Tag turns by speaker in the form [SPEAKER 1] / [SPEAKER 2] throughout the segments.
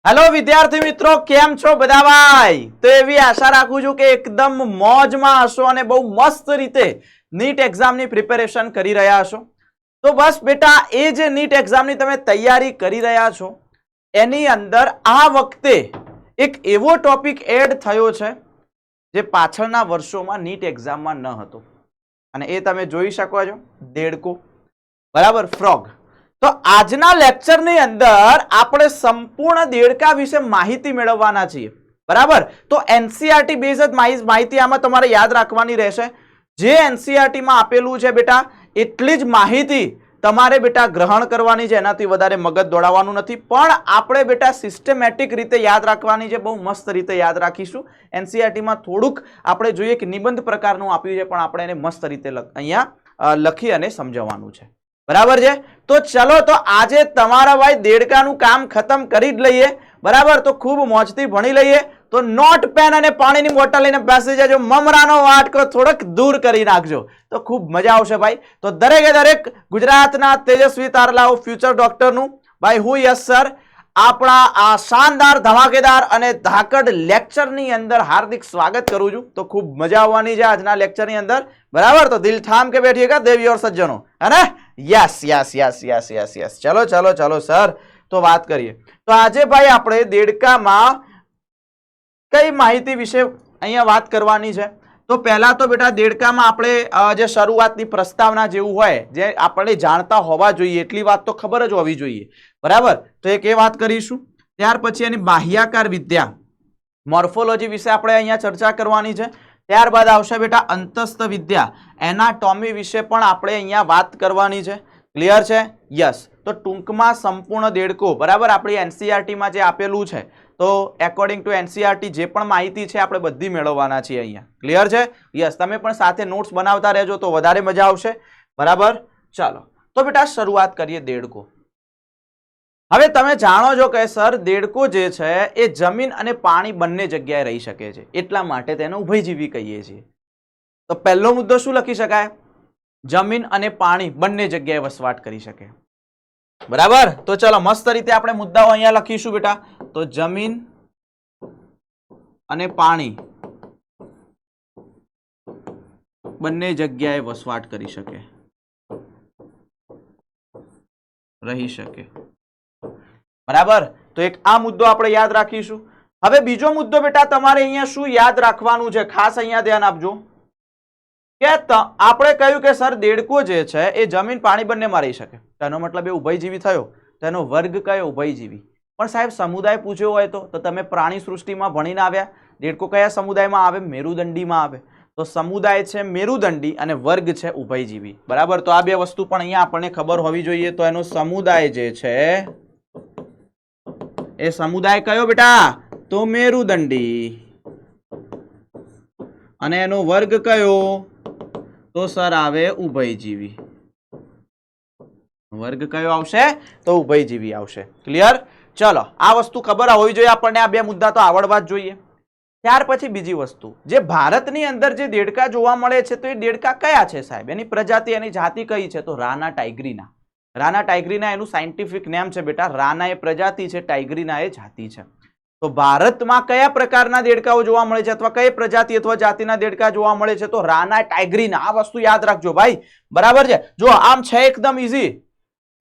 [SPEAKER 1] Hello विद्यार्थी मित्रों केम छो बधा भाई। तो एवी आशा राखું છું કે એકદમ મોજમાં હશો અને બહુ મસ્ત રીતે નીટ એક્ઝામની પ્રિપેરેશન કરી રહ્યા હશો। તો બસ બેટા એ જે નીટ એક્ઝામની તમે તૈયારી કરી રહ્યા છો એની અંદર આ વખતે એક એવો ટોપિક એડ થયો છે જે પાછળના વર્ષોમાં નીટ એક્ઝામમાં ન હતો અને એ તમે જોઈ શકો છો દેડકો બરાબર ફ્રોગ। तो आजना लेक्चर ની અંદર આપણે સંપૂર્ણ દેડકા વિશે માહિતી મેળવવાના છીએ બરાબર। તો એનસીઈઆરટી બેઝડ માહિતી આમાં તમારે યાદ રાખવાની રહેશે। જે એનસીઈઆરટી માં આપેલું છે બેટા એટલી જ માહિતી તમારે બેટા ગ્રહણ કરવાની છે, એનાથી વધારે મગજ દોડાવવાનું નથી, પણ આપણે બેટા સિસ્ટમેટિક રીતે યાદ રાખવાની છે, બહુ મસ્ત રીતે યાદ રાખીશું। એનસીઈઆરટી માં થોડુંક આપણે જોઈએ કે નિબંધ પ્રકારનું આપ્યું છે પણ આપણે એને મસ્ત રીતે અહીંયા લખી અને સમજાવવાનું છે बराबर है। तो चलो तो आजे तमारा भाई देड़कानु काम खत्म करी ज लईए बराबर। तो खूब मौजथी भणी लईए। तो नोट पेन अने पाणीनी बोटल लईने बेसी जाजो, ममरानो वाटको थोड़ोक दूर करी नाखजो तो खूब मजा आवशे भाई। तो दरेके दरेक गुजरातना तेजस्वी तारलाओ फ्यूचर डॉक्टरनु भाई हूँ यस सर आपणा आ शानदार धमाकेदार अने धाकड लेक्चरनी अंदर हार्दिक स्वागत करूं छुं। तो खूब मजा आववानी छे आजना लेक्चरनी अंदर बराबर। तो दिल थाम के बैठिएगा देवी और सज्जनों, है ना। Yes yes yes yes yes yes चलो चलो चलो सर। तो बात करिए तो आजे भाई आपणे देड़कामां कई माहिती विषे अहींया वात करवानी छे। तो पहला तो बेटा देड़कामां आपणे जे शरूआतनी प्रस्तावना जेवुं होय जे आपणे जाणता होवा जोईए एटली वात तो खबर ज होवी जोईए बराबर। तो एक ए वात करीशुं। त्यार पछी एनी बाह्याकार विद्या मोर्फोलॉजी विषे आपणे अहींया चर्चा करवानी छे। त्यारबाद आवशे बेटा अंतस्थ विद्या एनाटॉमी विषे पण आपणे अहींया वात करवानी छे। क्लियर छे? यस। तो टूंकमां संपूर्ण देड़को बराबर आपणी एनसीईआरटी मां जे आपेलुं छे तो एकोर्डिंग टू एनसीईआरटी जे पण माहिती छे आपणे बधी मेळववाना छीए अहींया। क्लियर छे? यस। तमे पण साथे नोट्स बनावता रहेजो तो वधारे मजा आवशे बराबर। चलो तो बेटा शरूआत करीए देड़को। હવે તમે જાણો છો કે સર દેડકો જે છે એ જમીન અને પાણી બંને જગ્યાએ રહી શકે છે એટલા માટે તેને ઉભયજીવી કહીએ છીએ। તો પહેલો મુદ્દો શું લખી શકાય? જમીન અને પાણી બંને જગ્યાએ વસવાટ કરી શકે બરાબર। તો ચલો મસ્ત રીતે આપણે મુદ્દાઓ અહીંયા લખીશું બેટા। તો જમીન અને પાણી બંને જગ્યાએ વસવાટ કરી શકે રહી શકે बराबर। तो एक आ मुद्दो आपणे याद राखीशुं। हवे बीजो मुद्दो बेटा तमारे अहींया शुं याद राखवानुं छे खास अहींया ध्यान आपजो के आपणे कह्युं के सर देड़को जे छे ए जमीन पाणी बंनेमां रही शके। तेनो मतलब ए उभयजीवी थयो। तेनो वर्ग कयो? उभयजीवी। पण साहेब समुदाय पूछ्यो होय तो तमे प्राणी सृष्टिमां भणीने आव्या देड़को कया समुदायमां आवे? मेरुदंडीमां आवे। तो समुदाय छे मेरुदंडी अने वर्ग छे उभयजीवी बराबर। तो आ बे वस्तु पण अहींया आपणे खबर होवी जोईए। तो एनो समुदाय जे छे ए समुदाय कयो बेटा? तो मेरुदंडी अने एनो वर्ग कयो? तो सर आवे उभयजीवी। वर्ग कयो आवशे? तो उभयजीवी आवशे। क्लियर? चलो आ वस्तु खबर होवी जोईए आपणे। आ बे मुद्दा तो आवडवा ज जोईए। त्यार पछी बीजी वस्तु जे भारतनी अंदर जे देड़का जोवा मळे छे तो ए देड़का कया छे साहेब? एनी प्रजाति एनी जाति कई छे? तो राना टाइग्रीना। राना टाइग्रीना एनु साइंटिफिक नेम छे बेटा। राना ए प्रजाति छे, टाइग्रीना ए जाति छे। तो भारतमां कया प्रकारना देड़काओ जोवा मळे छे अथवा कई प्रजाति अथवा जातिना देड़का जोवा मळे छे? तो राना टाइग्रीना। आ वस्तु याद राखजो भाई बराबर छे। जो आम छे एकदम इजी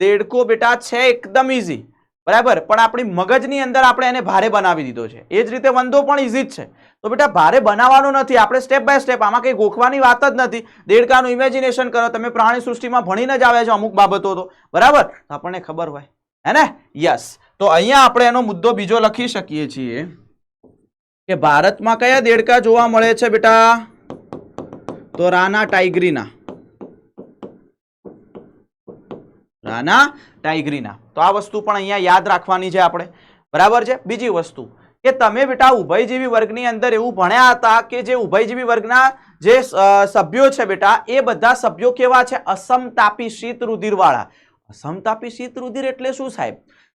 [SPEAKER 1] देड़को बेटा छे एकदम इजी बराबर, पण आपणी मगजनी अंदर आपणे एने भारे बनावी दीधो छे। ए ज रीते वंदो पण इजी ज छे। तो बेटा भारे बनावानो नथी, आपणे स्टेप बाय स्टेप आमां कई गोखवानी वात ज नथी। देड़कानुं इमेजिनेशन करो, तमे प्राणी सृष्टिमां भणीने ज आव्या छो अमुक बाबतो तो बराबर, तो आपणे खबर होय है ने। यस। तो अहींया आपणे एनो मुद्दो बीजो लखी शकीए छीए के भारतमां कया देड़का जोवा मळे छे बेटा? तो राना टाइग्रीना। राना टाइग्रीना। तो आ वस्तु पण अहींया याद राखवानी छे आपणे बराबर छे। बीजी वस्तु के तमे बेटा उभयजीवी वर्गनी अंदर एवुं भण्या हता के जे उभयजीवी वर्गना जे सभ्यो छे बेटा ए बधा सभ्यो केवा छे? असमतापी शीत रुधिरवाळा। असमतापी शीत रुधिर एटले शुं साहेब?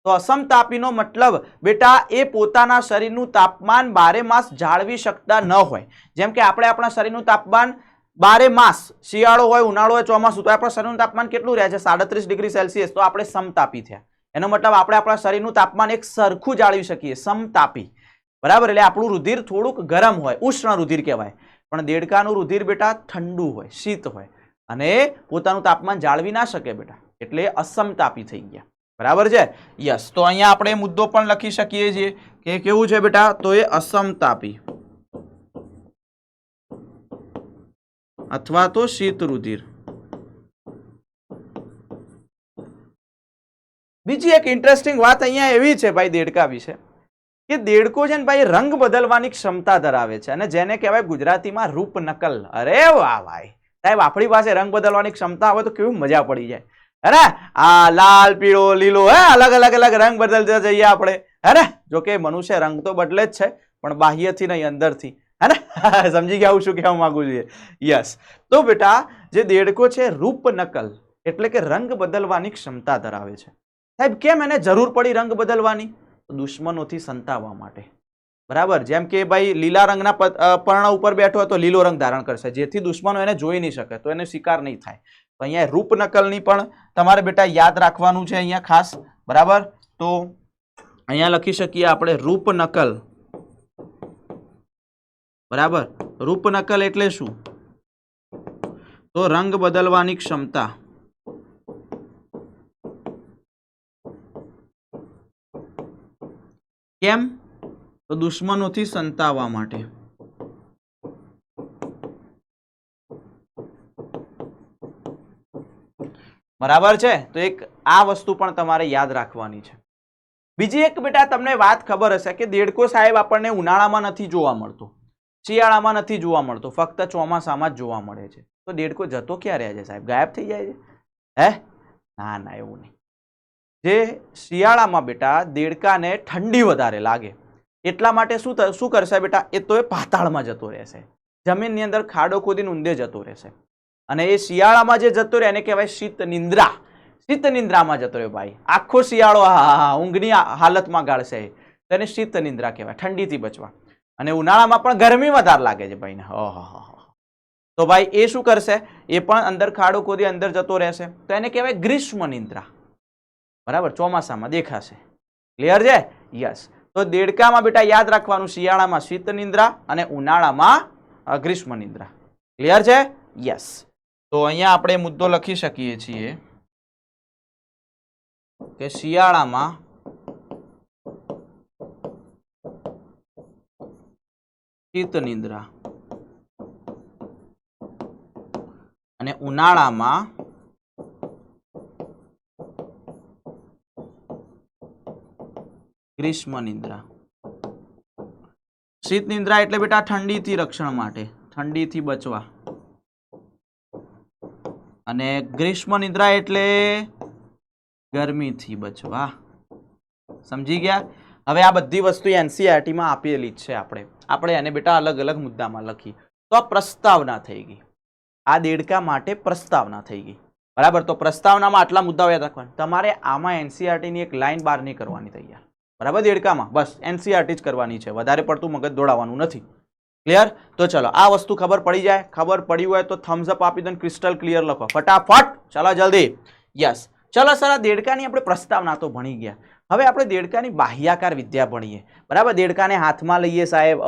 [SPEAKER 1] तो असमतापीनो मतलब बेटा ए पोताना शरीरनुं तापमान 12 मास जाळवी शकता न होय। जेम के आपणे आपणा शरीरनुं तापमान 12 मास शियाळो होय उनाळो होय चोमासुं तो आपणा शरीरनुं तापमान केटલું રહે છે? 37 ડિગ્રી સેલ્સિયસ। तो आपणे समतापी थया એનો મતલબ આપણે આપણા શરીરનું તાપમાન એક સરખું જાળવી શકીએ, સમતાપી, બરાબર. એટલે આપણું રુધિર થોડુંક ગરમ હોય, ઉષ્ણ રુધિર કહેવાય, પણ દેડકાનું રુધિર બેટા ઠંડુ હોય, શીત હોય, અને પોતાનું તાપમાન જાળવી ના શકે બેટા, એટલે અસમતાપી થઈ ગયા, બરાબર છે. યસ, તો અહીંયા આપણે મુદ્દો પણ લખી શકીએ છીએ કે કેવું છે બેટા, તો એ અસમતાપી અથવા તો શીત રુધિર. બીજી એક ઇન્ટરેસ્ટિંગ વાત અહીંયા એવી છે ભાઈ દેડકા વિશે કે દેડકો છે ને ભાઈ રંગ બદલવાની ક્ષમતા ધરાવે છે, અને જેને કહેવાય ગુજરાતીમાં રૂપ નકલ. અરે વાહ ભાઈ સાહેબ, આપણી પાસે રંગ બદલવાની ક્ષમતા હોય તો કેવી મજા પડી જાય, હે? આ લાલ, પીળો, લીલો, હે, અલગ અલગ અલગ રંગ બદલતા જઈએ આપણે, હે? જો કે મનુષ્ય રંગ તો બદલે જ છે, પણ બાહ્યથી નહીં, અંદરથી, હે ને? સમજી ગયા હું શું કહેવા માંગુ છું? યસ. તો બેટા જે દેડકો છે રૂપ નકલ એટલે કે રંગ બદલવાની ક્ષમતા ધરાવે છે. સાહેબ કેમ એને જરૂર પડી રંગ બદલવાની? દુશ્મનોથી સંતાવવા માટે, બરાબર. જેમ કે ભાઈ લીલા રંગના પર્ણ ઉપર બેઠો હોય તો લીલો રંગ ધારણ કરશે, જેથી દુશ્મનો એને જોઈ નહીં શકે, તો એને શિકાર નહીં થાય. તો અહીંયા રૂપ નકલની પણ તમારે બેટા યાદ રાખવાનું છે અહીંયા ખાસ, બરાબર. તો અહીંયા લખી શકીએ આપણે રૂપ નકલ, બરાબર. રૂપ નકલ એટલે શું? તો રંગ બદલવાની ક્ષમતા. કેમ? તો દુશ્મનોથી સંતાવવા માટે. બરાબર છે. તો એક આ વસ્તુ પણ તમારે યાદ રાખવાની છે. બીજી એક બેટા તમને વાત ખબર હશે કે દેડકો સાહેબ આપણને ઉનાળામાં નથી જોવા મળતો, શિયાળામાં નથી જોવા મળતો, ફક્ત ચોમાસામાં જ જોવા મળે છે. તો દેડકો જતો ક્યાં રહે છે સાહેબ? ગાયબ થઈ જાય છે? હે? ના ના, એવું નહીં. જે શિયાળામાં બેટા દેડકાને ઠંડી વધારે લાગે એટલા માટે શું કરશે બેટા, એ તો એ પાતાળમાં જતો રહેશે, જમીનની અંદર ખાડો ખોદીને ઊંડે જતો રહેશે, અને એ શિયાળામાં જે જતો રહે એને કહેવાય શીત નિંદ્રા. શીત નિંદ્રામાં જતો રહે ભાઈ, આખો શિયાળો ઊંઘની હાલતમાં ગાળશે, તેને શીત નિંદ્રા કહેવાય, ઠંડીથી બચવા. અને ઉનાળામાં પણ ગરમી વધારે લાગે છે ભાઈને, તો ભાઈ એ શું કરશે, એ પણ અંદર ખાડો ખોદી અંદર જતો રહેશે, તો એને કહેવાય ગ્રીષ્મ નિંદ્રા, બરાબર. ચોમાસામાં દેખાશે. ક્લિયર છે? યસ. તો દેડકામાં બેટા યાદ રાખવાનું, શિયાળામાં શીત નિંદ્રા અને ઉનાળામાં ગ્રીષ્મ નિંદ્રા. ક્લિયર છે? યસ. તો અહીંયા આપણે મુદ્દો લખી શકીએ છીએ કે શિયાળામાં શીત નિંદ્રા અને ઉનાળામાં ગ્રીષ્મ નિંદ્રા. શીત નિંદ્રા એટલે બેટા ઠંડીથી રક્ષણ માટે, ઠંડીથી બચવા, અને ગ્રીષ્મ નિંદ્રા એટલે ગરમીથી બચવા. સમજી ગયા? હવે આ બધી વસ્તુ એનસીઈઆરટીમાં આપેલી જ છે, આપણે એને બેટા અલગ અલગ મુદ્દામાં લખી. તો આ પ્રસ્તાવના થઈ ગઈ, આ દેડકા માટે પ્રસ્તાવના થઈ ગઈ, બરાબર. તો પ્રસ્તાવનામાં આટલા મુદ્દાઓ યાદ રાખવાના. તમારે આમાં એનસીઈઆરટીની એક લાઈન બહાર નહીં કરવાની તૈયાર, બરાબર. દેડકામાં બસ એનસીઈઆરટી જ કરવાની છે, વધારે પડતું મગજ દોડાવવાનું નથી. ક્લિયર? તો ચલો આ વસ્તુ ખબર પડી જાય. ખબર પડી હોય તો થમ્સ અપ આપી દો, ક્રિસ્ટલ ક્લિયર લખો ફટાફટ. ચલો જલ્દી. યસ. ચલો સર, આ દેડકાની આપણે પ્રસ્તાવના તો ભણી ગયા. હવે આપણે દેડકાની બાહ્યાકાર વિદ્યા ભણીએ, બરાબર. દેડકાને હાથમાં લઈએ સાહેબ,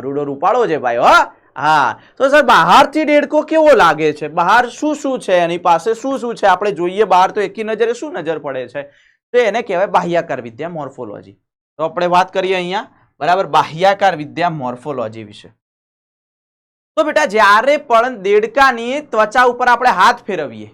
[SPEAKER 1] રૂડો રૂપાળો છે ભાઈ, હા. તો સર બહારથી દેડકો કેવો લાગે છે? બહાર શું શું છે એની પાસે, શું શું છે આપણે જોઈએ બહાર, તો એકી નજરે શું નજર પડે છે? તો એને કહેવાય બાહ્યાકાર વિદ્યા, મોર્ફોલોજી. તો આપણે વાત કરીએ અહીંયા, બરાબર, બાહ્યાકાર વિદ્યા મોર્ફોલોજી વિશે. તો બેટા જ્યારે પણ દેડકાની ત્વચા ઉપર આપણે હાથ ફેરવીએ,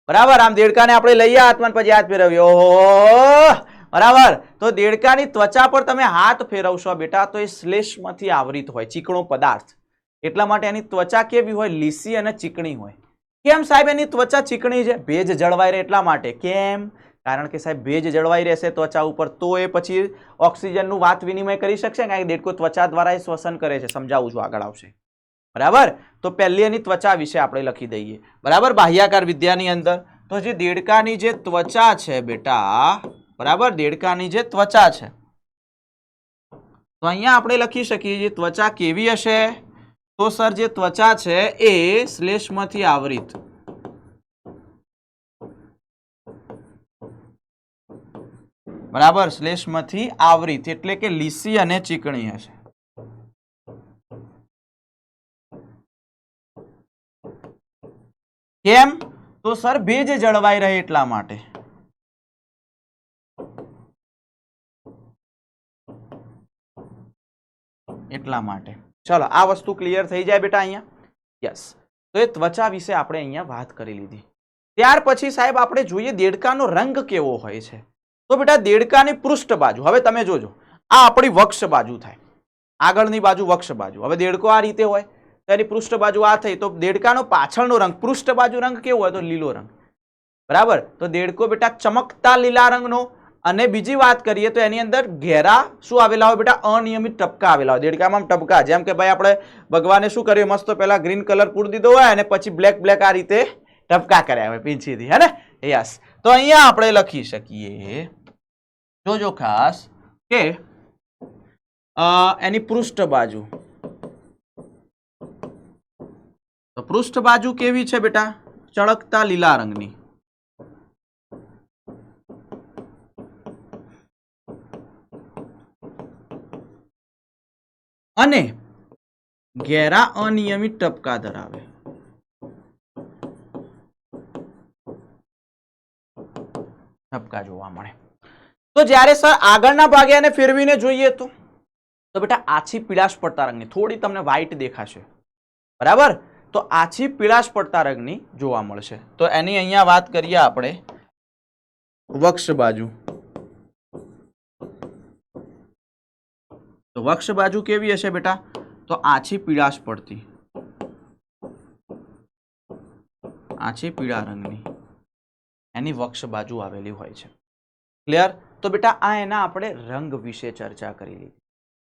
[SPEAKER 1] બરાબર, આમ દેડકાને આપણે લઈએ હાથમાં પછી હાથ ફેરવીએ, ઓહો, બરાબર. તો દેડકાની ત્વચા પર તમે હાથ ફેરવશો બેટા તો એ શ્લેષ્મથી આવૃત હોય, ચીકણો પદાર્થ, એટલા માટે એની ત્વચા કેવી હોય? લીસી અને ચીકણી હોય. કેમ સાહેબ એની ત્વચા ચીકણી છે? ભેજ જળવાઈ રહે એટલા માટે. કેમ? કારણ કે સાહેબ ભેજ જળવાઈ રહેશે ત્વચા ઉપર તો એ પછી ઓક્સિજનનું વાત વિનિમય કરી શકશે, કારણ કે દેડકો ત્વચા દ્વારા એ શ્વસન કરે છે. સમજાવું છું, આગળ આવશે, બરાબર. તો પહેલી એની ત્વચા વિશે આપણે લખી દઈએ, બરાબર, બાહ્યાકાર વિદ્યાની અંદર. તો જે દેડકાની જે ત્વચા છે બેટા, બરાબર, દેડકાની જે ત્વચા છે, તો અહીંયા આપણે લખી શકીએ જે ત્વચા કેવી હશે? તો સર જે ત્વચા છે એ શ્લેષ્મથી આવૃત, બરાબર, શ્લેષ્મથી આવૃત એટલે કે લીસી અને ચીકણી હશે. કેમ? તો સર ભેજ જળવાઈ રહે એટલા માટે. એટલા માટે. ચલો આ વસ્તુ ક્લિયર થઈ જાય બેટા અહીંયા. યસ, તો એ ત્વચા વિશે આપણે અહીંયા વાત કરી લીધી. ત્યાર પછી સાહેબ આપણે જોઈએ દેડકાનો રંગ કેવો હોય છે. તો બેટા દેડકાની પૃષ્ઠ બાજુ, હવે તમે જોજો, આ આપણી વક્ષ બાજુ થાય, આગળની બાજુ વક્ષ બાજુ. હવે દેડકો આ રીતે હોય, તેની પૃષ્ઠ બાજુ આ થઈ, તો દેડકાનો પાછળનો રંગ પૃષ્ઠ બાજુ રંગ કેવો હોય? તો લીલો રંગ. બરાબર, તો દેડકો બેટા ચમકતા લીલા રંગનો. અને બીજી વાત કરીએ તો એની અંદર ઘેરા શું આવેલા હોય બેટા? અનિયમિત ટપકા આવેલા હોય. દેડકામાં ટપકા, જેમ કે ભાઈ આપણે ભગવાને શું કર્યું, મસ્ત પેલા ગ્રીન કલર પૂરી દીધો હોય અને પછી બ્લેક બ્લેક આ રીતે ટપકા કર્યા હોય પીંછીથી, હે ને? યસ, તો અહીંયા આપણે લખી શકીએ, જોજો ખાસ, કે એની પૃષ્ઠ બાજુ, તો પૃષ્ઠ બાજુ કેવી છે બેટા? ચળકતા લીલા રંગની. અને ઘેરા અનિયમિત ટપકા ધરાવે. ટપકા જોવા મળે. તો જ્યારે સર આગળના ભાગે એને ફેરવીને જોઈએ તો બેટા આછી પીળાશ પડતા રંગની, થોડી તમને વ્હાઈટ દેખાશે. બરાબર, તો આછી પીળાશ પડતા રંગની જોવા મળશે. તો એની અહીંયા વાત કરીએ આપણે વક્ષ બાજુ. તો વક્ષ બાજુ કેવી હશે બેટા? તો આછી પીળાશ પડતી, આછી પીળા રંગની એની વક્ષ બાજુ આવેલી હોય છે. ક્લિયર? તો બેટા આ એના આપણે રંગ વિશે ચર્ચા કરી લીધી.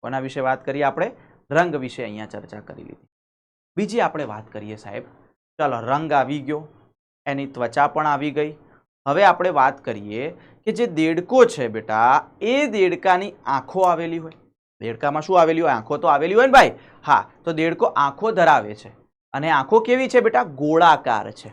[SPEAKER 1] કોના વિશે વાત કરીએ આપણે? રંગ વિશે અહીંયા ચર્ચા કરી લીધી. બીજી આપણે વાત કરીએ સાહેબ, ચાલો રંગ આવી ગયો, એની ત્વચા પણ આવી ગઈ. હવે આપણે વાત કરીએ કે જે દેડકો છે બેટા, એ દેડકાની આંખો આવેલી હોય. દેડકામાં શું આવેલી હોય? આંખો તો આવેલી હોય ને ભાઈ. હા, તો દેડકો આંખો ધરાવે છે. અને આંખો કેવી છે બેટા? ગોળાકાર છે.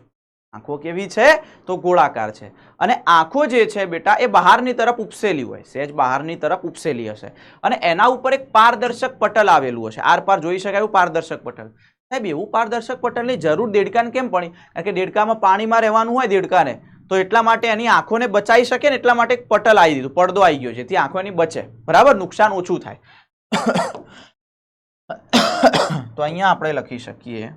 [SPEAKER 1] આંખો કેવી છે? તો ગોળાકાર છે. અને આંખો જે છે બેટા એ બહારની તરફ ઉપસેલી હોય, સહેજ બહારની તરફ ઉપસેલી હશે. અને એના ઉપર એક પારદર્શક પટલ આવેલું હશે. આર પાર જોઈ શકાય એવું પારદર્શક પટલ. સાહેબ એવું પારદર્શક પટલની જરૂર દેડકાને કેમ પડી? કારણ કે દેડકામાં પાણીમાં રહેવાનું હોય દેડકાને, તો એટલા માટે એની આંખોને બચાવી શકે ને એટલા માટે પટલ આવી દીધું, પડદો આવી ગયો, જેથી આંખો એની બચે. બરાબર, નુકસાન ઓછું થાય. તો અહીંયા આપણે લખી શકીએ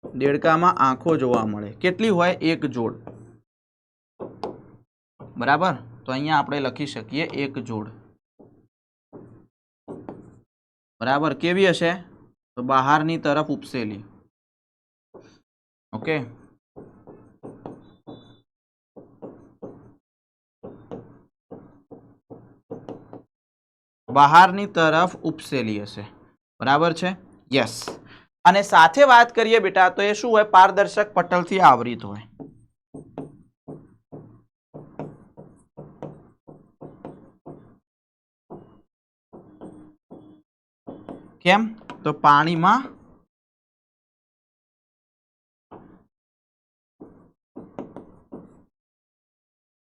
[SPEAKER 1] દેડકામાં આંખો જોવા મળે. કેટલી હોય? એક જોડ. બરાબર, તો અહીંયા આપણે લખી શકીએ એક જોડ. બરાબર, કેવી હશે? તો બહારની તરફ ઉપસેલી. ઓકે, બહારની તરફ ઉપસેલી હશે. બરાબર છે? યસ. અને સાથે વાત કરીએ બેટા તો એ શું હોય? પારદર્શક પટલથી આવૃત હોય. કેમ? તો પાણીમાં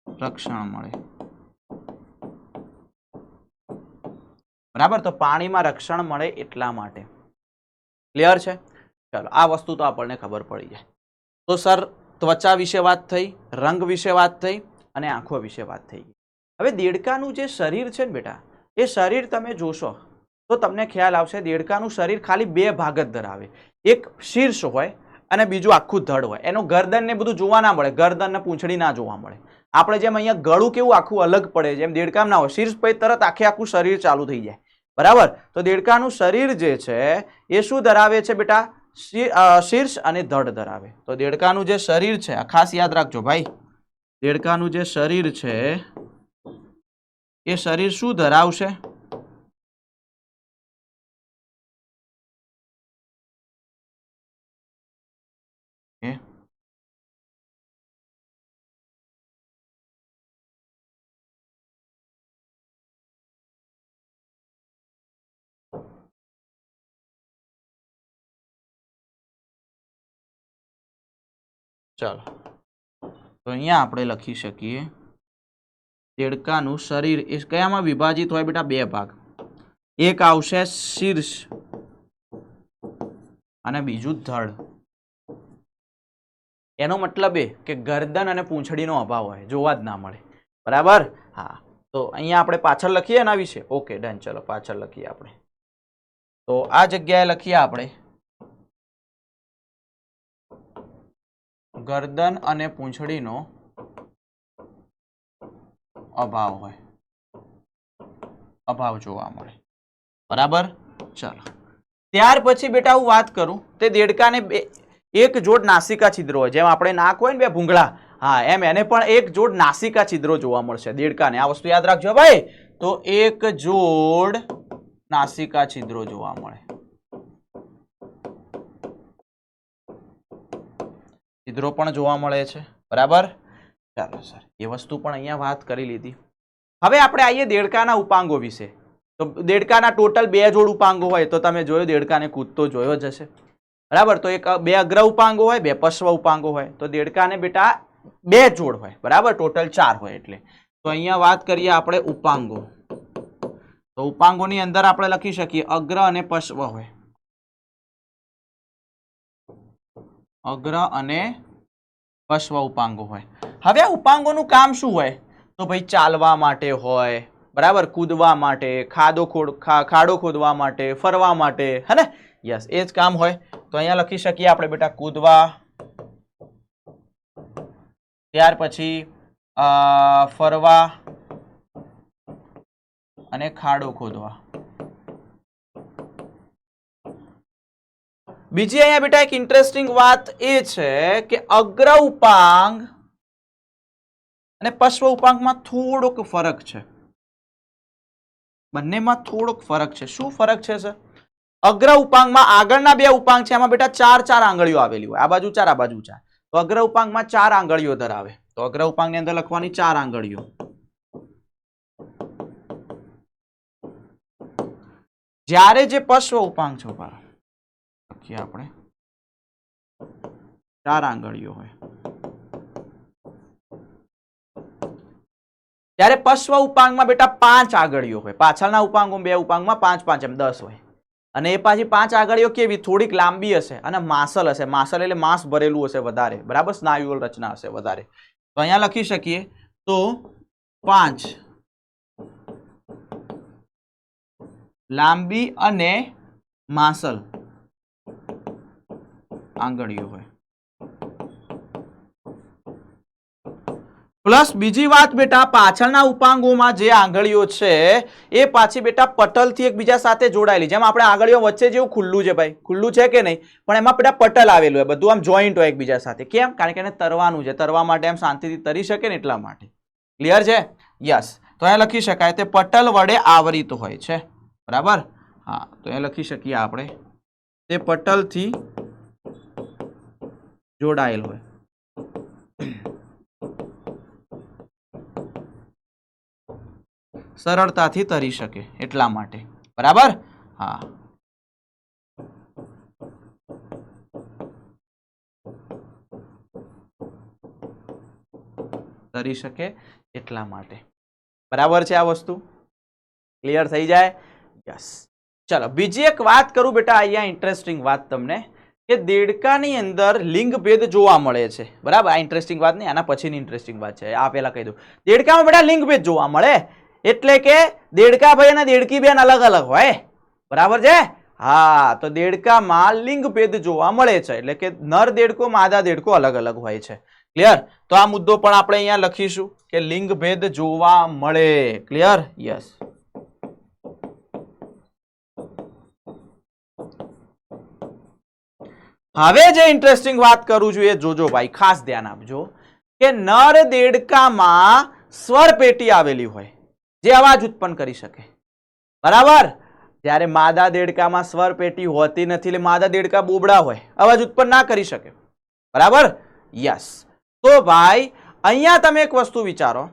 [SPEAKER 1] રક્ષણ મળે. બરાબર, તો પાણીમાં રક્ષણ મળે એટલા માટે. ક્લિયર છે? ચાલો આ વસ્તુ તો આપણને ખબર પડી જાય. તો સર ત્વચા વિશે વાત થઈ, રંગ વિશે વાત થઈ અને આંખો વિશે વાત થઈ. હવે દેડકાનું જે શરીર છે ને બેટા, એ શરીર તમે જોશો તો તમને ખ્યાલ આવશે દેડકાનું શરીર ખાલી બે ભાગ જ ધરાવે. એક શીર્ષ હોય અને બીજું આખું ધડ હોય. એનું ગરદન ને બધું જોવા ના મળે, ગરદન ને પૂંછડી ના જોવા મળે. આપણે જેમ અહીંયા ગળું કેવું આખું અલગ પડે, જેમ દેડકામ ના હોય, શીર્ષ પછી તરત આખું શરીર ચાલુ થઈ જાય. બરાબર, તો દેડકાનું શરીર જે છે એ શું ધરાવે છે બેટા? શીર્ષ અને ધડ ધરાવે. તો દેડકાનું જે શરીર છે, ખાસ યાદ રાખજો ભાઈ, દેડકાનું જે શરીર છે એ શરીર શું ધરાવશે? ચાલો, તો અહીંયા આપણે લખી શકીએ દેડકાનું શરીર એ કયામાં વિભાજિત હોય બેટા? બે ભાગ. એક આવશે શીર્ષ અને બીજું ધડ. એનો મતલબ એ કે ગરદન અને પૂંછડીનો અભાવ હોય, જોવા જ ના મળે. બરાબર? હા, તો અહીંયા આપણે પાછળ લખીએ એના વિશે. Okay, done. ચલો પાછળ લખીએ આપણે. તો આ જગ્યાએ લખીએ આપણે ગરદન અને પૂંછડીનો અભાવ હોય, અભાવ જોવા મળે. બરાબર? ચાલો, ત્યાર પછી બેટા હું વાત કરું તે દેડકાને એક જોડ નાસિકા છિદ્રો હોય, જેમ આપણે નાક હોય ને બે ભૂંગળા, હા એમ એને પણ એક જોડ નાસિકા છિદ્રો જોવા મળશે દેડકાને. આ વસ્તુ યાદ રાખજો ભાઈ. તો એક જોડ નાસિકા છિદ્રો જોવા મળે. છિદ્રો પણ જોવા મળે છે. બરાબર? ચાલો સર, એ વસ્તુ પણ અહીંયા વાત કરી લીધી. હવે આપણે આવીએ દેડકાના ઉપાંગો વિશે. તો દેડકાના ટોટલ 2 જોડ ઉપાંગો હોય, તો તમે જોયો દેડકાને કૂદતો જોયો જ હશે. બરાબર? તો એક 2 અગ્ર ઉપાંગો હોય, 2 પશ્વ ઉપાંગો હોય. તો દેડકાને બેટા 2 જોડ હોય. બરાબર? ટોટલ 4 હોય. એટલે તો અહીંયા વાત કરીએ આપણે ઉપાંગો. તો ઉપાંગોની અંદર આપણે લખી શકીએ અગ્ર અને પશ્વ હોય. અગ્ર અને પશ્વ ઉપાંગો હોય. હવે આ ઉપાંગોનું કામ શું હોય? તો ભાઈ ચાલવા માટે હોય. બરાબર? કૂદવા માટે, ખાડો ખોદવા માટે, ફરવા માટે, હે ને? યસ, એ જ કામ હોય. તો અહીંયા લખી શકીએ આપણે બેટા કૂદવા, ત્યાર પછી ફરવા અને ખાડો ખોદવા. બીજી અહીંયા બેટા એક ઇન્ટરેસ્ટિંગ વાત એ છે કે અગ્ર ઉપાંગ અને પશ્વ ઉપાંગમાં થોડોક ફરક છે. બંનેમાં થોડોક ફરક છે. શું ફરક છે સર? અગ્ર ઉપાંગમાં આગળના 2 ઉપાંગ છે એમાં બેટા 4 આંગળીઓ આવેલી હોય. આ બાજુ 4, આ બાજુ 4. તો અગ્ર ઉપાંગમાં 4 આંગળીઓ ધરાવે. તો અગ્ર ઉપાંગની અંદર લખવાની 4 આંગળીઓ. જ્યારે જે પશ્વ ઉપાંગ છે લખીએ આપણે 4 આંગળીઓ હોય. ત્યારે પશ્વ ઉપાંગમાં બેટા 5 આંગળીઓ હોય. પાછળના ઉપાંગો 2 ઉપાંગમાં 5 5 એમ 10 હોય. અને એ પાછી 5 આંગળીઓ કેવી? થોડીક લાંબી હશે અને માસલ હશે. માસલ એટલે માંસ ભરેલું હશે વધારે. બરાબર? સ્નાયુલ રચના હશે વધારે. તો અહીંયા લખી શકીએ તો 5 લાંબી અને માસલ આંગળીઓ હોય. પ્લસ બીજી વાત બેટા, પાછળના ઉપાંગોમાં જે આંગળીઓ છે એ પાછી બેટા પટલથી એકબીજા સાથે જોડાયેલી. જેમ આપણે આંગળીઓ વચ્ચે જેવું ખુલ્લું છે ભાઈ, ખુલ્લું છે કે નહીં? પણ એમાં બેટા પટલ આવેલું હોય, બધું આમ જોઈન્ટ હોય એકબીજા સાથે. કેમ? કારણ કે એને તરવાનું છે. તરવા માટે એમ શાંતિથી તરી શકે ને એટલા માટે. ક્લિયર છે? યસ. તો અહીંયા લખી શકાય તે પટલ વડે આવરિત હોય છે. બરાબર? હા, તો અહીંયા લખી શકીએ આપણે તે પટલથી જોડાયેલ હોય. સરળતાથી તરી શકે એટલા માટે. બરાબર? હા, તરી શકે એટલા માટે. બરાબર છે? આ વસ્તુ ક્લિયર થઈ જાય? યસ. ચલો બીજી એક વાત કરું બેટા, અહીંયા ઇન્ટરેસ્ટિંગ વાત તમને કે દેડકાની અંદર લિંગ ભેદ જોવા મળે છે. બરાબર? આ ઇન્ટરેસ્ટિંગ વાત નહીં, આના પછીની ઇન્ટરેસ્ટિંગ વાત છે. આ પહેલા કહી દઉં, દેડકામાં બેટા લિંગ ભેદ જોવા મળે. એટલે કે દેડકા ભાઈ અને દેડકી બેન અલગ અલગ હોય. બરાબર છે? હા, તો દેડકામાં લિંગ ભેદ જોવા મળે છે. એટલે કે નર દેડકો માદા દેડકો અલગ અલગ હોય છે. ક્લિયર? તો આ મુદ્દો પણ આપણે અહીંયા લખીશું કે લિંગ ભેદ જોવા મળે. ક્લિયર? યસ. હવે જે ઇન્ટરેસ્ટિંગ વાત કરું છું એ જોજો ભાઈ, ખાસ ધ્યાન આપજો કે નર દેડકામાં સ્વર પેટી આવેલી હોય જે અવાજ ઉત્પન્ન કરી શકે. બરાબર? જ્યારે માદા દેડકામાં સ્વર પેટી હોતી નથી, એટલે માદા દેડકા બોબડા હોય, અવાજ ઉત્પન્ન ના કરી શકે. બરાબર? યસ. તો ભાઈ અહીંયા તમે એક વસ્તુ વિચારો,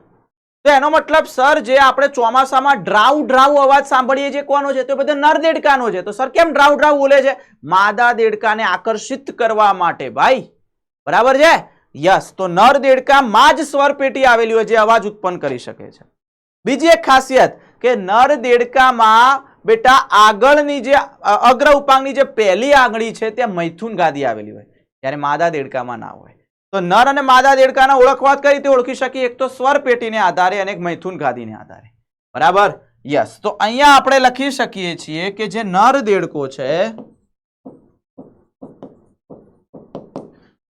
[SPEAKER 1] તો એનો મતલબ સર જે આપણે ચોમાસામાં ડ્રાઉ ડ્રાઉ અવાજ સાંભળીએ છીએ કોનો છે? તો બધો નર દેડકાનો છે. તો સર કેમ ડ્રાઉ ડ્રાઉ બોલે છે? માદા દેડકાને આકર્ષિત કરવા માટે ભાઈ. બરાબર છે? યસ. તો નર દેડકામાં જ સ્વર પેટી આવેલી હોય જે અવાજ ઉત્પન્ન કરી શકે છે. બીજી એક ખાસિયત કે નર દેડકામાં બેટા આગળની જે અગ્ર ઉપાંગની જે પહેલી આંગળી છે ત્યાં મૈથુન ગાદી આવેલી હોય, ત્યારે માદા દેડકામાં ના હોય. તો નર અને માદા દેડકાના ઓળખવા કઈ રીતે ઓળખી શકીએ? એક તો સ્વર પેટીને આધારે અને એક મૈથુન ગાદીને આધારે. બરાબર? યસ. તો અહીંયા આપણે લખી શકીએ છીએ કે જે નર દેડકો છે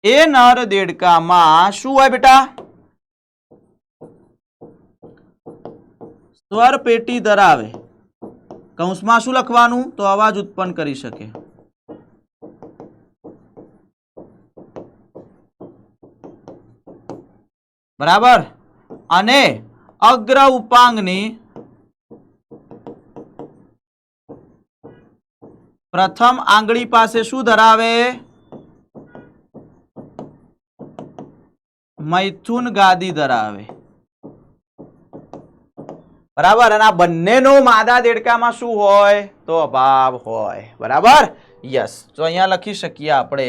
[SPEAKER 1] એ નર દેડકામાં શું હોય બેટા? સ્વર પેટી ધરાવે. કૌંસમાં શું લખવાનું? તો અવાજ ઉત્પન્ન કરી શકે. બરાબર? અને અગ્ર ઉપાંગની પ્રથમ આંગળી પાસે શું ધરાવે? મૈથુન ગાદી ધરાવે. બરાબર? અને આ બંનેનો માદા દેડકામાં શું હોય? તો અભાવ હોય. બરાબર? યસ. તો અહીંયા લખી શકીએ આપણે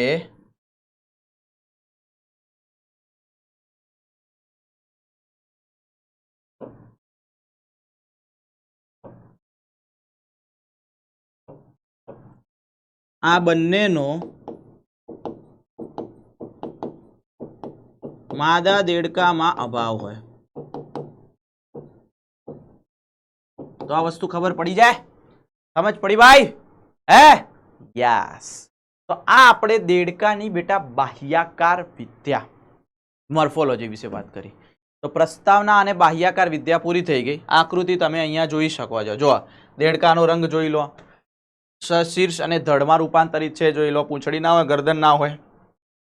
[SPEAKER 1] આ બંનેનો માદા દેડકામાં અભાવ હોય. તો આ વસ્તુ ખબર પડી જાય? સમજ પડી ભાઈ? હે? યસ. તો આ આપણે દેડકાની બેટા બાહ્યાકાર વિદ્યા મોર્ફોલોજી વિશે વાત કરી. તો પ્રસ્તાવના અને બાહ્યાકાર વિદ્યા પૂરી થઈ ગઈ. આકૃતિ તમે અહીંયા જોઈ શકો છો. જો દેડકાનો રંગ જોઈ લો, શીર્ષ અને ધડમાં રૂપાંતરિત છે જોઈ લો, પૂંછડી ના હોય, ગરદન ના હોય.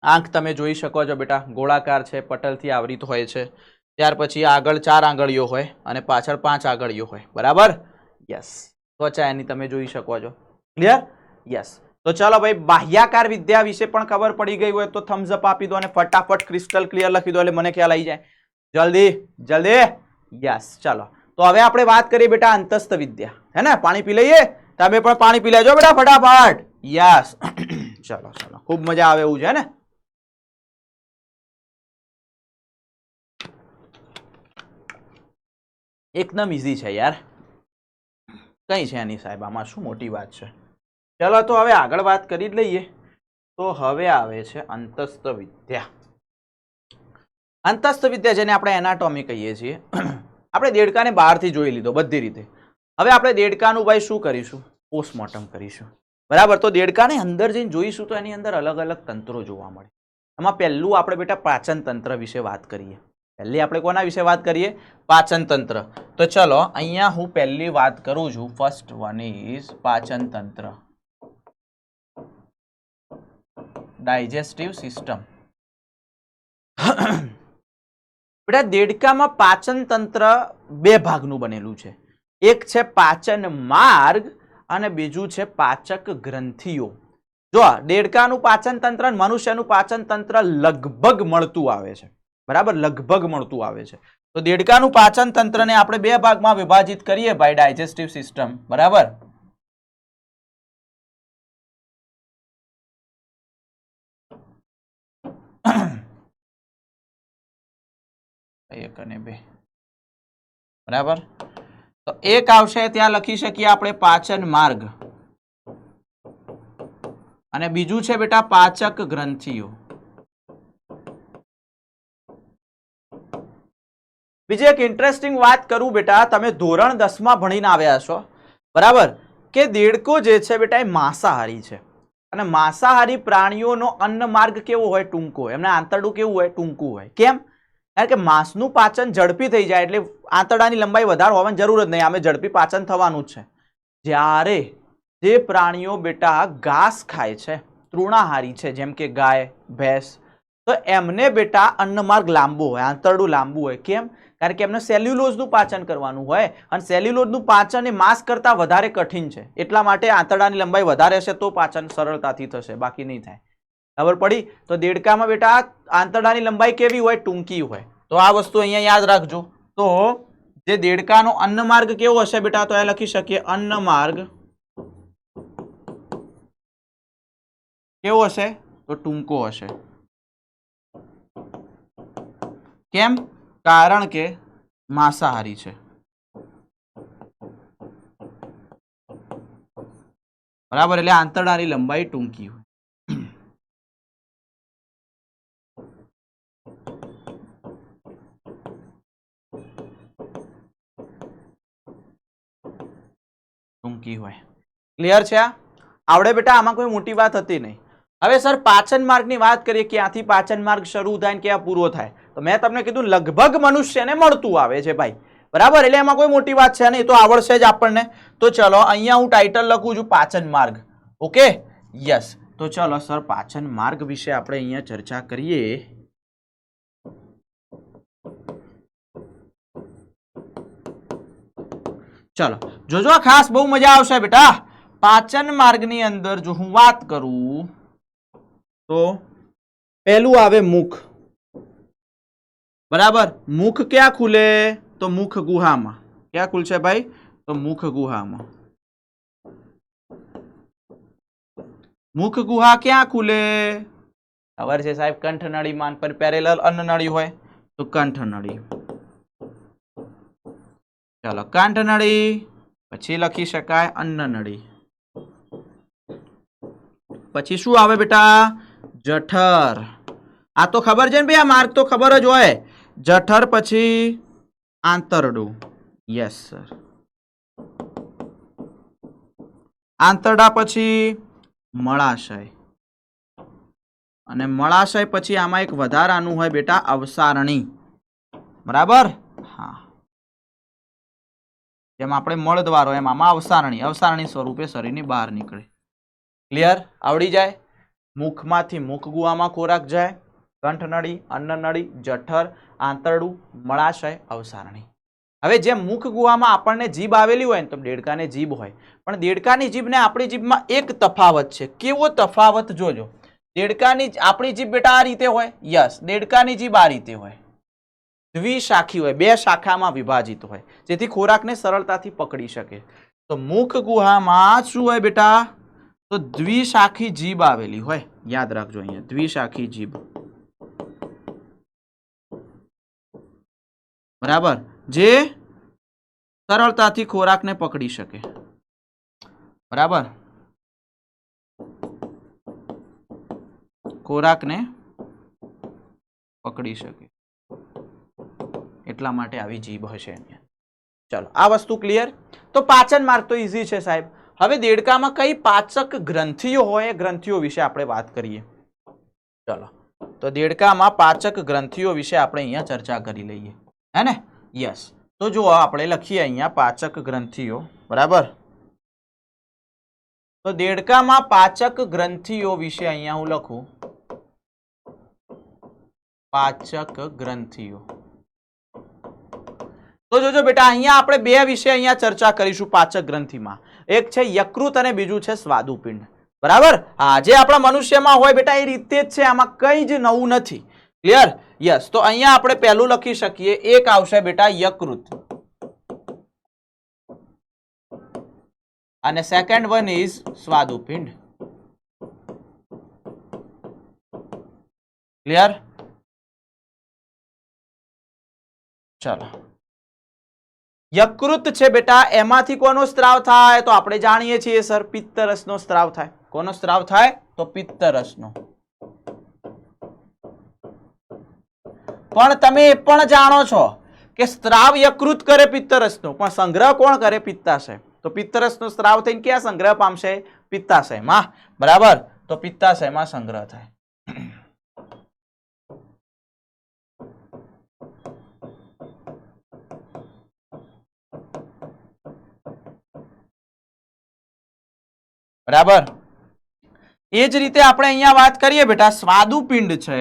[SPEAKER 1] આંખ તમે જોઈ શકો છો બેટા ગોળાકાર છે, પટલથી આવૃત હોય છે. ત્યાર પછી આગળ 4 આંગળીઓ હોય અને પાછળ 5 આંગળીઓ હોય. બરાબર? યસ. ત્વચા એની તમે જોઈ શકો છો. ક્લિયર? યસ. તો ચાલો ભાઈ, બાહ્યાકાર વિદ્યા વિશે પણ ખબર પડી ગઈ હોય તો થમ્સ અપ આપી દો અને ફટાફટ ક્રિસ્ટલ ક્લિયર લખી દો એટલે મને ખ્યાલ આવી જાય. જલ્દી જલ્દી. યસ. ચાલો, તો હવે આપણે વાત કરીએ બેટા અંતસ્થ વિદ્યા. હે ને? પાણી પી લઈએ. તમે પણ પાણી પી લેજો બેટા ફટાફટ. યસ. ચાલો ચાલો, ખૂબ મજા આવે એવું છે ને? એકદમ ઈઝી છે યાર. કઈ છે એની સાહેબ, આમાં શું મોટી વાત છે? ચલો તો હવે આગળ વાત કરી જ લઈએ. તો હવે આવે છે અંતસ્થ વિદ્યા. અંતસ્થ વિદ્યા જેને આપણે એનાટોમી કહીએ છીએ. આપણે દેડકાને બહારથી જોઈ લીધો બધી રીતે. હવે આપણે દેડકાનું ભાઈ શું કરીશું? પોસ્ટમોર્ટમ કરીશું. બરાબર? તો દેડકાને અંદર જઈને જોઈશું તો એની અંદર અલગ અલગ તંત્રો જોવા મળે. એમાં પહેલું આપણે બેટા પાચન તંત્ર વિશે વાત કરીએ. પહેલી આપણે કોના વિશે વાત કરીએ? પાચન તંત્ર. તો ચલો અહીંયા હું પહેલી વાત કરું છું. ફર્સ્ટ વન ઇઝ પાચન તંત્ર, ડાયજેસ્ટિવ સિસ્ટમ. બેટા દેડકામાં પાચન તંત્ર 2 ભાગનું બનેલું છે. એક છે પાચન માર્ગ અને બીજું છે પાચક ગ્રંથિઓ. જો દેડકાનું પાચન તંત્ર અને મનુષ્યનું પાચન તંત્ર લગભગ મળતું આવે છે. બરાબર? લગભગ મળતું આવે છે. તો દેડકાનું પાચન તંત્રને આપણે 2 ભાગમાં વિભાજિત કરીએ ભાઈ, ડાયજેસ્ટિવ સિસ્ટમ. બરાબર? એક અને 2. બરાબર? તો એક આવશે ત્યાં લખી શકીએ આપણે પાચન માર્ગ અને બીજું છે બેટા પાચક ગ્રંથિઓ. બીજી એક ઇન્ટરેસ્ટિંગ વાત કરું બેટા, તમે ધોરણ 10 માં ભણીને આવ્યા છો. બરાબર? કે દેડકો જે છે બેટા એ માંસાહારી છે અને માંસાહારી પ્રાણીઓનો અન્ન માર્ગ કેવો હોય? ટૂંકો. એમના આંતરડું કેવું હોય? ટૂંકું હોય. કેમ? કારણ કે માંસનું પાચન ઝડપી થઈ જાય એટલે આંતરડાની લંબાઈ વધારે હોવાની જરૂર જ નહીં. આમે ઝડપી પાચન થવાનું જ છે. જ્યારે જે પ્રાણીઓ બેટા ઘાસ ખાય છે, તૃણાહારી છે, જેમ કે ગાય, ભેંસ, તો એમને બેટા અન્ન માર્ગ લાંબો હોય, આંતરડું લાંબુ હોય. કેમ? કારણ કે એમને સેલ્યુલોઝનું પાચન કરવાનું હોય અને સેલ્યુલોઝનું પાચન એ માંસ કરતાં વધારે કઠિન છે. એટલા માટે આંતરડાની લંબાઈ વધારે હશે તો પાચન સરળતાથી થશે, બાકી નહીં થાય. ખબર પડી? તો દેડકામાં બેટા આંતરડાની લંબાઈ કેવી હોય? ટૂંકી હોય. તો આ વસ્તુ અહીંયા યાદ રાખજો. તો જે દેડકાનો અન્ન માર્ગ કેવો હશે બેટા? તો એ લખી શકીએ અન્ન માર્ગ કેવો હશે? તો ટૂંકો હશે. કેમ? કારણ કે માંસાહારી છે. બરાબર, એટલે આંતરડાની લંબાઈ ટૂંકી હોય. ટૂંકી હોય. ક્લિયર છે? આવડે બેટા? આમાં કોઈ મોટી વાત હતી નહીં. હવે સર પાચન માર્ગની વાત કરીએ, ક્યાંથી પાચન માર્ગ શરૂ થાય ને ક્યાં પૂરો થાય? તો મેં તમને કીધું લગભગ મનુષ્યને મળતું આવે છે ભાઈ. બરાબર, એટલે એમાં કોઈ મોટી વાત છે નહીં, તો આવડશે જ આપણને. તો ચલો અહીંયા હું ટાઇટલ લખું છું પાચન માર્ગ. Okay, yes. તો ચલો સર પાચન માર્ગ વિશે આપણે અહીંયા ચર્ચા કરીએ. ચલો જોજો, ખાસ બહુ મજા આવશે બેટા. પાચન માર્ગની અંદર જો હું વાત કરું તો પહેલું આવે મુખ. બરાબર, મુખ ક્યાં ખુલે? તો મુખ ગુહામાં. ક્યાં ખુલશે ભાઈ? તો મુખ ગુહામાં. મુખ ગુહા ક્યાં ખુલે? ખબર છે સાહેબ, કંઠનળી માન પર પેરેલલ અન્નનળી હોય તો કંઠનળી. ચાલો, કંઠનળી પછી લખી શકાય અન્નનળી. પછી શું આવે બેટા? જઠર. આ તો ખબર છે ને ભાઈ, આ માર્ગ તો ખબર જ હોય. જઠર પછી આંતરડું. Yes sir. આંતરડા પછી મળાશય. અને મળાશય પછી આમાં એક વધારાનું હોય બેટા, અવસારણી. બરાબર, હા. જેમ આપણે મળદ્વાર હોય એમ આમાં અવસારણી. અવસારણી સ્વરૂપે શરીરની બહાર નીકળે. ક્લિયર? આવડી જાય. મુખમાંથી મુખ ગુહામાં ખોરાક જાય, કંઠનળી, અન્નનળી, જઠર, આંતરડું, મળાશય, અવસારણી. હવે જેમ મુખ ગુહામાં આપણને જીભ આવેલી હોય ને, તો દેડકાને જીભ હોય. પણ દેડકાની જીભ ને આપણી જીભમાં એક તફાવત છે. કેવો તફાવત જોજો. દેડકાની આપણી જીભ બેટા આ રીતે હોય. યસ, દેડકાની જીભ આ રીતે હોય. દ્વિશાખી હોય, બે શાખામાં વિભાજિત હોય, જેથી ખોરાકને સરળતાથી પકડી શકે. તો મુખ ગુહામાં શું હોય બેટા? તો દ્વિશાખી જીભ આવેલી હોય. યાદ રાખજો, અહીંયા દ્વિશાખી જીભ. બરાબર, જે સરળતાથી ખોરાકને પકડી શકે. બરાબર, ખોરાકને પકડી શકે એટલા માટે આવી જીભ હશે. ચલો, આ વસ્તુ ક્લિયર. તો પાચન માર્ગ તો ઈઝી છે સાહેબ. હવે દેડકામાં કઈ પાચક ગ્રંથિઓ હોય, ગ્રંથિઓ વિશે આપણે વાત કરીએ. ચલો, તો દેડકામાં પાચક ગ્રંથિઓ વિશે આપણે અહીંયા ચર્ચા કરી લઈએ, હે ને? યસ. તો જો આપણે લખીએ અહીંયા પાચક ગ્રંથિઓ. બરાબર, તો દેડકામાં પાચક ગ્રંથિઓ વિશે અહીંયા હું લખું પાચક ગ્રંથિઓ. તો જોજો બેટા, અહીંયા આપણે બે વિશે અહીંયા ચર્ચા કરીશું પાચક ગ્રંથિમાં. એક છે યકૃત અને બીજું છે સ્વાદુપિંડ. બરાબર, હા, જે આપણા મનુષ્યમાં હોય બેટા એ રીતે જ છે, આમાં કંઈ જ નવું નથી. ક્લિયર? યસ. તો અહીંયા આપણે પહેલું લખી શકીએ, એક આવશે બેટા યકૃત અને સેકન્ડ વન ઇઝ સ્વાદુપિંડ. ક્લિયર? ચલો, યકૃત છે બેટા, એમાંથી કોનો સ્ત્રાવ થાય? તો આપણે જાણીએ છીએ સર, પિત્તરસનો સ્ત્રાવ થાય. કોનો સ્ત્રાવ થાય? તો પિત્તરસનો. પણ તમે એ પણ જાણો છો કે સ્ત્રાવ યકૃત કરે પિત્તરસનો, પણ સંગ્રહ કોણ કરે? પિત્તાશય. તો પિત્તરસનો સ્ત્રાવ થઈને ક્યાં સંગ્રહ પામશે? પિત્તાશયમાં. બરાબર, તો પિત્તાશયમાં સંગ્રહ થાય. બરાબર, એ જ રીતે આપણે અહીંયા વાત કરીએ બેટા, સ્વાદુપિંડ છે.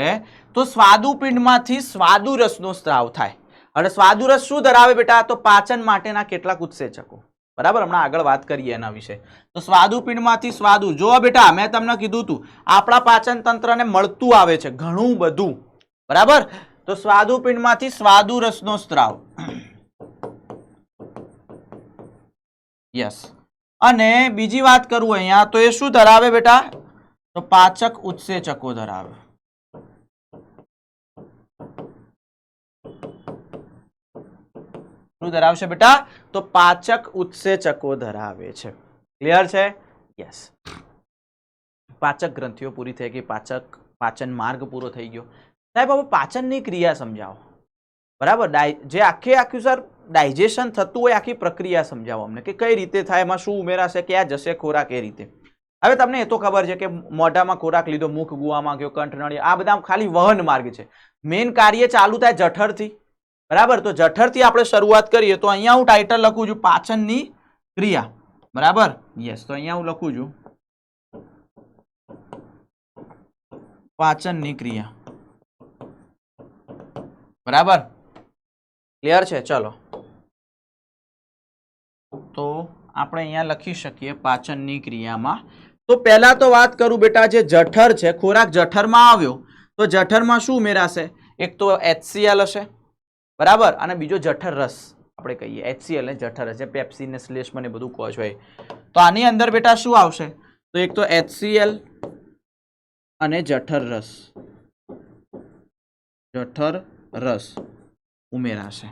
[SPEAKER 1] તો સ્વાદુપિંડમાંથી સ્વાદુરસનો સ્ત્રાવ થાય. અને સ્વાદુરસ શું ધરાવે બેટા? તો પાચન માટેના કેટલાક ઉત્સેચકો. બરાબર, હમણાં આગળ વાત કરીએ એના વિશે. તો સ્વાદુપિંડમાંથી સ્વાદુ, જો બેટા મેં તમને કીધું હતું, આપણા પાચન તંત્રને મળતું આવે છે ઘણું બધું. બરાબર, તો સ્વાદુપિંડમાંથી સ્વાદુરસનો સ્ત્રાવ. યસ. અને બીજી વાત કરું અહીંયા, તો એ શું ધરાવે બેટા? તો પાચક ઉત્સેચકો ધરાવે. શું ધરાવશે બેટા? તો પાચક ઉત્સેચકો ધરાવે છે. ક્લિયર છે? યસ, પાચક ગ્રંથિઓ પૂરી થઈ ગઈ, પાચન માર્ગ પૂરો થઈ ગયો. સાહેબ હવે પાચનની ક્રિયા સમજાવો. બરાબર, જે આખું સર ડાયજેશન થતું હોય આખી પ્રક્રિયા સમજાવો અમને કે કઈ રીતે થાય, એમાં શું ઉમેરાશે, ક્યાં જશે ખોરાક, એ રીતે. હવે તમને એ તો ખબર છે કે મોઢામાં ખોરાક લીધો, મુખ ગુવામાં ગયો, કંઠનળી, આ બધા ખાલી વહન માર્ગ છે. મેઇન કાર્ય ચાલુ થાય જઠરથી. બરાબર, તો જઠરથી આપણે શરૂઆત કરીએ તો અહીંયા હું ટાઇટલ લખું છું પાચનની ક્રિયા. બરાબર, યસ, તો અહીંયા હું લખું છું પાચનની ક્રિયા. બરાબર, ક્લિયર છે? ચલો, તો આપણે અહીંયા લખી શકીએ પાચનની ક્રિયામાં. તો પહેલા તો વાત કરું બેટા, જે જઠર છે, ખોરાક જઠરમાં આવ્યો તો જઠરમાં શું ઉમેરાશે? એક તો HCl હશે, બરાબર, અને બીજો જઠર રસ આપણે કહીએ. HCl ને જઠર રસ, પેપ્સી ને સ્લેશ મને બધું કહો છો એ. તો આની અંદર બેટા શું આવશે? તો એક તો HCl અને જઠર રસ ઉમેરાશે.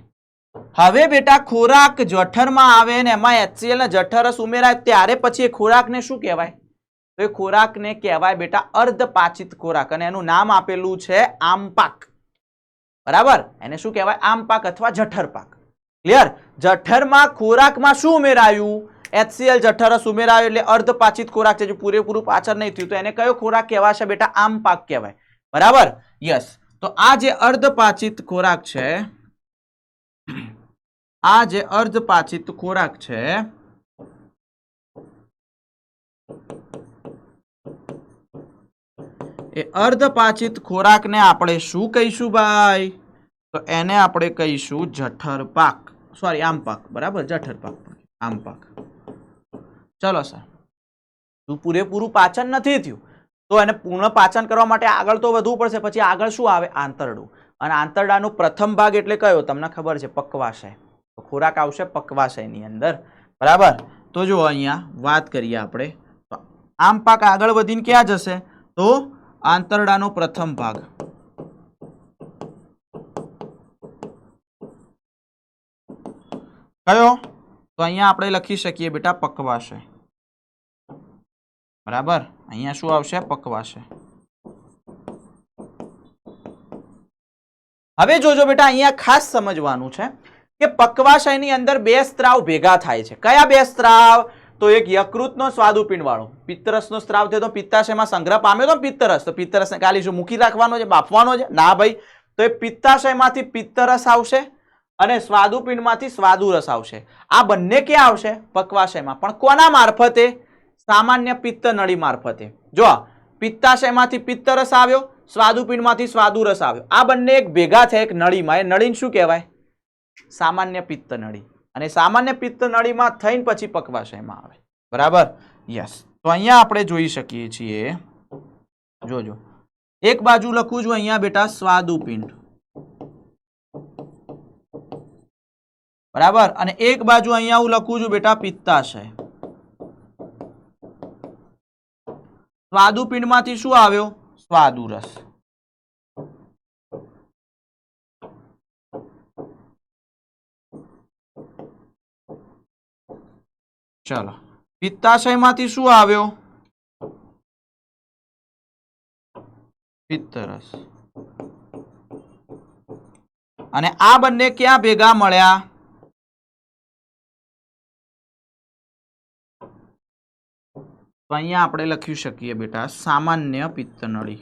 [SPEAKER 1] હવે બેટા ખોરાક જઠરમાં આવે ને એમાં HCl ને જઠર રસ ઉમેરાય ત્યારે પછી એ ખોરાકને શું કહેવાય? તો એ ખોરાકને કહેવાય બેટા અર્ધપાચિત ખોરાક, અને એનું નામ આપેલું છે આમપાક. બરાબર, એને શું કહેવાય? આમપાક અથવા જઠરપાક. ક્લિયર? જઠરમાં ખોરાકમાં શું ઉમેરાયું? HCl જઠર રસ ઉમેરાયું એટલે અર્ધપાચિત ખોરાક છે, જો પૂરેપૂરું પાચન નહીં થયું તો એને કયો ખોરાક કહેવાશે બેટા? આમપાક કહેવાય. બરાબર, યસ. તો આ જે અર્ધપાચિત ખોરાક છે, એ અર્ધપાચિત ખોરાકને આપણે શું કહીશું ભાઈ? તો એને આપણે કહીશું જઠરપાક, સોરી આમપાક. બરાબર, જઠરપાક, આમપાક. ચલો સર, પૂરેપૂરું પાચન નથી થયું તો એને પૂર્ણ પાચન કરવા માટે આગળ તો વધવું પડશે. પછી આગળ શું આવે? આંતરડું. અને આંતરડાનો પ્રથમ ભાગ એટલે કયો? તમને ખબર છે, પક્વાશય. તો ખોરાક આવશે પક્વાશયની અંદર. બરાબર, તો જો અહીંયા વાત કરીએ આપણે, તો આમપાક આગળ વધીને ક્યાં જશે? તો આંતરડાનો પ્રથમ ભાગ. કયો? તો અહીંયા આપણે લખી શકીએ બેટા પક્વાશય. બરાબર, અહીંયા શું આવશે? પક્વાશય. હવે જોજો બેટા, અહીંયા ખાસ સમજવાનું છે કે પક્વાશયની અંદર બે સ્ત્રાવ ભેગા થાય છે. કયા બે સ્ત્રાવ? તો એક યકૃતનો સ્વાદુપિંડ વાળો, પિત્તરસનો સ્ત્રાવ થયો તો પિત્તાશયમાં સંગ્રહ પામ્યો તો પિત્તરસ, તો પિત્તરસને ખાલી શું મૂકી રાખવાનો છે, બાફવાનો છે? ના ભાઈ, તો એ પિત્તાશયમાંથી પિત્તરસ આવશે અને સ્વાદુપિંડમાંથી સ્વાદુરસ આવશે. આ બંને ક્યાં આવશે? પક્વાશયમાં. પણ કોના મારફતે? સામાન્ય પિત્ત નળી મારફતે. જો પિત્તાશયમાંથી પિત્તરસ આવ્યો, સ્વાદુપિંડમાંથી સ્વાદુરસ આવ્યો, આ બંને એક ભેગા થયા એક નળીમાં. એ નળીને શું કહેવાય? સામાન્ય પિત્ત નળી. અને સામાન્ય પિત્ત નળીમાં થઈને પછી પક્વાશયમાં આવે. બરાબર, યસ. તો અહીંયા આપણે જોઈ શકીએ છીએ, જોજો, એક બાજુ લખું છું અહીંયા બેટા સ્વાદુપિંડ. બરાબર, અને એક બાજુ અહીંયા હું લખું છું બેટા પિત્તાશય. સ્વાદુપિંડમાંથી શું આવ્યો? સ્વાદુરસ. ચલો, પિત્તાશયમાંથી શું આવ્યો? પિત્તરસ. અને આ બંને ક્યાં ભેગા મળ્યા? તો અહીંયા આપણે લખી શકીએ બેટા સામાન્ય પિત્ત નળી.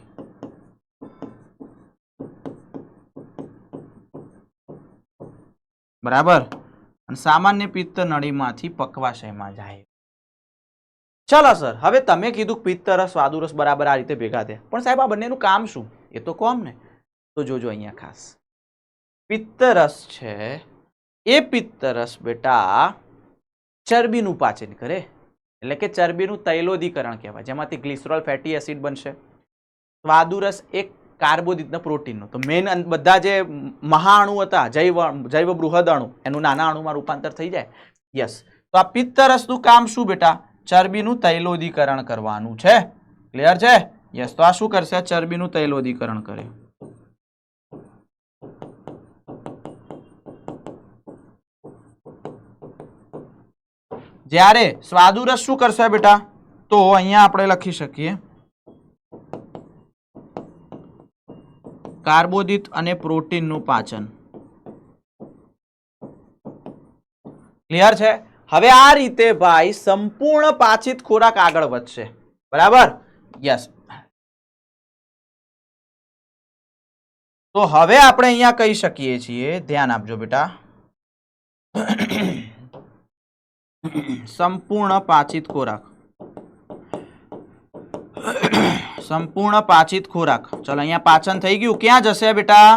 [SPEAKER 1] બરાબર, અને સામાન્ય પિત્ત નળીમાંથી પક્વાશયમાં જાય. ચલો સર, હવે તમે કીધું પિત્તરસ સ્વાદુરસ બરાબર આ રીતે ભેગા થયા, પણ સાહેબ આ બંનેનું કામ શું? એ તો કોમ ને. તો જોજો અહીંયા ખાસ, પિત્તરસ છે એ પિત્તરસ બેટા ચરબીનું પાચન કરે, એટલે કે ચરબીનું તૈલોદીકરણ કહેવાય, જેમાંથી ગ્લિસરોલ ફેટી એસિડ બનશે. સ્વાદુરસ એક કાર્બોદિતનો પ્રોટીનનો, તો મેઇન બધા જે મહાઅણુ હતા, જૈવ બૃહદ અણુ, એનું નાના અણુમાં રૂપાંતર થઈ જાય. યસ, તો આ પિત્તરસનું કામ શું બેટા? ચરબીનું તૈલોદીકરણ કરવાનું છે. ક્લિયર છે? યસ, તો આ શું કરશે? ચરબીનું તૈલોદીકરણ કરે. જ્યારે સ્વાદુરસ શું કરશે બેટા? તો અહીંયા આપણે લખી શકીએ કાર્બોદિત અને પ્રોટીનનું પાચન. ક્લિયર છે? હવે આ રીતે ભાઈ સંપૂર્ણ પાચિત ખોરાક આગળ વધશે. બરાબર? યસ. તો હવે આપણે અહીંયા કહી શકીએ છીએ, ધ્યાન આપજો બેટા, સંપૂર્ણ પાચિત ખોરાક. સંપૂર્ણ પાચિત ખોરાક. ચલો અહીંયા પાચન થઈ ગયું. ક્યાં જશે બેટા?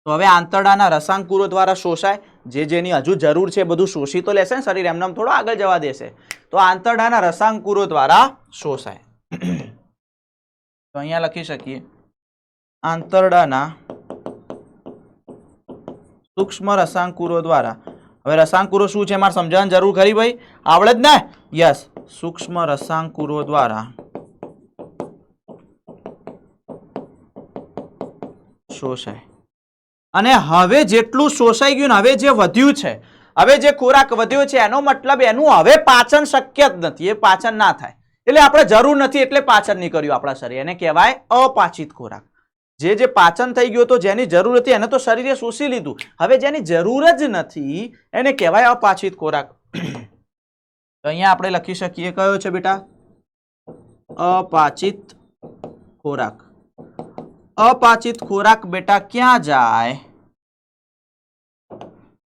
[SPEAKER 1] તો હવે આંતરડાના રસાંકુરો દ્વારા શોષાય. જે જેની હજુ જરૂર છે બધું શોષી તો લેશે ને શરીર, એમને થોડો આગળ જવા દેશે. તો આંતરડાના રસાંકુરો દ્વારા શોષાય. તો અહીંયા લખી શકીએ આંતરડાના સૂક્ષ્મ રસાંકુરો દ્વારા. હવે રસાંકુરો શું છે મારે સમજાવવાની જરૂર ખરી ભાઈ? આવડે જ ને? યસ. સૂક્ષ્મ રસાંકુરો દ્વારા શોષાય. અને હવે જેટલું શોષાઈ ગયું ને, હવે જે વધ્યું છે, હવે જે ખોરાક વધ્યો છે, એનો મતલબ એનું હવે પાચન શક્ય જ નથી. એ પાચન ના થાય એટલે આપણે જરૂર નથી એટલે પાચન નહીં કર્યું આપણા શરીર. એને કહેવાય અપાચિત ખોરાક. જે પાચન થઈ ગયો તો જેની જરૂર હતી એને તો શરીરે શોષી લીધું. હવે જેની જરૂર જ નથી એને કહેવાય અપાચિત ખોરાક. તો અહીંયા આપણે લખી શકીએ કયો છે બેટા? અપાચિત ખોરાક. અપાચિત ખોરાક બેટા ક્યાં જાય?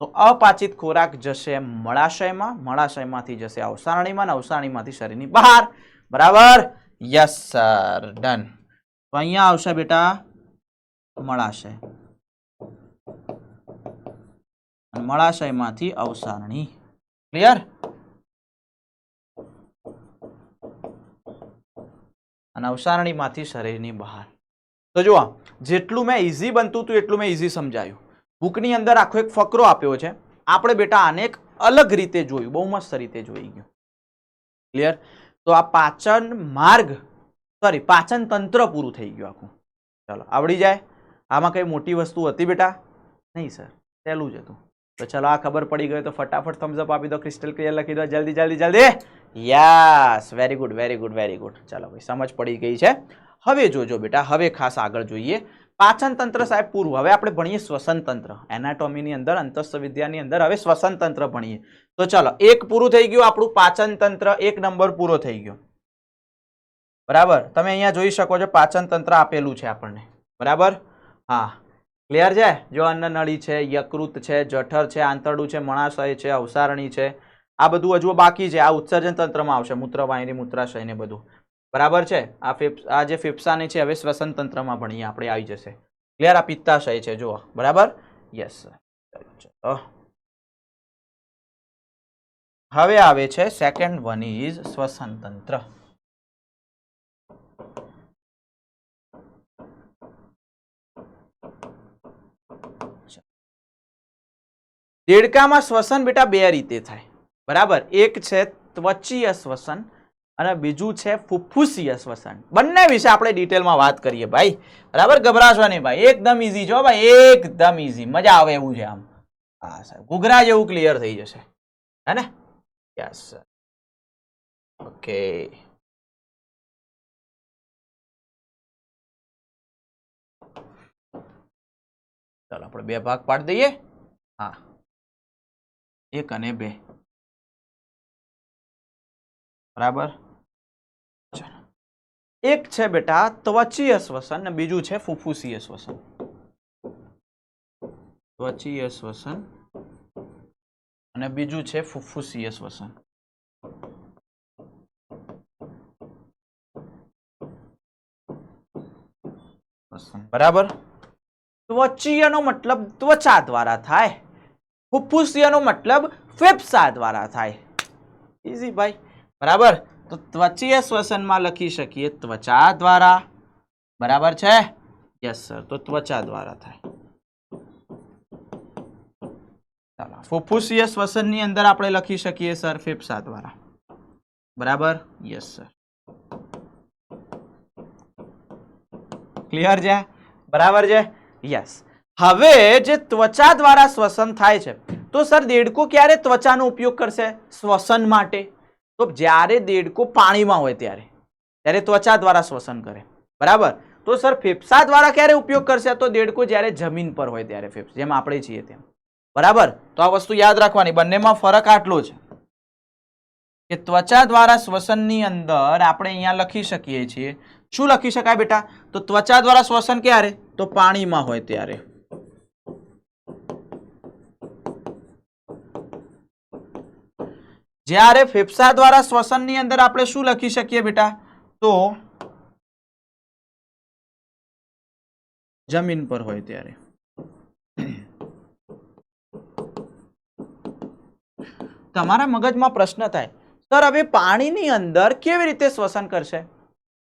[SPEAKER 1] તો અપાચિત ખોરાક જશે મળાશયમાં, મળાશયમાંથી જશે અવસારણીમાં, અવસારણીમાંથી શરીરની બહાર. બરાબર? Yes sir, done. તો અહીંયા આવશે બેટા મળાશય, મળાશયમાંથી અવસારણી. ક્લિયર? અને અવસારણીમાંથી શરીરની બહાર. તો જુઓ, જેટલું મેં ઈઝી બનતું હતું એટલું મેં ઈઝી સમજાયું. બુકની અંદર આખો એક ફકરો આપ્યો છે. આપણે બેટા આને એક અલગ રીતે જોયું, બહુ મસ્ત રીતે જોઈ ગયું. ક્લિયર? તો આ પાચન માર્ગ, સોરી પાચન તંત્ર પૂરું થઈ ગયું આખું. ચાલો, આવડી જાય. આમાં કઈ મોટી વસ્તુ હતી બેટા? નહીં સર, સહેલું જ હતું. તો ચલો, આ ખબર પડી ગઈ તો ફટાફટ થમ્સ અપ આપી દો, ક્રિસ્ટલ ક્લિયર લખી દો, જલ્દી જલ્દી જલ્દી. Yes, very good very good very good. ચાલો ભાઈ, સમજ પડી ગઈ છે. હવે જોજો બેટા, હવે ખાસ આગળ જોઈએ. પાચન તંત્ર સાહેબ પૂરું. હવે આપણે ભણીએ શ્વસન તંત્ર. એનાટોમીની અંદર, અંતસ્થ વિદ્યાની અંદર હવે શ્વસન તંત્ર ભણીએ. તો ચલો, એક પૂરું થઈ ગયું આપણું પાચન તંત્ર. 1 નંબર પૂરો થઈ ગયો. બરાબર? તમે અહીંયા જોઈ શકો છો પાચન તંત્ર આપેલું છે આપણને. બરાબર? હા, ક્લિયર છે? જો અન્નનળી છે, યકૃત છે, જઠર છે, આંતરડું છે, મળાશય છે, અવસારણી છે. આ બધું હજુ બાકી છે. આ ઉત્સર્જન તંત્રમાં આવશે, મૂત્રવાહિની, મૂત્રાશય ને બધું. બરાબર છે? આ જે ફેફસાની છે હવે શ્વસન તંત્રમાં ભણીએ આપણે, આવી જશે. ક્લિયર? આ પિત્તાશય છે, જુઓ. બરાબર? Yes sir. હવે આવે છે સેકન્ડ વન ઇઝ શ્વસન તંત્ર. દેડકામાં શ્વસન બેટા 2 રીતે થાય. બરાબર? એક છે ત્વચીય શ્વસન અને બીજું છે ફુફ્ફુસીય શ્વસન. બંને વિશે આપણે ડિટેલમાં વાત કરીએ ભાઈ. બરાબર? ગભરાશો નહીં ભાઈ, એકદમ ઈઝી છો ભાઈ, એકદમ ઈઝી. મજા આવે એવું છે આમ. હા સર, ઘૂઘરા જેવું ક્લિયર થઈ જશે, હે ને? Yes sir. ઓકે, ચાલો આપણે 2 ભાગ પાડી દઈએ. હા, 1 અને 2. બરાબર? એક છે બેટા ત્વચીય શ્વસન અને બીજું છે ફુફ્ફુસીય શ્વસન. ત્વચીય શ્વસન અને બીજું છે ફુફ્ફુસીય શ્વસન. બરાબર? ત્વચીયનો મતલબ ત્વચા દ્વારા થાય, ફુફ્ફુસીયનો મતલબ ફેફસા દ્વારા થાય. ઈઝી ભાઈ. બરાબર? તો ત્વચીય શ્વસનમાં લખી શકીએ ત્વચા દ્વારા. બરાબર છે? Yes sir. તો ત્વચા દ્વારા થાય. ચાલો, ફુફ્ફુસીય શ્વસનની અંદર આપણે લખી શકીએ સર ફેફસા દ્વારા. બરાબર? Yes sir. ક્લિયર છે? બરાબર છે? યસ. હવે જે ત્વચા દ્વારા શ્વસન થાય છે, તો સર દેડકો ક્યારે ત્વચાનો ઉપયોગ કરશે શ્વસન માટે? તો જ્યારે દેડકો પાણીમાં હોય ત્યારે ત્વચા દ્વારા શ્વસન કરે, બરાબર. તો સર ફેફસા દ્વારા ક્યારે ઉપયોગ કરશે? તો દેડકો જ્યારે જમીન પર હોય ત્યારે ફેફસા, જેમ આપણે છીએ તેમ, બરાબર. તો આ વસ્તુ યાદ રાખવાની, બંનેમાં ફરક આટલો છે કે ત્વચા દ્વારા શ્વસનની અંદર આપણે અહીંયા લખી શકીએ છીએ. શું લખી શકાય બેટા? તો ત્વચા દ્વારા શ્વસન ક્યારે? તો પાણીમાં હોય ત્યારે. જ્યારે ફેફસા દ્વારા શ્વસનની અંદર આપણે શું લખી શકીએ બેટા? તો જમીન પર હોય ત્યારે. તમારા મગજમાં પ્રશ્ન થાય, સર હવે પાણીની અંદર કેવી રીતે શ્વસન કરશે?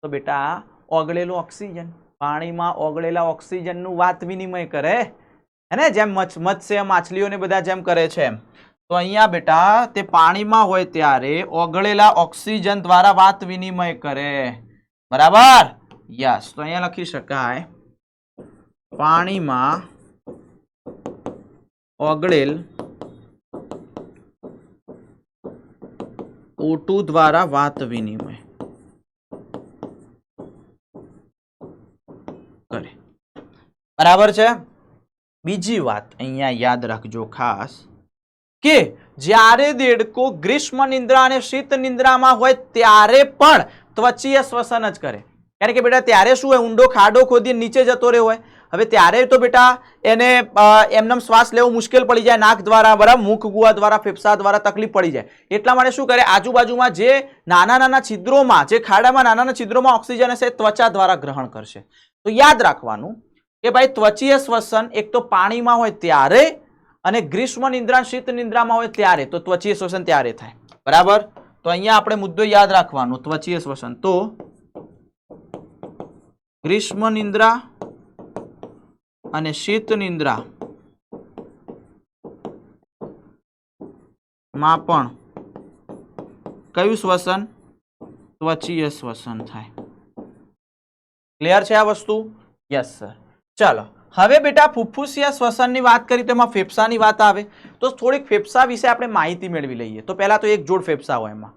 [SPEAKER 1] તો બેટા ઓગળેલું ઓક્સિજન, પાણીમાં ઓગળેલા ઓક્સિજનનું વાત વિનિમય કરે, હે ને, જેમ મત્સ્ય માછલીઓને બધા જેમ કરે છે એમ. તો અહીંયા બેટા તે પાણીમાં હોય ત્યારે ઓગળેલા ઓક્સિજન દ્વારા વાત વિનિમય કરે, બરાબર. યસ, તો અહીંયા લખી શકાય પાણીમાં ઓગળેલ O2 દ્વારા વાત વિનિમય કરે, બરાબર છે. બીજી વાત અહીંયા યાદ રાખજો ખાસ કે જ્યારે દેડકો ગ્રીષ્મ નિંદ્રા અને શીત નિંદ્રામાં હોય ત્યારે પણ ત્વચીય શ્વસન જ કરે. કારણ કે બેટા ત્યારે શું હોય, ઊંડો ખાડો ખોદી નીચે જતો રહ્યો હોય. હવે ત્યારે તો બેટા એને એમનેમ શ્વાસ લેવો મુશ્કેલ પડી જાય, નાક દ્વારા, બરાબર, મુખ ગુહા દ્વારા, ફેફસા દ્વારા તકલીફ પડી જાય. એટલા માટે શું કરે, આજુબાજુમાં જે નાના નાના છિદ્રોમાં, જે ખાડામાં નાના નાના છિદ્રોમાં ઓક્સિજન હશે ત્વચા દ્વારા ગ્રહણ કરશે. તો યાદ રાખવાનું કે ભાઈ ત્વચીય શ્વસન એક તો પાણીમાં હોય ત્યારે અને ગ્રીષ્મ નિંદ્રા શીત નિંદ્રામાં હોય ત્યારે, તો ત્વચીય શ્વસન ત્યારે થાય, બરાબર. તો અહીંયા આપણે મુદ્દો યાદ રાખવાનો, ત્વચીય શ્વસન તો ગ્રીષ્મ નિંદ્રા અને શીત નિંદ્રા માં પણ કયું શ્વસન? ત્વચીય શ્વસન થાય. ક્લિયર છે આ વસ્તુ? Yes sir. ચાલો હવે બેટા ફુફ્ફુસીય શ્વસનની વાત કરી, તેમાં ફેફસાની વાત આવે તો થોડીક ફેફસા વિશે આપણે માહિતી મેળવી લઈએ. તો પહેલા તો એક જોડ ફેફસા હોય એમાં,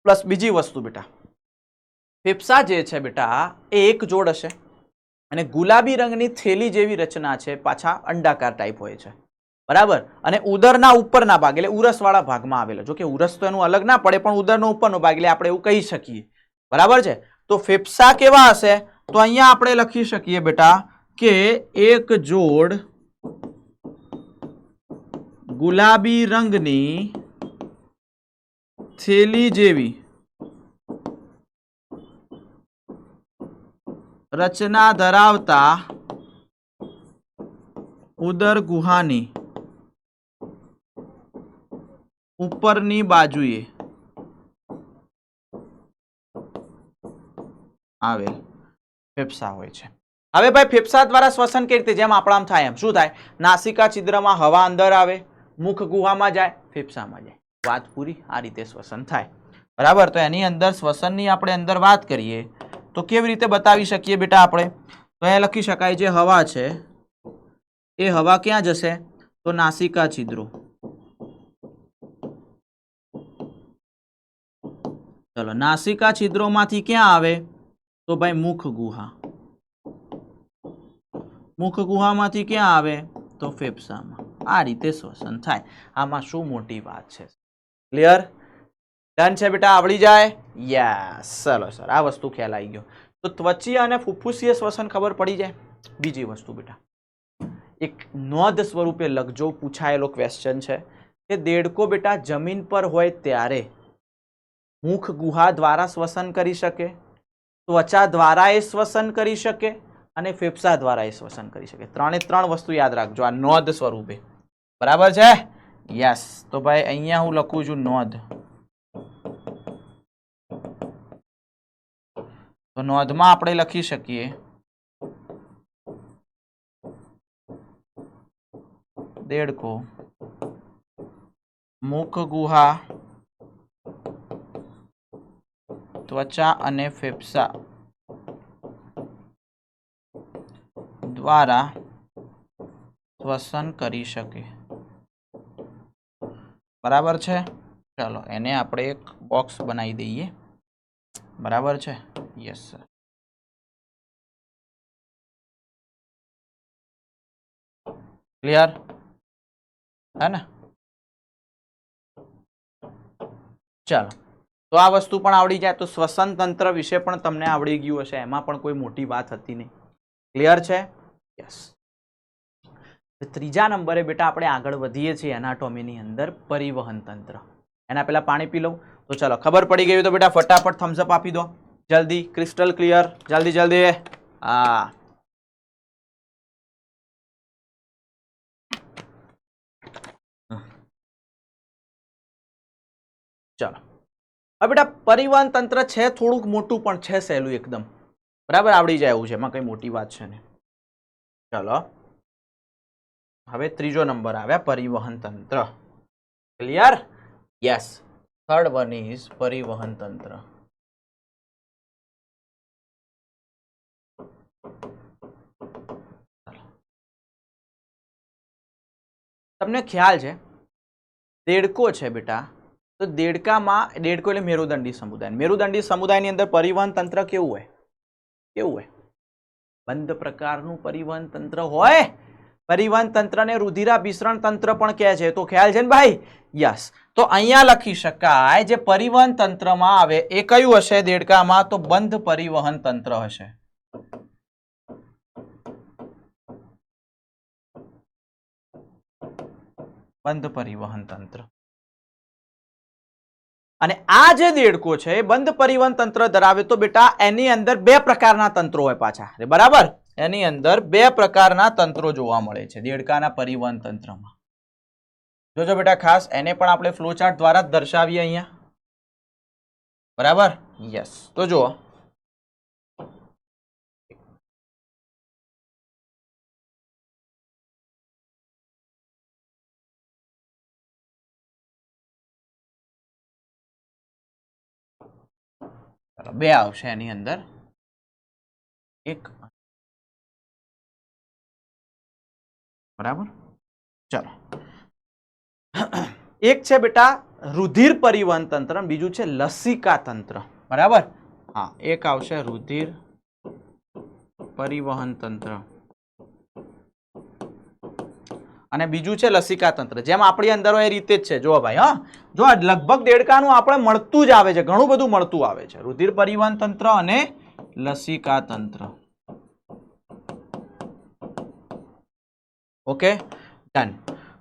[SPEAKER 1] પ્લસ બીજી વસ્તુ બેટા ફેફસા જે છે બેટા એ એક જોડ હશે અને ગુલાબી રંગની થેલી જેવી રચના છે, પાછા અંડાકાર ટાઈપ હોય છે, બરાબર. અને ઉદરના ઉપરના ભાગ એટલે ઉરસવાળા ભાગમાં આવેલો, જો કે ઉરસ તો એનું અલગ ના પડે પણ ઉદરનો ઉપરનો ભાગ એટલે આપણે એવું કહી શકીએ, બરાબર છે. તો ફેફસા કેવા હશે? તો અહીંયા આપણે લખી શકીએ બેટા કે એક જોડ ગુલાબી રંગની થેલી જેવી રચના ધરાવતા ઉદર ગુહાની ઉપરની બાજુએ આવેલ ફેફસા હોય છે. હવે ભાઈ ફેફસા દ્વારા શ્વસન કેવી રીતે? જેમ આપણામાં થાય એમ. શું થાય? નાસિકા છિદ્રમાં હવા અંદર આવે, મુખ ગુહામાં જાય, ફેફસામાં જાય, વાત પૂરી. આ રીતે શ્વસન થાય, બરાબર. તો એની અંદર શ્વસનની આપણે અંદર વાત કરીએ તો કેવી રીતે બતાવી શકીએ બેટા આપણે? તો અહીંયા લખી શકાય જે હવા છે એ હવા ક્યાં જશે? તો નાસિકા છિદ્રો. ચલો નાસિકા છિદ્રોમાંથી ક્યાં આવે? તો ભાઈ મુખ ગુહા. મુખ ગુહામાંથી ક્યાં આવે? તો ફેફસામાં. આ રીતે શ્વસન થાય. આમાં શું મોટી વાત છે? ક્લિયર? ડન છે બેટા? આવડી જાય? યસ. ચલો સર, આ વસ્તુ ખ્યાલ આવી ગયો. તો ત્વચીય અને ફુફ્ફુસીય શ્વસન ખબર પડી જાય. બીજી વસ્તુ બેટા એક નોંધ સ્વરૂપે લખજો, પૂછાયેલો ક્વેશ્ચન છે કે દેડકો બેટા જમીન પર હોય ત્યારે મુખ ગુહા દ્વારા શ્વસન કરી શકે, ત્વચા દ્વારા એ શ્વસન કરી શકે અને ફેફસા દ્વારા એ શ્વસન કરી શકે. ત્રણે ત્રણ વસ્તુ યાદ રાખજો આ નોંધ સ્વરૂપે, બરાબર છે? યસ. તો ભાઈ અહીંયા હું લખું છું નોંધ. તો નોંધમાં આપણે લખી શકીએ દેડકો મુખ ગુહા, ત્વચા અને ફેફસા દ્વારા શ્વસન કરી શકે, બરાબર છે? ચાલો એને આપણે એક બોક્સ બનાવી દઈએ, બરાબર છે? Yes sir. ક્લિયર હે ને? ચાલો, તો આ વસ્તુ પણ આવડી જાય તો શ્વસન તંત્ર વિશે પણ તમને આવડી ગયું હશે, એમાં પણ કોઈ મોટી વાત હતી નહીં. ક્લિયર છે? યસ. ત્રીજા નંબરે બેટા આપણે આગળ વધીએ છીએ એનાટોમીની અંદર, પરિવહન તંત્ર. એના પહેલા પાણી પી લઉં. તો ચલો, ખબર પડી ગઈ તો બેટા ફટાફટ થમ્સ અપ આપી દો જલ્દી. ક્રિસ્ટલ ક્લિયર, જલ્દી જલ્દી. હા, ચાલો. હવે બેટા પરિવહન તંત્ર છે થોડુંક મોટું પણ છે સહેલું એકદમ, બરાબર? આવડી જાય એવું છે, એમાં કઈ મોટી વાત છે ને. ચલો, હવે ત્રીજો નંબર આવ્યા પરિવહન તંત્ર. Clear? Yes. Third one is પરિવહન તંત્ર. તમને ખ્યાલ છે દેડકો છે બેટા, તો દેડકામાં, દેડકો એટલે મેરુદંડી સમુદાય, મેરુદંડી સમુદાયની અંદર પરિવહન તંત્ર કેવું હોય? કેવું હોય? બંધ પ્રકારનું પરિવહન તંત્ર હોય. પરિવહન તંત્રને રુધિરાભિસરણ તંત્ર પણ કહે છે, તો ખ્યાલ છે ને ભાઈ? યસ. તો અહીંયા લખી શકાય જે પરિવહન તંત્રમાં આવે એ કયું હશે દેડકામાં? તો બંધ પરિવહન તંત્ર હશે. બંધ પરિવહન તંત્ર. અને આ જે દેડકો છે એ બંધ પરિવહન તંત્ર ધરાવે તો બેટા એની અંદર બે પ્રકારના તંત્રો હોય પાછા, બરાબર? એની અંદર બે પ્રકારના તંત્રો જોવા મળે છે દેડકાના પરિવહન તંત્રમાં. જોજો બેટા ખાસ, એને પણ આપણે ફ્લોચાર્ટ દ્વારા જ દર્શાવીએ અહીંયા, બરાબર? યસ. તો જુઓ, બે આવશે એની અંદર, એક, બરાબર? ચલો, એક છે બેટા રુધિર પરિવહન તંત્ર, બીજું છે લસિકા તંત્ર, બરાબર? હા, એક આવશે રુધિર પરિવહન તંત્ર અને બીજું છે લસિકા તંત્ર. જેમ આપણી અંદર હોય એ રીતે જ છે. જો ભાઈ, હા, જો લગભગ દેડકાનું આપણે મળતું જ આવે છે, ઘણું બધું મળતું આવે છે. રુધિર પરિવહન તંત્ર અને લસિકા તંત્ર. Okay, done.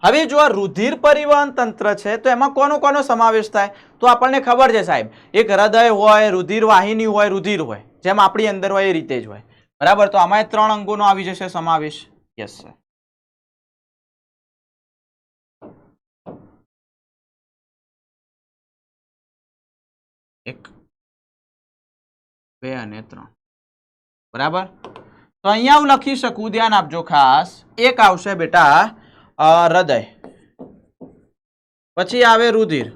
[SPEAKER 1] હવે જો આ રુધિર પરિવહન તંત્ર છે તો એમાં કોનો કોનો સમાવેશ થાય? તો આપણને ખબર છે સાહેબ, એક હૃદય હોય, રુધિર વાહિની હોય, રુધિર હોય, જેમ આપણી અંદર હોય એ રીતે જ હોય, બરાબર? તો આમાં 3 અંગોનો આવી જશે સમાવેશ. Yes sir. એક, બે અને 3, બરાબર? તો અહીંયા હું લખી શકું, ધ્યાન આપજો ખાસ. એક આવશે બેટા હૃદય, પછી આવે રુધિર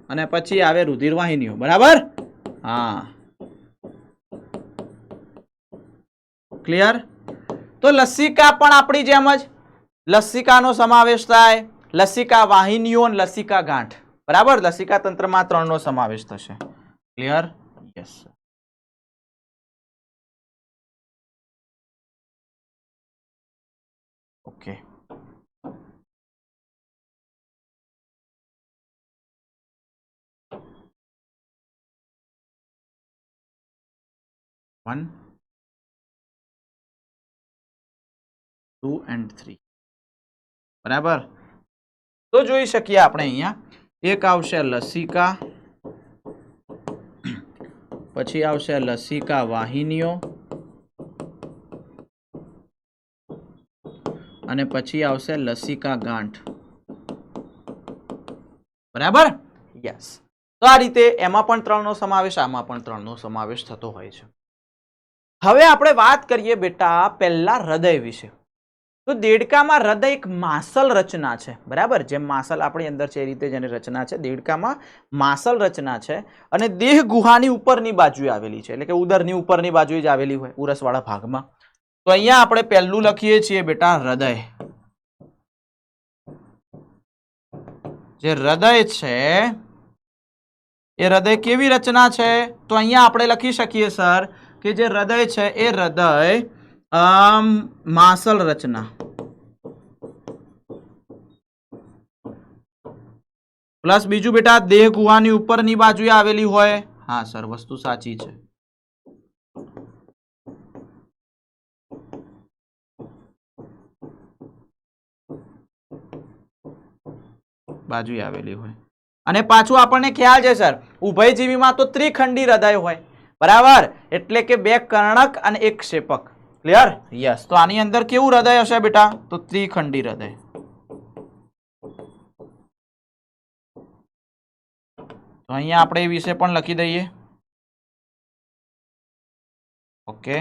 [SPEAKER 1] અને પછી આવે રુધિર વાહિનીઓ, બરાબર? હા, ક્લિયર? તો લસિકા પણ આપણી જેમ જ લસિકાનો સમાવેશ થાય, લસિકા વાહિનીઓ અને લસિકા ગાંઠ, બરાબર? લસિકા તંત્રમાં 3 નો સમાવેશ થશે. Clear? Yes. Okay, one, 2 and 3, બરાબર? તો જોઈ શકીએ આપણે અહીંયા, એક આવશે લસિકા, પછી આવશે લસિકા વાહિનીઓ અને પછી આવશે લસિકા ગાંઠ, બરાબર? યસ. તો આ રીતે એમાં પણ 3 નો સમાવેશ, આમાં પણ 3 નો સમાવેશ થતો હોય છે. હવે આપણે વાત કરીએ બેટા પહેલા હૃદય વિશે. તો દેડકામાં હૃદય એક માસલ રચના છે, બરાબર? જેમ માસલ આપણી અંદર છે એ રીતે જેની રચના છે, દેડકામાં માસલ રચના છે અને દેહ ગુહાની ઉપરની બાજુએ આવેલી છે, એટલે કે ઉદરની ઉપરની બાજુએ જ આવેલી હોય, ઉરસવાળા ભાગમાં. તો અહીંયા આપણે પહેલું લખીએ છીએ બેટા હૃદય. જે હૃદય છે એ હૃદય કેવી રચના છે? તો અહીંયા આપણે લખી શકીએ સર કે જે હૃદય છે એ હૃદય માસલ રચના પ્લસ બીજું બેટા દેહ ગુહાની ઉપરની બાજુએ આવેલી હોય. હા સર, વસ્તુ સાચી છે. બાજુએ આવેલી હોય. અને પાછું આપણને ખ્યાલ છે સર, ઉભયજીવીમાં તો ત્રિખંડી હૃદય હોય, બરાબર? એટલે કે બે કર્ણક અને એક ક્ષેપક. ક્લિયર? યસ. તો આની અંદર કેવું હૃદય હશે બેટા? તો ત્રિખંડી હૃદય. તો અહીંયા આપણે એ વિશે પણ લખી દઈએ. ઓકે.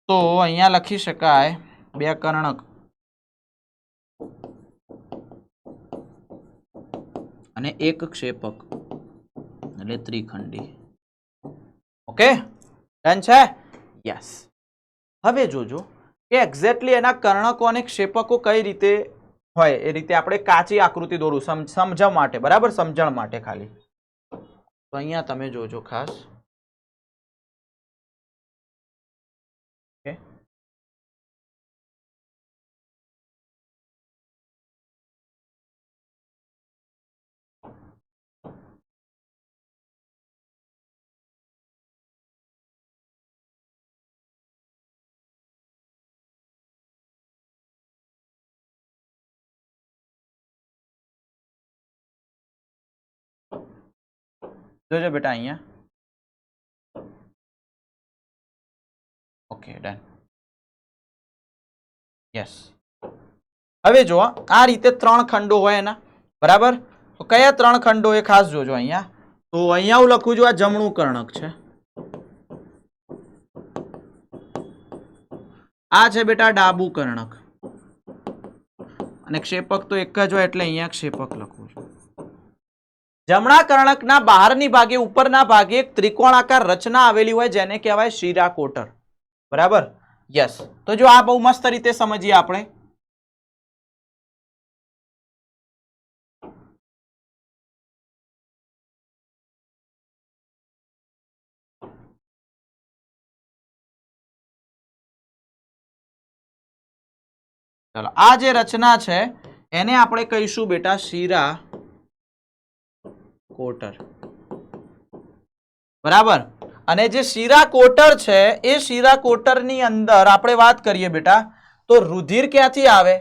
[SPEAKER 1] તો અહીંયા લખી શકાય બે કર્ણક અને એક ક્ષેપક એટલે ત્રિખંડી. ઓકે, ડન છે? યસ. હવે જોજો કે એક્ઝેક્ટલી એના કર્ણકો અને ક્ષેપકો કઈ રીતે હોય એ રીતે આપણે કાચી આકૃતિ દોરું સમજવા માટે, બરાબર? સમજણ માટે ખાલી. તો અહીંયા તમે જોજો ખાસ. ઓકે, જોજો બેટા અહીંયા. Okay, done. યસ. હવે જો આ રીતે ત્રણ ખંડો હોય એના, બરાબર? તો કયા ત્રણ ખંડો એ ખાસ જોજો અહીંયા. તો અહીંયા હું લખું છું આ જમણું કર્ણક છે. આ છે બેટા ડાબુ કર્ણક. અને ક્ષેપક તો એક જ હોય એટલે અહીંયા ક્ષેપક લખું છું. જમણા કર્ણકના બહારની ભાગે ઉપરના ભાગે એક ત્રિકોણાકાર રચના આવેલી હોય જેને કહેવાય શિરાકોટર. બરાબર? યસ. તો જો આ બહુ મસ્ત રીતે સમજીએ આપણે. ચાલો, આ જે રચના છે એને આપણે કહીશું બેટા શિરા કોટર. બરાબર? અને જે શિરા કોટર છે એ શિરા કોટરની અંદર આપણે વાત કરીએ બેટા તો રુધિર ક્યાંથી આવે?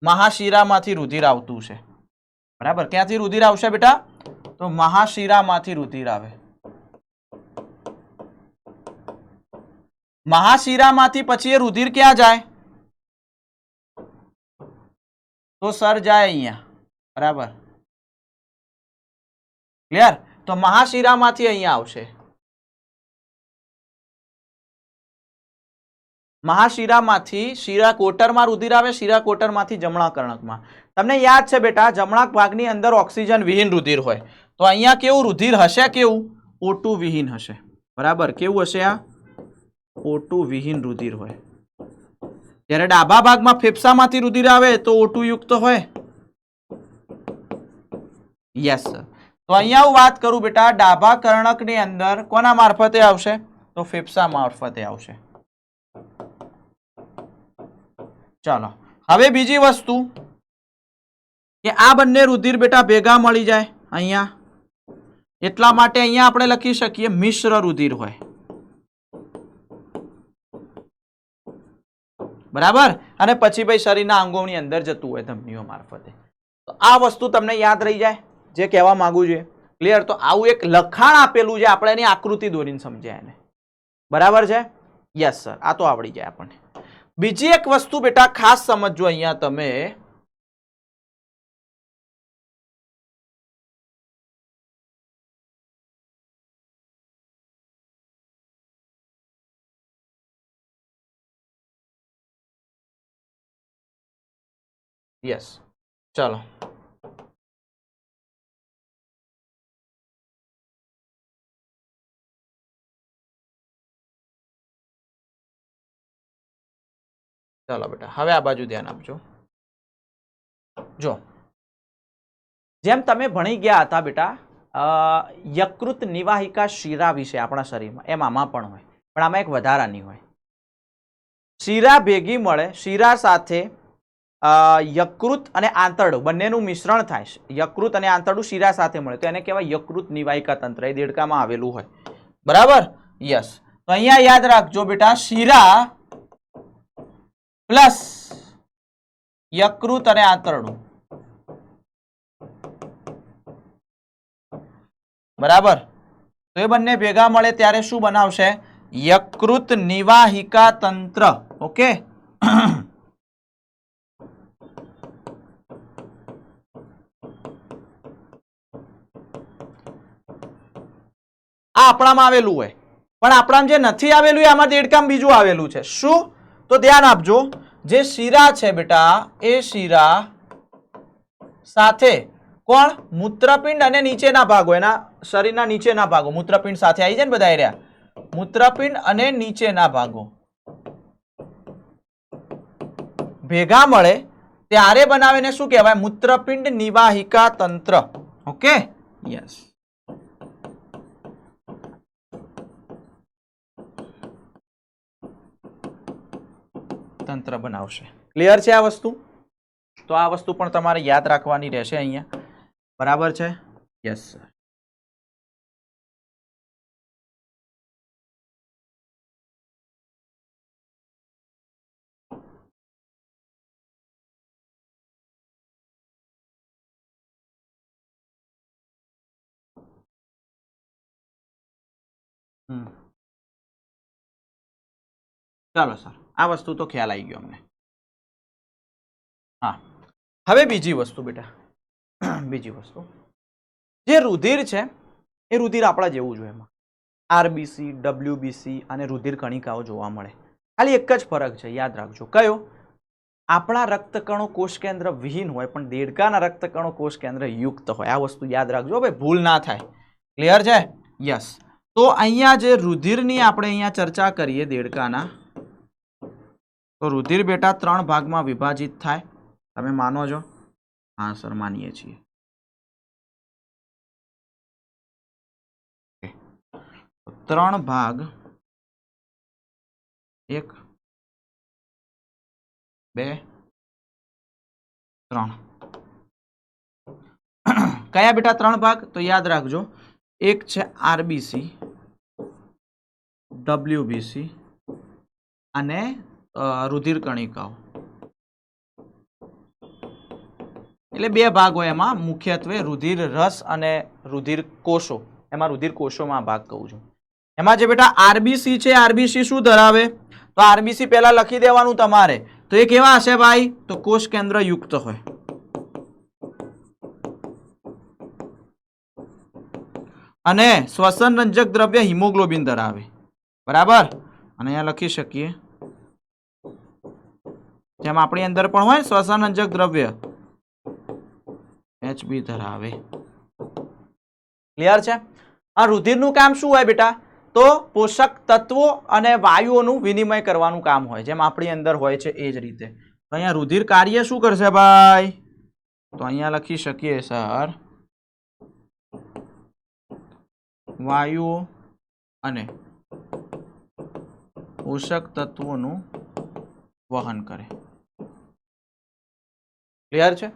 [SPEAKER 1] મહાશિરામાંથી રુધિર આવતું છે. બરાબર? ક્યાંથી રુધિર આવશે બેટા? તો મહાશિરામાંથી રુધિર આવે. મહાશિરામાંથી પછી એ રુધિર ક્યાં જાય? તો સર જાય અહીંયા. બરાબર? ક્લિયર? તો મહાશિરામાંથી અહીંયા આવશે. મહાશિરામાંથી શિરાકોટરમાં રુધિર આવે, શિરાકોટરમાંથી જમણા કર્ણકમાં. તમને યાદ છે બેટા જમણા ભાગની અંદર ઓક્સિજન વિહીન રુધિર હોય. તો અહીંયા કેવું રુધિર હશે? કેવું? O2 વિહીન હશે. બરાબર? કેવું હશે આ? O2 વિહીન રુધિર હોય. જ્યારે ડાબા ભાગમાં ફેફસામાંથી રુધિર આવે તો O2 યુક્ત હોય. Yes sir. તો અહીંયા હું વાત કરું બેટા ડાબા કર્ણકની અંદર કોના મારફતે આવશે? તો ફેફસા મારફતે આવશે. ચાલો, હવે બીજી વસ્તુ કે આ બંને રુધિર બેટા ભેગા મળી જાય અહીંયા, એટલા માટે અહીંયા આપણે લખી શકીએ મિશ્ર રુધિર હોય. બરાબર? અને પછી ભાઈ શરીરના અંગોની અંદર જતું હોય ધમનીઓ મારફતે. તો આ વસ્તુ તમને યાદ રહી જાય જે કહેવા માંગુ છું. ક્લિયર? તો આવું એક લખાણ આપેલું છે, આપણે એની આકૃતિ દોરીને સમજ્યા એને. બરાબર છે? યસ સર, આ તો આવડી જાય આપણને. બીજી એક વસ્તુ બેટા ખાસ સમજજો અહીંયા તમે. યસ, ચલો. ચાલો બેટા હવે આ બાજુ ધ્યાન આપજો. જો જેમ તમે ભણી ગયા હતા બેટા યકૃત નિવાહિકા શિરા વિશે આપણા શરીરમાં, એમ આમાં પણ હોય, પણ આમાં એક વધારાની હોય. શિરા ભેગી મળે, શિરા સાથે યકૃત અને આંતરડું બંનેનું મિશ્રણ થાય છે. યકૃત અને આંતરડું શિરા સાથે મળે તો એને કહેવાય યકૃત નિવાહિકા તંત્ર. એ દેડકામાં આવેલું હોય. બરાબર? યસ. તો અહીંયા યાદ રાખજો બેટા, શિરા પ્લસ યકૃત અને આંતરડું. બરાબર? તો એ બંને ભેગા મળે ત્યારે શું બનાવશે? યકૃત નિવાહિકા તંત્ર. ઓકે? આ આપણામાં આવેલું હોય, પણ આપણામાં જે નથી આવેલું એ આમાં દેડકામાં બીજું આવેલું છે. શું? તો ધ્યાન આપજો, જે શિરા છે બેટા એ શિરા સાથે કોણ? મૂત્રપિંડ અને નીચેના ભાગો, એના શરીરના નીચેના ભાગો મૂત્રપિંડ સાથે આવી જાય ને બધા રહ્યા. મૂત્રપિંડ અને નીચેના ભાગો ભેગા મળે ત્યારે બનાવીને શું કહેવાય? મૂત્રપિંડ નિવાહિકા તંત્ર. ઓકે? યસ. તંત્ર બનાવશે. ક્લિયર છે આ વસ્તુ? તો આ વસ્તુ પણ તમારે યાદ રાખવાની રહેશે અહીંયા. બરાબર છે? Yes sir. ચાલો સર, આ વસ્તુ તો ખ્યાલ આવી ગયો અમને. હા, હવે બીજી વસ્તુ બેટા, બીજી વસ્તુ, જે રુધિર છે એ રુધિર આપણા જેવું જ હોય. એમાં આરબીસી, ડબ્લ્યુબીસી અને રુધિર કણિકાઓ જોવા મળે. ખાલી એક જ ફરક છે, યાદ રાખજો. કયો? આપણા રક્તકણો કોષ કેન્દ્ર વિહીન હોય, પણ દેડકાના રક્તકણો કોષ કેન્દ્ર યુક્ત હોય. આ વસ્તુ યાદ રાખજો ભાઈ, ભૂલ ના થાય. ક્લિયર છે? યસ. તો અહીંયા જે રુધિરની આપણે અહીંયા ચર્ચા કરીએ દેડકાના, તો રુધિર બેટા 3 ભાગમાં વિભાજિત થાય. તમે માનો છો? હા સર, માનીએ છીએ. 3 ભાગ, 1 2 3. કયા બેટા 3 ભાગ? તો યાદ રાખજો, એક છે આરબીસી, ડબ્લ્યુબીસી અને રુધિર કણિકાઓ. એટલે 2 ભાગ હોય એમાં, મુખ્યત્વે રુધિર રસ અને રુધિર કોષો. એમાં રુધિર કોષોમાં ભાગ કહું છું. એમાં જે બેટા આરબીસી છે, આરબીસી શું ધરાવે? તો આરબીસી પહેલા લખી દેવાનું તમારે. તો એ કેવા હશે ભાઈ? તો કોષ કેન્દ્ર યુક્ત હોય. અને શ્વસન રંજક દ્રવ્ય હિમોગ્લોબિન ધરાવે. બરાબર? અને અહીંયા લખી શકીએ, જેમ આપણી અંદર પણ હોય શ્વસન રંજક દ્રવ્ય HB ધરાવે. ક્લિયર છે? આ રુધિરનું કામ શું હોય બેટા? તો પોષક તત્વો અને વાયુઓનું વિનિમય કરવાનું કામ હોય, જેમ આપણી અંદર હોય છે એ જ રીતે. તો અહીંયા રુધિર કાર્ય શું કરશે ભાઈ? તો અહીંયા લખી શકીએ સર, વાયુઓ અને પોષક તત્વોનું વહન કરે. ક્લિયર છે?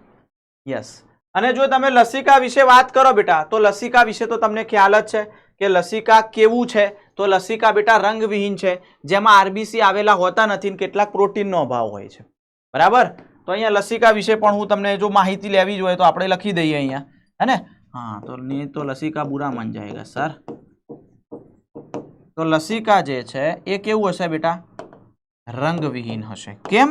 [SPEAKER 1] યસ. અને જો તમે લસિકા વિશે વાત કરો બેટા, તો લસિકા વિશે તો તમને ખ્યાલ જ છે કે લસિકા કેવું છે? તો લસિકા બેટા રંગવિહીન છે, જેમાં આરબીસી આવેલા હોતા નથી, કેટલાક પ્રોટીનનો અભાવ હોય છે. બરાબર? તો અહીંયા લસિકા વિશે પણ હું તમને જો માહિતી લેવી જ હોય તો આપણે લખી દઈએ અહીંયા, હે ને? હા, તો નહીં તો લસિકા બુરા मान जाएगा સર. તો લસિકા જે છે એ કેવું હશે બેટા? રંગવિહીન હશે. કેમ?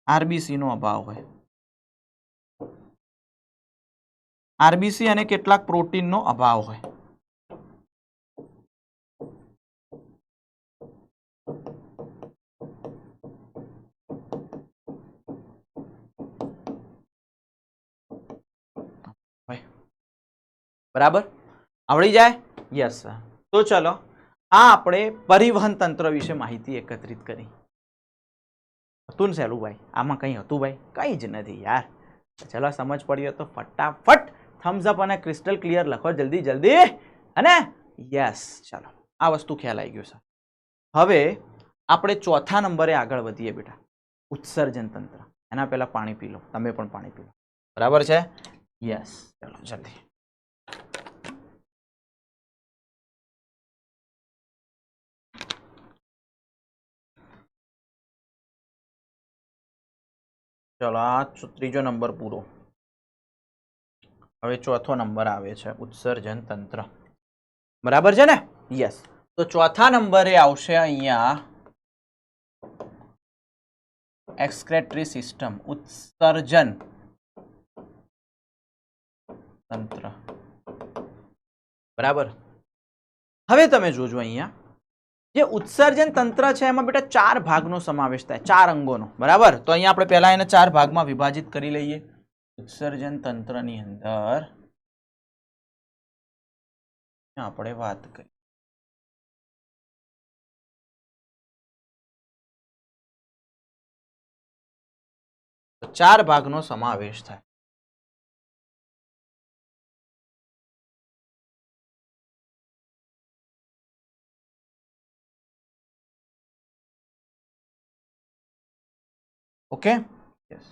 [SPEAKER 1] આરબીસી નો અભાવ હોય. આરબીસી અને કેટલાક પ્રોટીનનો અભાવ હોય. બરાબર? આવડી જાય? Yes sir. તો ચલો આ આપણે પરિવહન તંત્ર વિશે માહિતી એકત્રિત કરી. હતું ને સહેલું ભાઈ? આમાં કંઈ હતું ભાઈ? કંઈ જ નથી યાર. ચલો સમજ પડી હોય તો ફટાફટ થમ્સ અપ અને ક્રિસ્ટલ ક્લિયર લખો જલ્દી જલ્દી. અને યસ, ચાલો આ વસ્તુ ખ્યાલ આવી ગયો છે. હવે આપણે ચોથા નંબરે આગળ વધીએ બેટા. ઉત્સર્જન તંત્ર. એના પહેલા પાણી પી લો, તમે પણ પાણી પી લો. બરાબર છે? યસ, ચાલો જલ્દી. ચલો આ ત્રીજો નંબર પૂરો. હવે ચોથો નંબર આવે છે ઉત્સર્જન તંત્ર. બરાબર છે ને? યસ. તો ચોથા નંબરે આવશે અહીંયા એક્સક્રેટરી સિસ્ટમ, ઉત્સર્જન તંત્ર. બરાબર. હવે તમે જોજો અહીંયા જે ઉત્સર્જન તંત્ર છે એમાં બેટા 4 ભાગનો સમાવેશ થાય, 4 અંગોનો. બરાબર. તો અહીંયા આપણે પહેલા એને 4 ભાગમાં વિભાજિત કરી લઈએ. ઉત્સર્જન તંત્રની અંદર આપણે વાત કરી. તો 4 ભાગનો સમાવેશ થાય. Okay, yes.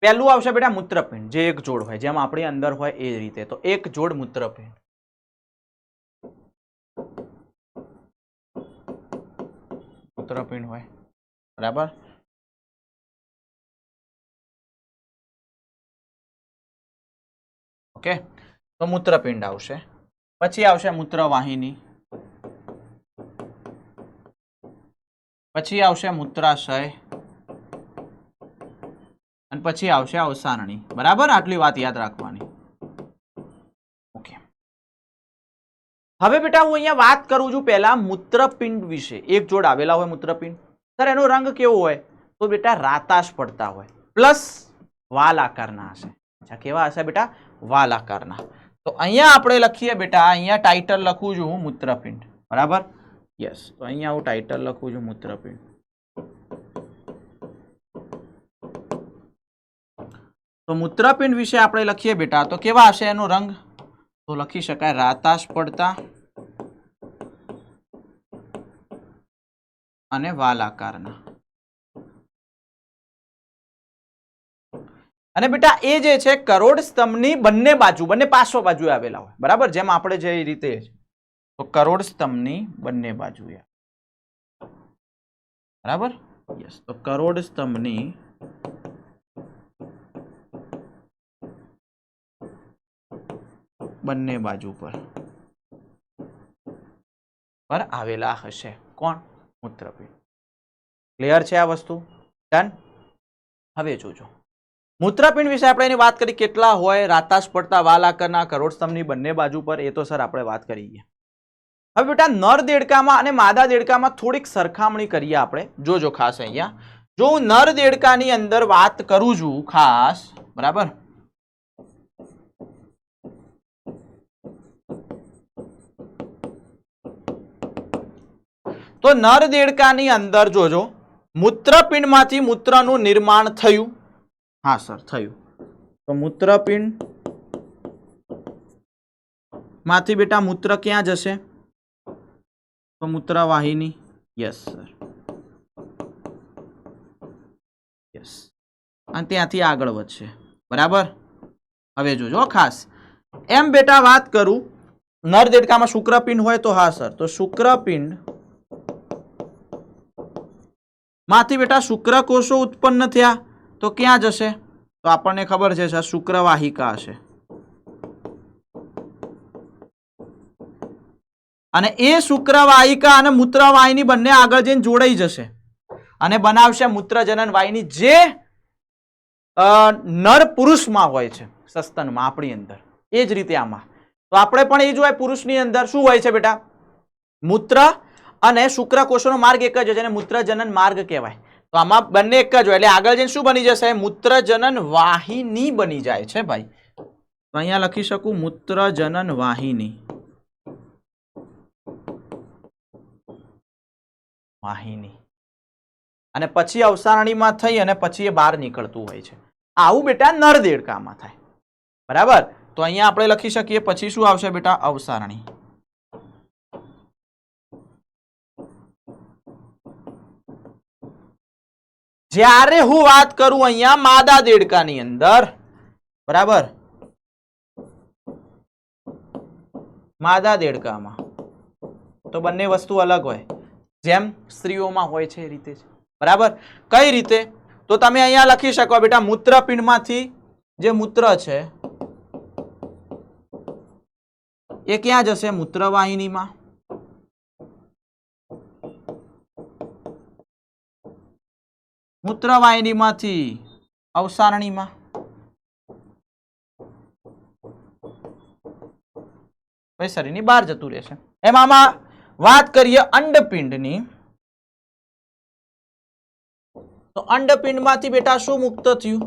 [SPEAKER 1] પહેલું આવશે બેટા મૂત્રપિંડ, જે એક જોડ હોય, જેમ આપણી અંદર હોય એ રીતે. તો એક જોડ મૂત્રપિંડ. મૂત્રપિંડ હોય. બરાબર. ઓકે, તો મૂત્રપિંડ આવશે. પછી આવશે મૂત્રવાહિની. પછી આવશે મૂત્રાશય. અને પછી આવશે અવસારણી. બરાબર, આટલી વાત યાદ રાખવાની. ઓકે. હવે બેટા હું અહીંયા વાત કરું છું પહેલા મૂત્રપિંડ વિશે. એક જોડ આવેલા હોય મૂત્રપિંડ. સર એનો રંગ કેવો હોય? તો બેટા રાતાશ પડતા હોય, પ્લસ વાલ આકારના હશે. અચ્છા, કેવા હશે બેટા? વાલ આકારના. તો અહીંયા આપણે લખીએ બેટા, અહીંયા ટાઇટલ લખું છું હું મૂત્રપિંડ. બરાબર. યસ. તો અહીંયા હું ટાઇટલ લખું છું મૂત્રપિંડ. તો મૂત્રપિંડ વિશે આપણે લખીએ બેટા, તો કેવા હશે એનો રંગ? તો લખી શકાય રાતાશ પડતા અને વાલ આકારના. અને બેટા એ જે છે કરોડ સ્તંભની બંને બાજુ, બંને પાર્શ્વ બાજુએ આવેલા હોય. બરાબર, જેમ આપણે જે રીતે. તો કરોડ સ્તંભની બંને બાજુએ. બરાબર. યસ. તો કરોડ સ્તંભની બંને બાજુ પર આવેલા હશે. કોણ? મૂત્રપિંડ. ક્લિયર છે આ વસ્તુ? ડન. હવે જોજો મૂત્રપિંડ વિશે આપણે એની વાત કરી. કેટલા હોય? રાતાશ પડતા, વાલ આકારના, કરોડ સ્તંભની બંને બાજુ પર. એ તો સર આપણે વાત કરી ગયા. હવે બેટા નર દેડકામાં અને માદા દેડકામાં થોડીક સરખામણી કરીએ આપણે. જોજો ખાસ અહીંયા. જો હું નર દેડકાની અંદર વાત કરું છું ખાસ, બરાબર, તો નર દેડકાની અંદર જોજો મૂત્રપિંડમાંથી મૂત્રનું નિર્માણ થયું. હા સર, થયું. તો મૂત્રપિંડ માંથી બેટા મૂત્ર ક્યાં જશે? તો મૂત્રવાહિની. Yes sir, yes. અને ત્યાંથી આગળ વધશે. બરાબર. હવે જોજો ખાસ. એમ બેટા વાત કરું, નર દેડકામાં શુક્રપિંડ હોય તો હા સર, તો શુક્રપિંડ માંથી બેટા શુક્રકોષો ઉત્પન્ન થયા. તો ક્યાં જશે? તો આપણને ખબર છે સર, શુક્રવાહિકા હશે. અને એ શુક્રવાહિકા અને મૂત્રવાહિની બંને આગળ જઈને જોડાઈ જશે અને બનાવશે મૂત્રજનન વાહિની, જે નર પુરુષમાં હોય છે, સસ્તનમાં આપણી અંદર. એ જ રીતે આમાં તો આપણે પણ એ જ હોય. પુરુષની અંદર શું હોય છે બેટા? મૂત્ર અને શુક્રકોષોનો માર્ગ એક જ હોય, જેને મૂત્રજનન માર્ગ કહેવાય. તો આમાં બંને એક જ હોય, એટલે આગળ જઈને શું બની જશે? મૂત્રજનન વાહિની બની જાય છે ભાઈ. તો અહીંયા લખી શકું મૂત્રજનન વાહિની. વાહિની અને પછી અવસારણીમાં થઈ અને પછી એ બહાર નીકળતું હોય છે. આવું બેટા નર દેડકામાં થાય. બરાબર. તો અહીંયા આપણે લખી શકીએ પછી શું આવશે બેટા? અવસારણી. જ્યારે હું વાત કરું અહીંયા માદા દેડકાની અંદર, બરાબર, માદા દેડકામાં તો બંને વસ્તુ અલગ હોય, જેમ સ્ત્રીઓમાં હોય છે એ રીતે. બરાબર. કઈ રીતે? તો તમે અહીંયા લખી શકો બેટા મૂત્રપિંડમાંથી જે મૂત્ર છે એ ક્યાં જશે? મૂત્રવાહિનીમાં. મૂત્રવાહિનીમાંથી અવસારણીમાં. શરીરની બહાર જતું રહેશે. એમાં વાત કરીએ અંડપિંડની, તો અંડપિંડમાંથી બેટા શું મુક્ત થયું?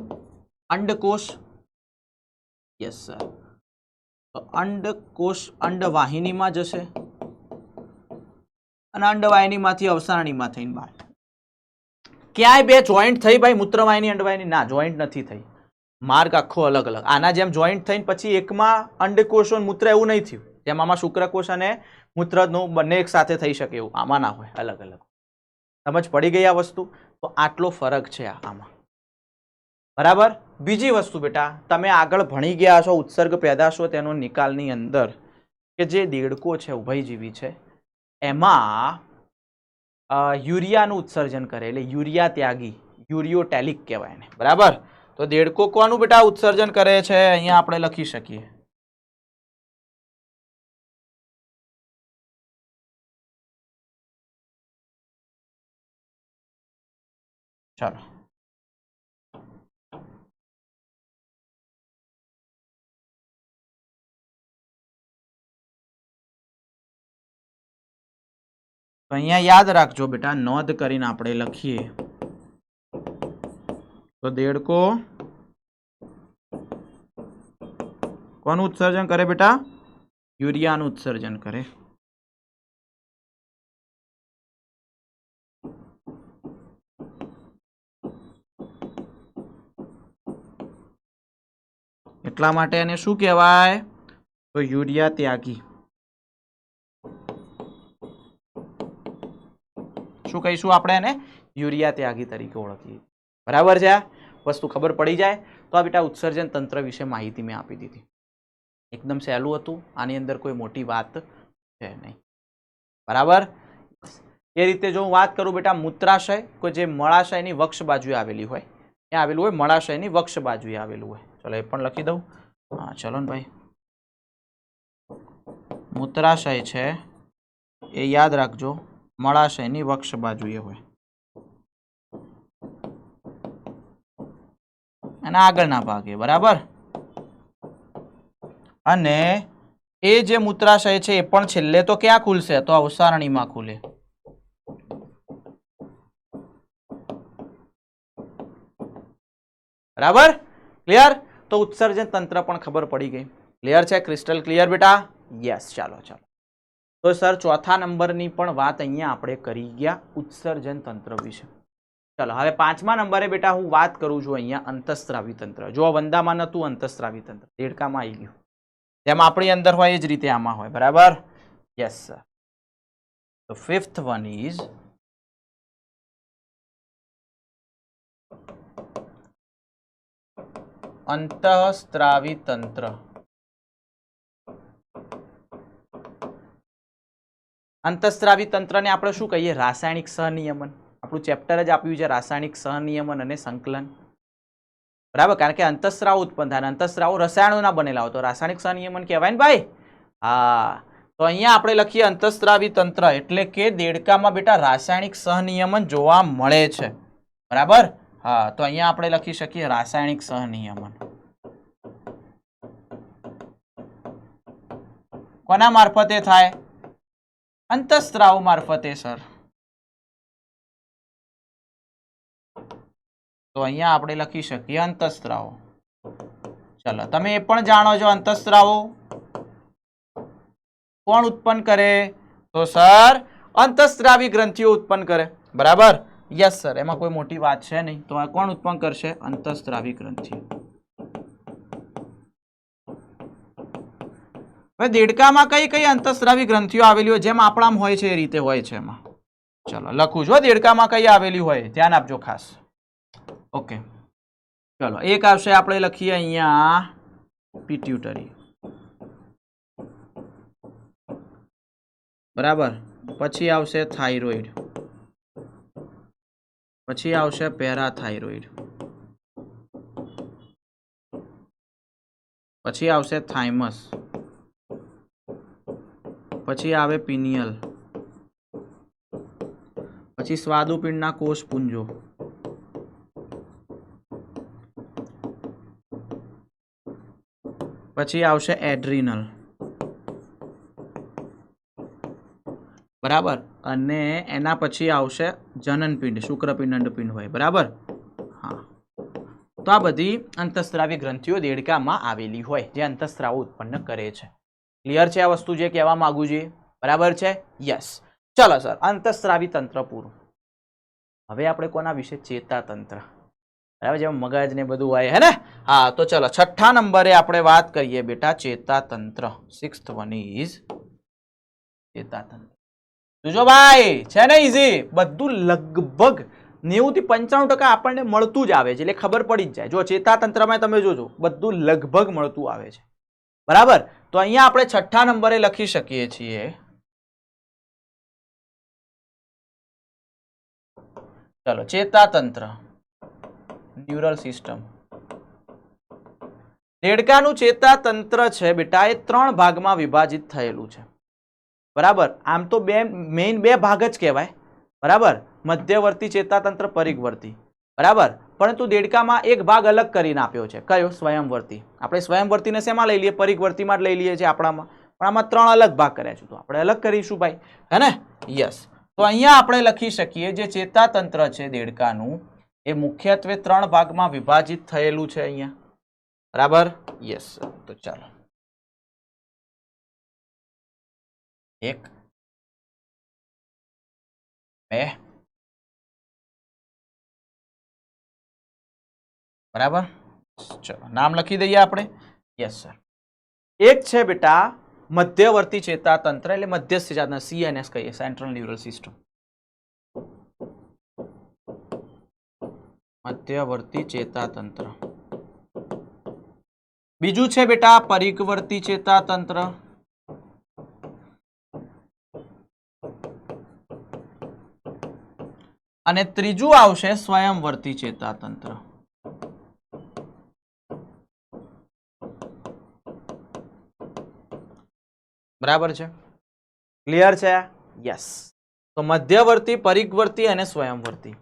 [SPEAKER 1] અંડકોષ. Yes sir. તો અંડકોષ અંડવાહિનીમાં જશે અને અંડવાહિનીમાંથી અવસારણીમાં થઈને બહાર. ક્યાંય બે જોઈન્ટ થઈ ભાઈ? મૂત્રવાહિની અંડવાહિની? ના, જોઈન્ટ નથી થઈ. માર્ગ આખો અલગ અલગ. આના જેમ જોઈન્ટ થઈને પછી એકમાં અંડકોષો મૂત્ર એવું નહીં થયું. જેમ આમાં શુક્રકોષ અને મૂત્રનું બંને એક સાથે થઈ શકે એવું આમાં ના હોય, અલગ અલગ. સમજ પડી ગઈ આ વસ્તુ? તો આટલો ફરક છે આમાં. બરાબર. બીજી વસ્તુ બેટા, તમે આગળ ભણી ગયા છો ઉત્સર્ગ પેદાશો તેનો નિકાલની અંદર કે જે દેડકો છે ઉભયજીવી છે એમાં યુરિયાનું ઉત્સર્જન કરે એટલે યુરિયા ત્યાગી, યુરિયોટેલિક કહેવાય એને. બરાબર. તો દેડકો કોનું બેટા ઉત્સર્જન કરે છે? અહીંયા આપણે લખી શકીએ ચાલો તો અહીંયા યાદ રાખજો બેટા, નોંધ કરીને આપણે લખીએ તો દેડકો કોનું ઉત્સર્જન કરે બેટા? યુરિયાનું ઉત્સર્જન કરે. એટલા માટે એને શું કહેવાય? તો યુરિયા ત્યાગી. શું કહીશું આપણે એને? યુરિયા ત્યાગી તરીકે ઓળખીએ. બરાબર છે? આ વસ્તુ ખબર પડી જાય તો આ બેટા ઉત્સર્જન તંત્ર વિશે માહિતી મેં આપી દીધી. એકદમ સહેલું હતું, આની અંદર કોઈ મોટી વાત છે નહીં. બરાબર. એ રીતે જો હું વાત કરું બેટા મૂત્રાશય, કોઈ જે મળાશયની વક્ષ બાજુએ આવેલી હોય, ત્યાં આવેલું હોય, મળાશયની વક્ષ બાજુએ આવેલું હોય. ચલો એ પણ લખી દઉં. હા ચલો ને ભાઈ, મૂત્રાશય છે એ યાદ રાખજો મળાશયની વક્ષ બાજુએ હોય અને આગળના ભાગે. બરાબર. અને એ જે મૂત્રાશય છે એ પણ છેલ્લે તો ક્યાં ખુલશે? તો અવસારણીમાં ખુલે. બરાબર. ક્લિયર? તો ઉત્સર્જન તંત્ર પણ ખબર પડી ગઈ. ક્લિયર છે? ક્રિસ્ટલ ક્લિયર બેટા? યસ. ચાલો ચાલો. તો સર ચોથા નંબરની પણ વાત અહીંયા આપણે કરી ગયા ઉત્સર્જન તંત્ર વિશે. ચાલો હવે પાંચમા નંબરે બેટા હું વાત કરું છું અહીંયા અંતઃસ્ત્રાવી તંત્ર. જો વંદામાં નતું, અંતઃસ્ત્રાવી તંત્ર દેડકામાં આવી ગયું. જેમ આપણી અંદર હોય એ જ રીતે આમાં હોય. બરાબર. Yes sir. તો ફિફ્થ વન ઇઝ અંતઃસ્ત્રાવી તંત્ર. અંતઃસ્ત્રાવી તંત્રને આપણે શું કહીએ? રાસાયણિક સહનિયમન. આપણું ચેપ્ટર જ આપ્યું છે રાસાયણિક સહનિયમન અને સંકલન. બરાબર. કારણ કે અંતઃસ્રાવ ઉત્પન્ન થાય, અંતઃસ્રાવો રસાયણોના બનેલા હોય તો રાસાયણિક સહનિયમન કહેવાય ને ભાઈ. હા. તો અહીંયા આપણે લખીએ અંતઃસ્ત્રાવી તંત્ર એટલે કે દેડકામાં બેટા રાસાયણિક સહનિયમન જોવા મળે છે. બરાબર. હા. તો અહીંયા આપણે લખી શકીએ રાસાયણિક સહનિયમન. કોના મારફતે થાય? અંતઃસ્ત્રાવ મારફતે સર. તો અહીંયા આપણે લખી શકીએ અંતઃસ્ત્રાવો. ચલો તમે એ પણ જાણો છો અંતઃસ્ત્રાવો કોણ ઉત્પન્ન કરે? તો સર અંતઃસ્ત્રાવી ગ્રંથિઓ ઉત્પન્ન કરે, બરાબર? યસ સર, એમાં કોઈ મોટી વાત છે નહીં. તો આ કોણ ઉત્પન્ન કરશે? અંતઃસ્ત્રાવી ગ્રંથિ. હવે દેડકામાં કઈ કઈ અંતઃસ્ત્રાવી ગ્રંથિઓ આવેલી હોય, જેમ આપણામાં હોય છે એ રીતે હોય છે એમાં. ચલો લખું છું, દેડકામાં કઈ આવેલી હોય ધ્યાન આપજો ખાસ. ઓકે, ચલો એક આવશે, આપણે લખીએ અહીંયા પિટ્યુટરી, બરાબર. પછી આવશે થાઇરોઇડ, પછી આવશે પેરાથાઇરોઇડ, પછી આવશે થાઇમસ, પછી આવે પિનિયલ, પછી સ્વાદુપિંડના કોષપુંજો, પછી આવશે એડ્રિનલ, બરાબર. અને એના પછી આવશે જનનપિંડ, શુક્રપિંડ, અંડપિંડ હોય, બરાબર. હા, તો આ બધી અંતઃસ્ત્રાવી ગ્રંથિઓ દેડકામાં આવેલી હોય જે અંતઃસ્ત્રાવો ઉત્પન્ન કરે છે. ક્લિયર છે આ વસ્તુ જે કહેવા માંગુ છું? બરાબર છે? યસ. ચલો સર, અંતઃસ્ત્રાવી તંત્ર પૂરું. હવે આપણે કોના વિશે? ચેતાતંત્ર, બરાબર. જેમાં મગજ ને બધું હોય, હે ને? હા, તો ચલો 6થા નંબરે આપણે વાત કરીએ બેટા ચેતાતંત્ર. 6th one is ચેતાતંત્ર. જોજો ભાઈ, છે ને ઈઝી, બધું લગભગ 90 થી 95% આપણને મળતું જ આવે છે, એટલે ખબર પડી જ જાય. જો ચેતાતંત્રમાં તમે જોજો બધું લગભગ મળતું આવે છે, બરાબર. તો અહીંયા આપણે 6થા નંબરે લખી શકીએ છીએ ચલો ચેતાતંત્ર, ન્યુરલ સિસ્ટમ. દેડકાનું ચેતાતંત્ર છે બેટા એ 3 ભાગમાં વિભાજિત થયેલું છે, બરાબર. આમ તો મેઇન બે ભાગ જ કહેવાય, બરાબર. મધ્યવર્તી ચેતાતંત્ર, પરિઘવર્તી, બરાબર. પરંતુ દેડકામાં એક ભાગ અલગ કરીને આપ્યો છે. કયો? સ્વયંવર્તી. આપણે સ્વયંવર્તીને શેમાં લઈ લઈએ? પરિઘવર્તીમાં જ લઈ લઈએ છીએ આપણામાં, પણ આમાં 3 અલગ ભાગ કર્યા છે, તો આપણે અલગ કરીશું ભાઈ, હે ને? યસ. તો અહીંયા આપણે લખી શકીએ જે ચેતાતંત્ર છે દેડકાનું એ મુખ્યત્વે 3 ભાગમાં વિભાજિત થયેલું છે અહીંયા, બરાબર. યસ. તો ચાલો 1 2 બરાબર. ચલો નામ લખી દઈએ આપણે. Yes sir. એક છે બેટા મધ્યવર્તી ચેતાતંત્ર, એટલે મધ્યસ્થ ચેતાતંત્ર, CNS કહીએ, સેન્ટ્રલ ન્યુરલ સિસ્ટમ. મધ્યવર્તી ચેતાતંત્ર. બીજું છે બેટા પરિઘવર્તી ચેતાતંત્ર. અને ત્રીજું આવશે સ્વયંવર્તી ચેતાતંત્ર. બરાબર છે? ક્લિયર છે? યસ. તો મધ્યવર્તી, પરિઘવર્તી અને સ્વયંવર્તી.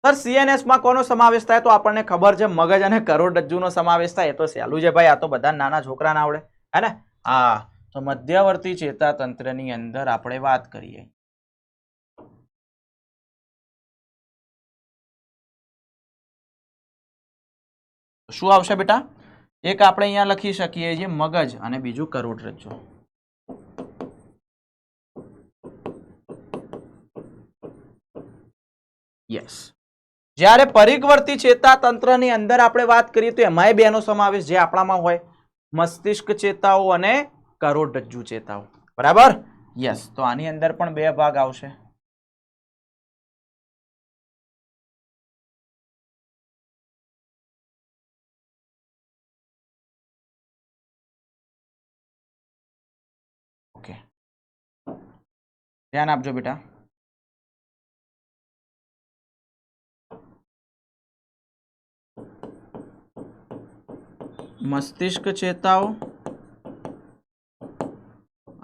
[SPEAKER 1] સર CNS માં કોનો સમાવેશ થાય? તો આપણને ખબર છે મગજ અને કરોડરજ્જુનો સમાવેશ થાય. એ તો સહેલું છે ભાઈ, આ તો બધા નાના છોકરાને આવડે, હે ને? હા, તો મધ્યવર્તી ચેતાતંત્રની અંદર આપણે વાત કરીએ. શું આવશે બેટા? એક આપણે અહીંયા લખી શકીએ છીએ મગજ અને બીજું કરોડરજ્જુ. યસ. જ્યારે પરિઘવર્તી ચેતાતંત્રની અંદર આપણે વાત કરીએ તો એમાંય બેનો સમાવેશ જે આપણામાં હોય, મસ્તિષ્ક ચેતાઓ અને કરોડરજ્જુ ચેતાઓ, બરાબર. યસ. તો આની અંદર પણ 2 ભાગ આવશે. ઓકે, ધ્યાન આપજો બેટા. મસ્તિષ્ક ચેતાઓ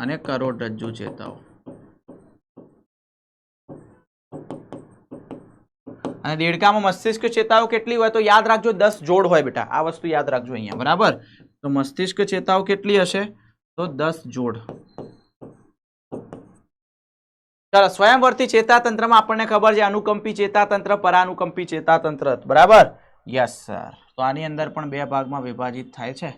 [SPEAKER 1] અને કરોડરજ્જુ ચેતાઓ. અને દેડકામાં મસ્તિષ્ક ચેતાઓ કેટલી હોય? તો યાદ રાખજો 10 જોડ હોય બેટા. આ વસ્તુ યાદ રાખજો અહીંયા, બરાબર. તો મસ્તિષ્ક ચેતાઓ કેટલી હશે? તો 10 જોડ. ચાલો, સ્વયંવર્તી ચેતાતંત્રમાં આપણને ખબર છે અનુકંપી ચેતાતંત્ર, પરાનુકંપી ચેતાતંત્ર, બરાબર. Yes sir. તો આની અંદર પણ 2 ભાગમાં વિભાજિત થાય છે.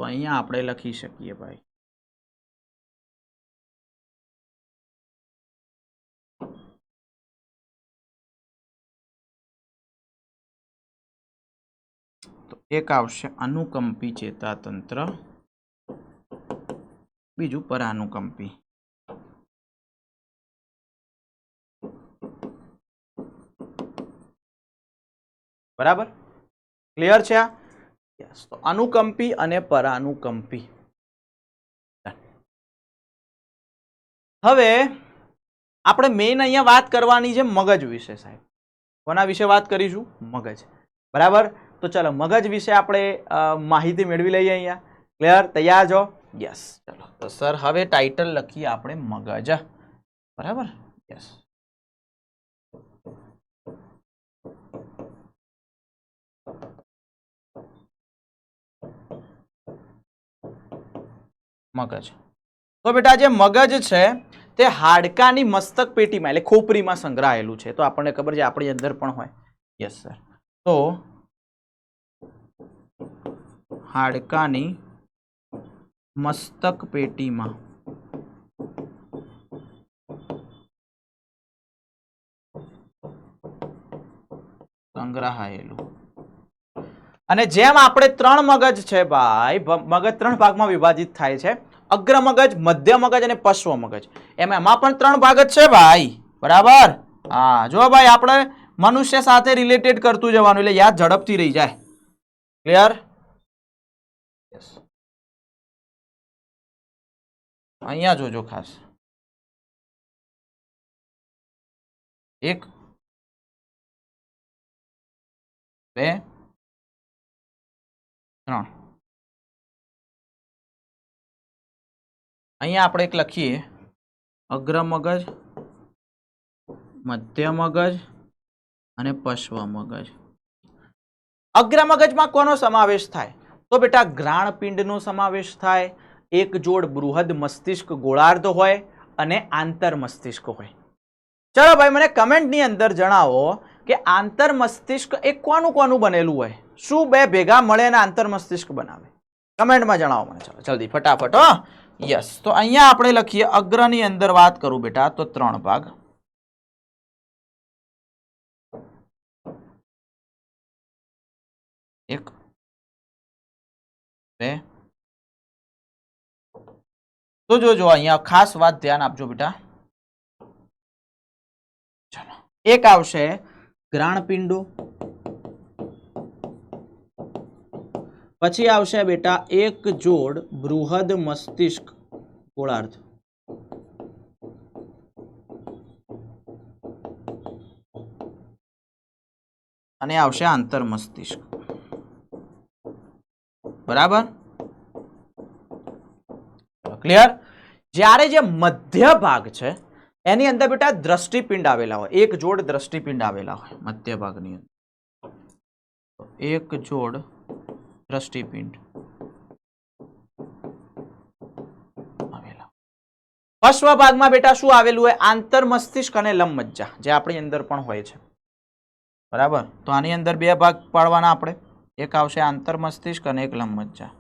[SPEAKER 1] તો અહીંયા આપણે લખી શકીએ ભાઈ તો એક આવશે અનુકંપી ચેતાતંત્ર, બીજું પરાનુકંપી. બરાબર, ક્લિયર છે આ? યસ. તો અનુકંપી અને પરાનુકંપી. હવે આપણે મેઇન અહીંયા વાત કરવાની છે મગજ વિશે સાહેબ. કોના વિશે વાત કરીશું? મગજ. બરાબર, તો ચલો મગજ વિશે આપણે માહિતી મેળવી લઈએ અહીંયા. ક્લિયર? તૈયાર છો? યસ. ચલો તો સર હવે ટાઇટલ લખીએ આપણે મગજ. બરાબર, યસ. મગજ. તો બેટા જે મગજ છે તે હાડકાની મસ્તક પેટીમાં એટલે ખોપરીમાં સંગ્રહાયેલું છે. તો આપણને ખબર છે આપણી અંદર પણ હોય. Yes sir. તો હાડકાની મસ્તક પેટીમાં સંગ્રહાયેલું. અને જેમ આપણે 3 મગજ છે ભાઈ, મગજ 3 ભાગમાં વિભાજિત થાય છે, અગ્ર મગજ, મધ્ય મગજ અને પશ્વ મગજ. એમાં પણ 3 ભાગ જ છે ભાઈ. બરાબર? હા, જો ભાઈ આપણે મનુષ્ય સાથે રિલેટેડ કરતું જવાનું એટલે યાદ ઝડપથી રહી જાય. ક્લિયર? યસ. અહીંયા જોજો ખાસ. 1 2 3. અહીંયા આપણે એક લખીએ અગ્ર મગજ, મધ્ય મગજ અને પશ્વ મગજ. અગ્ર મગજમાં કોનો સમાવેશ થાય? તો બેટા ઘ્રાણપિંડનો સમાવેશ થાય, એક જોડ બૃહદ મસ્તિષ્ક ગોળાર્ધ હોય અને આંતર મસ્તિષ્ક હોય. ચલો ભાઈ મને કમેન્ટની અંદર જણાવો કે આંતર મસ્તિષ્ક એ કોનું કોનું બનેલું હોય? શું બે ભેગા મળે અને આંતર મસ્તિષ્ક બનાવે? કમેન્ટમાં જણાવો મને. ચલો જલ્દી ફટાફટ. હો યસ. તો અહીંયા આપણે લખીએ અગ્રની અંદર વાત કરું બેટા તો 3 ભાગ. એક, બે. તો જોજો અહીંયા ખાસ વાત ધ્યાન આપજો બેટા. ચલો, એક આવશે ઘ્રાણપિંડો, પછી આવશે બેટા એક જોડ બૃહદ મસ્તિષ્ક ગોળાર્ધ, અને આવશે આંતર મસ્તિષ્ક. બરાબર? ક્લિયર? જ્યારે જે મધ્ય ભાગ છે એની અંદર બેટા દ્રષ્ટિપિંડ આવેલા હોય, એક જોડ દ્રષ્ટિપિંડ આવેલા હોય મધ્ય ભાગની અંદર. એક જોડ દ્રષ્ટિપિંડ આવેલા. પશ્વ ભાગમાં બેટા શું આવેલું હોય? આંતર મસ્તિષ્ક અને લંબમજ્જા, જે આપણી અંદર પણ હોય છે. બરાબર? તો આની અંદર 2 ભાગ પાડવાના આપણે. એક આવશે આંતર મસ્તિષ્ક અને એક લંબમજ્જા.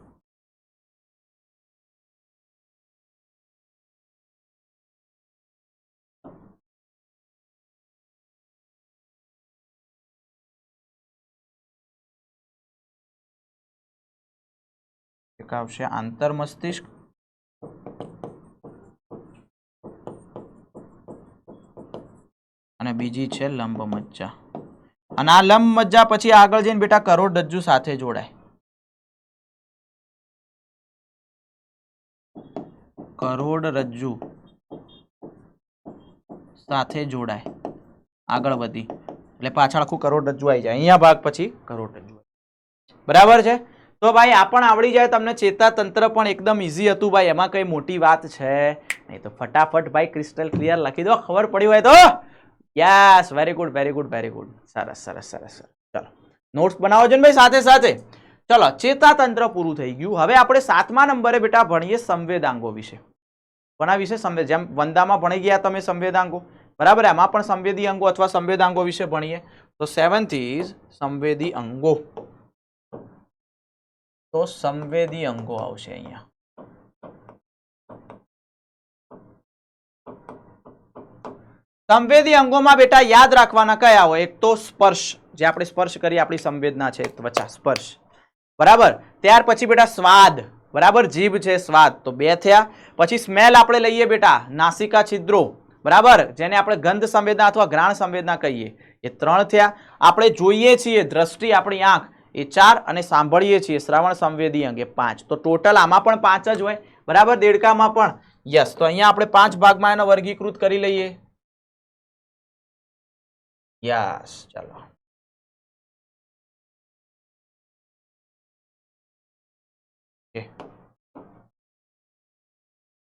[SPEAKER 1] એક આવશે આંતર મસ્તિષ્ક અને બીજી છે લંબમજ્જા. અને આ લંબમજ્જા પછી આગળ જઈને બેટા કરોડરજ્જુ સાથે જોડાય. કરોડરજ્જુ સાથે જોડાય આગળ વધી એટલે પાછળ આખું કરોડરજ્જુ આવી જાય. અહીંયા ભાગ પછી કરોડરજ્જુ. બરાબર છે? તો ભાઈ આ પણ આવડી જાય તમને. ચેતાતંત્ર પણ એકદમ ઈઝી હતું ભાઈ, એમાં કઈ મોટી વાત છે નહીં. તો ફટાફટ ભાઈ ક્રિસ્ટલ ક્લિયર લખી દો, ખબર પડી હોય તો. Yes, very good very good very good. સરસ સરસ સરસ. ચલો નોટ્સ બનાવો છો ને ભાઈ સાથે સાથે. ચલો ચેતાતંત્ર પૂરું થઈ ગયું. હવે આપણે 7મા નંબરે બેટા ભણીએ સંવેદાંગો વિશે. કોના વિશે? જેમ વંદામાં ભણી ગયા તમે સંવેદાંગો. બરાબર? એમાં પણ સંવેદી અંગો અથવા સંવેદાંગો વિશે ભણીએ. તો 7th ઇઝ સંવેદી અંગો. તો સંવેદી અંગો આવશે અહીંયા. સંવેદી અંગોમાં બેટા યાદ રાખવાના કયા હોય? એક તો સ્પર્શ, જે આપણે સ્પર્શ કરીએ આપણી સંવેદના છે ત્વચા, સ્પર્શ, બરાબર. ત્યાર પછી બેટા સ્વાદ, બરાબર, જીભ છે સ્વાદ, તો 2 થયા. પછી સ્મેલ આપણે લઈએ બેટા, નાસિકા છિદ્રો, બરાબર, જેને આપણે ગંધ સંવેદના અથવા ઘ્રાણ સંવેદના કહીએ, એ 3 થયા. આપણે જોઈએ છીએ દ્રષ્ટિ, આપણી આંખ, એ 4, અને સાંભળીએ છીએ શ્રવણ સંવેદી અંગે 5. તો ટોટલ આમાં પણ 5 જ હોય, બરાબર, દેડકામાં પણ. યસ, તો અહીંયા આપણે 5 ભાગમાં એનો વર્ગીકૃત કરી લઈએ. યસ, ચાલો.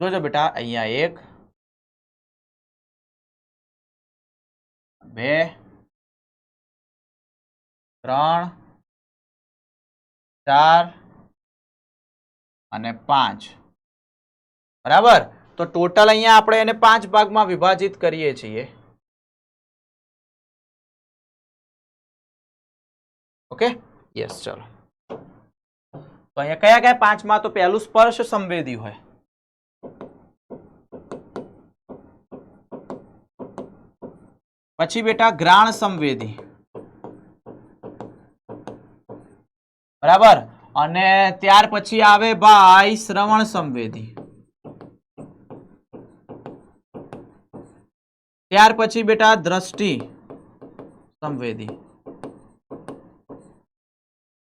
[SPEAKER 1] જોજો બેટા, અહીંયા 1, 2, 3, 4 અને 5, બરાબર. તો ટોટલ અહીંયા આપણે એને 5 ભાગમાં વિભાજિત કરીએ છીએ. ઓકે, યસ, ચલો. તો અહીંયા કયા કયા 5માં? તો પહેલું સ્પર્શ સંવેદી હોય, પછી બેટા ઘ્રાણ સંવેદી, બરાબર, અને ત્યાર પછી આવે ભાઈ શ્રવણ સંવેદી, ત્યાર પછી બેટા દ્રષ્ટિ સંવેદી,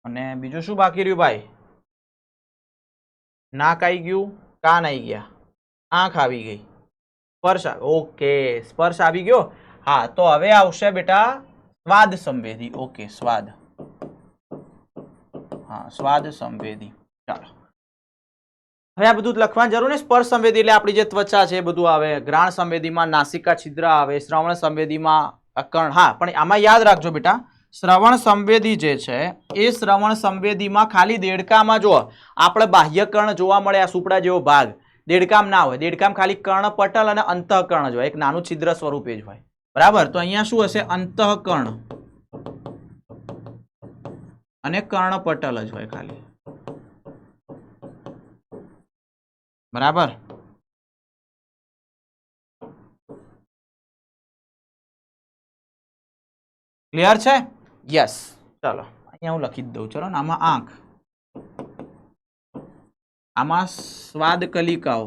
[SPEAKER 1] અને બીજું શું બાકી રહ્યું ભાઈ? નાક આવી ગયું, કાન આવી ગયા, આંખ આવી ગઈ, સ્પર્શ, ઓકે, સ્પર્શ આવી ગયો. હા, તો હવે આવશે બેટા સ્વાદ સંવેદી. ઓકે, સ્વાદ, હા, સ્વાદ સંવેદી. ચાલો, હવે આ બધું લખવાની જરૂર નહીં. સ્પર્શ સંવેદી એટલે આપણી જે ત્વચા છે એ બધું આવે. ઘ્રાણ સંવેદીમાં નાસિકા છિદ્ર આવે, શ્રવણ સંવેદીમાં કર્ણ. હા, પણ આમાં યાદ રાખજો બેટા, શ્રવણ સંવેદી જે છે એ શ્રવણ સંવેદીમાં ખાલી દેડકામાં જો આપણે બાહ્ય કર્ણ જોવા મળે, આ સુપડા જેવો ભાગ, દેડકામ ના હોય. દેડકામ ખાલી કર્ણપટલ અને અંતઃકર્ણ જ હોય, એક નાનું છિદ્ર સ્વરૂપે જ હોય, બરાબર. તો અહીંયા શું હશે? અંતઃકર્ણ અને કર્ણપટલ જ હોય ખાલી, બરાબર. ક્લિયર છે? યસ, ચાલો અહીંયા હું લખી દઉં. ચલો ને, આમાં આંખ, આમાં સ્વાદ કલિકાઓ,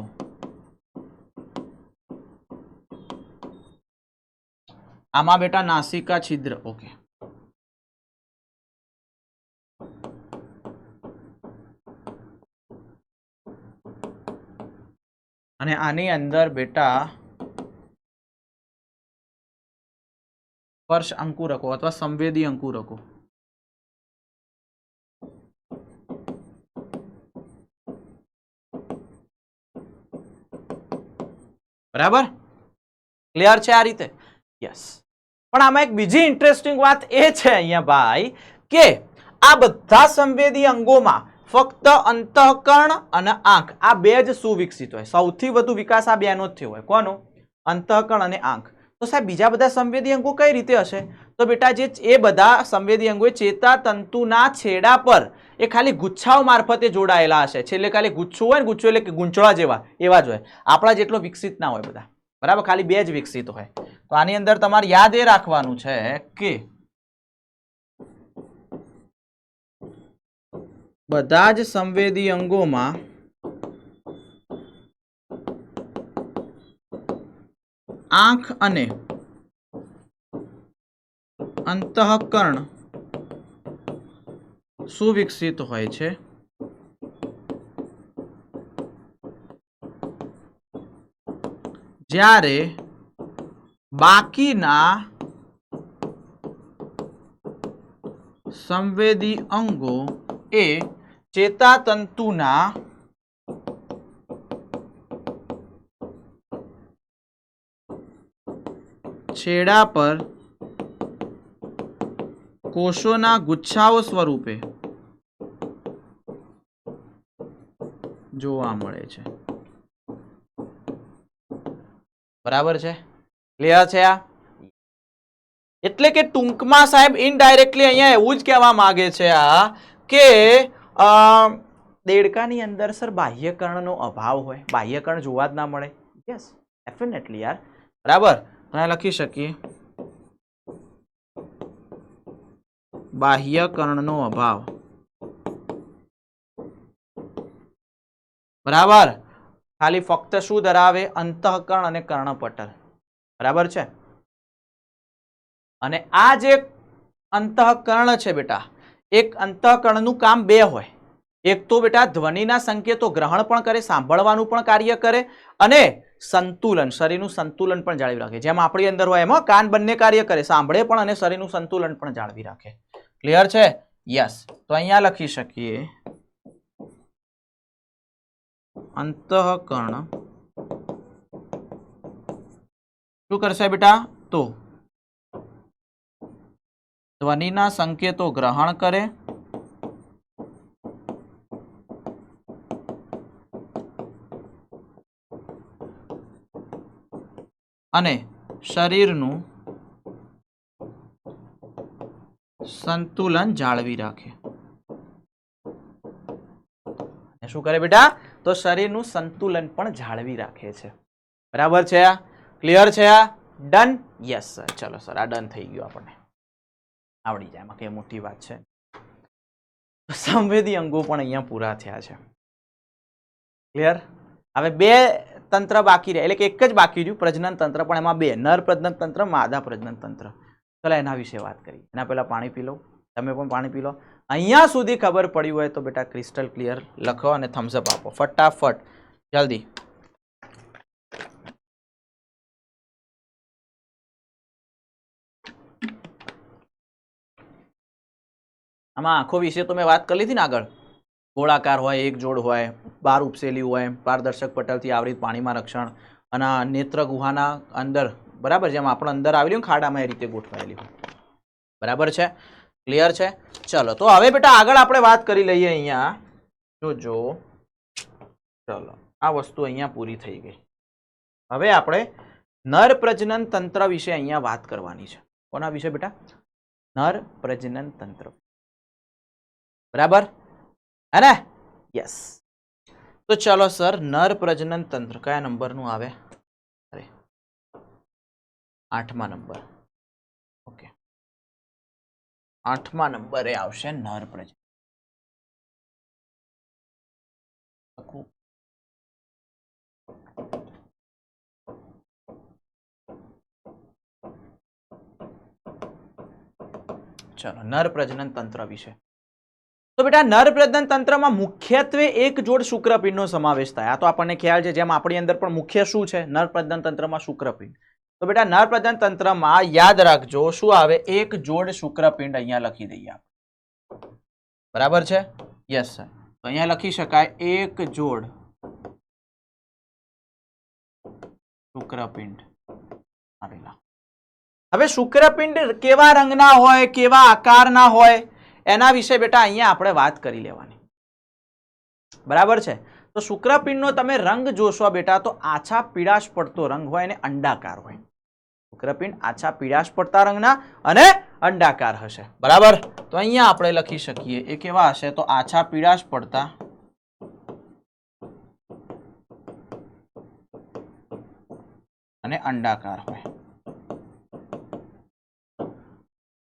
[SPEAKER 1] આમાં બેટા નાસિકા છિદ્ર. ઓકે, અને આની અંદર બેટા સ્પર્શ અંકુરકો અથવા સંવેદી અંકુરકો, બરાબર. ક્લિયર છે આ રીતે? યસ. પણ આમાં એક બીજી ઇન્ટરેસ્ટિંગ વાત એ છે અહીંયા ભાઈ, કે આ બધા સંવેદી અંગોમાં ફક્ત અંતઃકર્ણ અને આંખ, આ 2 જ સુવિકસિત હોય. સૌથી વધુ વિકાસ આ 2નો જ થયો હોય. કોનો? અંતઃકર્ણ અને આંખ. તો સાહેબ બીજા બધા સંવેદી અંગો કઈ રીતે હશે? તો બેટા જે એ બધા સંવેદી અંગો ચેતાતંતુના છેડા પર એ ખાલી ગુચ્છાઓ મારફતે જોડાયેલા હશે. છેલ્લે ખાલી ગુચ્છું હોય ને, ગુચ્છું એટલે કે ગૂંચળા જેવા, એવા જ હોય. આપણા જેટલો વિકસિત ના હોય બધા, બરાબર, ખાલી 2 જ વિકસિત હોય. તો આની અંદર તમારે યાદ એ રાખવાનું છે કે બધા જ સંવેદી અંગોમાં આંખ અને અંતઃકર્ણ સુવિકસિત હોય છે, જ્યારે બાકીના સંવેદી અંગો એ ચેતાતંતુના છેડા પર કોષોના ગુચ્છાઓ સ્વરૂપે જોવા મળે છે. બરાબર છે? ક્લિયર છે આ? એટલે કે ટૂંકમાં સાહેબ ઇનડાયરેક્ટલી અહીંયા એવું જ કહેવા માંગે છે આ કે દેડકાની અંદર સર બાહ્યકર્ણનો અભાવ હોય, બાહ્યકર્ણ જોવા જ ના મળે. યસ ડેફિનેટલી યાર, બરાબર. તો અહીંયા લખી શકીએ બાહ્યકર્ણનો અભાવ, બરાબર. ખાલી ફક્ત શું ધરાવે? અંતઃકર્ણ અને કર્ણપટલ, બરાબર છે. અને આ જે અંતઃકર્ણ છે બેટા, એક અંતઃકર્ણનું કામ બે હોય. એક તો બેટા ધ્વનિના સંકેતો ગ્રહણ પણ કરે, સાંભળવાનું પણ કાર્ય કરે, અને સંતુલન, શરીરનું સંતુલન પણ જાળવી રાખે. જેમ આપણી અંદર હોય એમાં કાન બંને કાર્ય કરે, સાંભળે પણ અને શરીરનું સંતુલન પણ જાળવી રાખે. ક્લિયર છે? યસ. તો અહીંયા લખી શકીએ અંતઃકર્ણ શું કરશે બેટા? તો ધ્વનિના સંકેતો ગ્રહણ કરે, અને શરીરનું સંતુલન જાળવી રાખે. શું કરે બેટા? તો શરીરનું સંતુલન પણ જાળવી રાખે છે. બરાબર છે? ક્લિયર છે? ડન? Yes sir. ચલો સર, આ ડન થઈ ગયું, આપણને આવડી જાય, એમાં કઈ મોટી વાત છે. સંવેદી અંગો પણ અહીંયા પૂરા થયા છે. ક્લિયર? હવે બે તંત્ર બાકી રહે, એટલે કે એક જ બાકી રહ્યું, પ્રજનન તંત્ર, પણ એમાં બે, નર પ્રજનન તંત્ર, માદા પ્રજનન તંત્ર. ચલો એના વિશે વાત કરીએ. એના પહેલા પાણી પી લો, તમે પણ પાણી પી લો. અહીંયા સુધી ખબર પડી હોય તો બેટા ક્રિસ્ટલ ક્લિયર લખો અને થમ્સ અપ આપો ફટાફટ, જલ્દી. આમાં આંખો વિશે તો મેં વાત કરી લીધી ને આગળ. ગોળાકાર હોય, એક જોડ હોય, બાર ઉપસેલી હોય, પારદર્શક પટલથી આવરિત, પાણીમાં રક્ષણ, અને નેત્ર ગુહાના અંદર, બરાબર, જેમ આપણે અંદર આવેલી હોય ખાડામાં એ રીતે ગોઠવાયેલી હોય. બરાબર છે? ક્લિયર છે? ચલો, તો હવે બેટા આગળ આપણે વાત કરી લઈએ. અહીંયા જોજો, ચલો આ વસ્તુ અહીંયા પૂરી થઈ ગઈ. હવે આપણે નર પ્રજનન તંત્ર વિશે અહીંયા વાત કરવાની છે. કોના વિશે બેટા? નર પ્રજનન તંત્ર. બરાબર હે ને? યસ. તો ચલો સર, નર પ્રજનન તંત્ર કયા નંબરનું આવે? અરે 8મા નંબર. ઓકે, 8મા નંબરે આવશે નર પ્રજનન. ચલો, નર પ્રજનન તંત્ર વિશે. તો બેટા નર પ્રજનન તંત્રમાં મુખ્યત્વે એક જોડ શુક્રપિંડનો સમાવેશ થાય. આ તો આપણને ખ્યાલ છે, જેમ આપણી અંદર પણ મુખ્ય શું છે નર પ્રજનન તંત્રમાં? શુક્રપિંડ. તો બેટા નર પ્રજનન તંત્રમાં યાદ રાખજો શું આવે? એક જોડ શુક્રપિંડ અહીંયા લખી દઈએ. બરાબર છે? Yes sir. તો અહીંયા લખી શકાય એક જોડ શુક્રપિંડ આવેલા. હવે શુક્રપિંડ કેવા રંગના હોય, કેવા આકારના હોય, એના વિશે બેટા અહીંયા આપણે વાત કરી લેવાની. બરાબર છે? તો શુક્રપિંડનો તમે રંગ જોશો બેટા તો આછા પીળાશ પડતો રંગ હોય અને અંડાકાર હોય. શુક્રપિંડ આછા પીળાશ પડતા રંગના અને અંડાકાર હશે. બરાબર? તો અહીંયા આપણે લખી શકીએ એ કેવા હશે? તો આછા પીળાશ પડતા અને અંડાકાર હોય.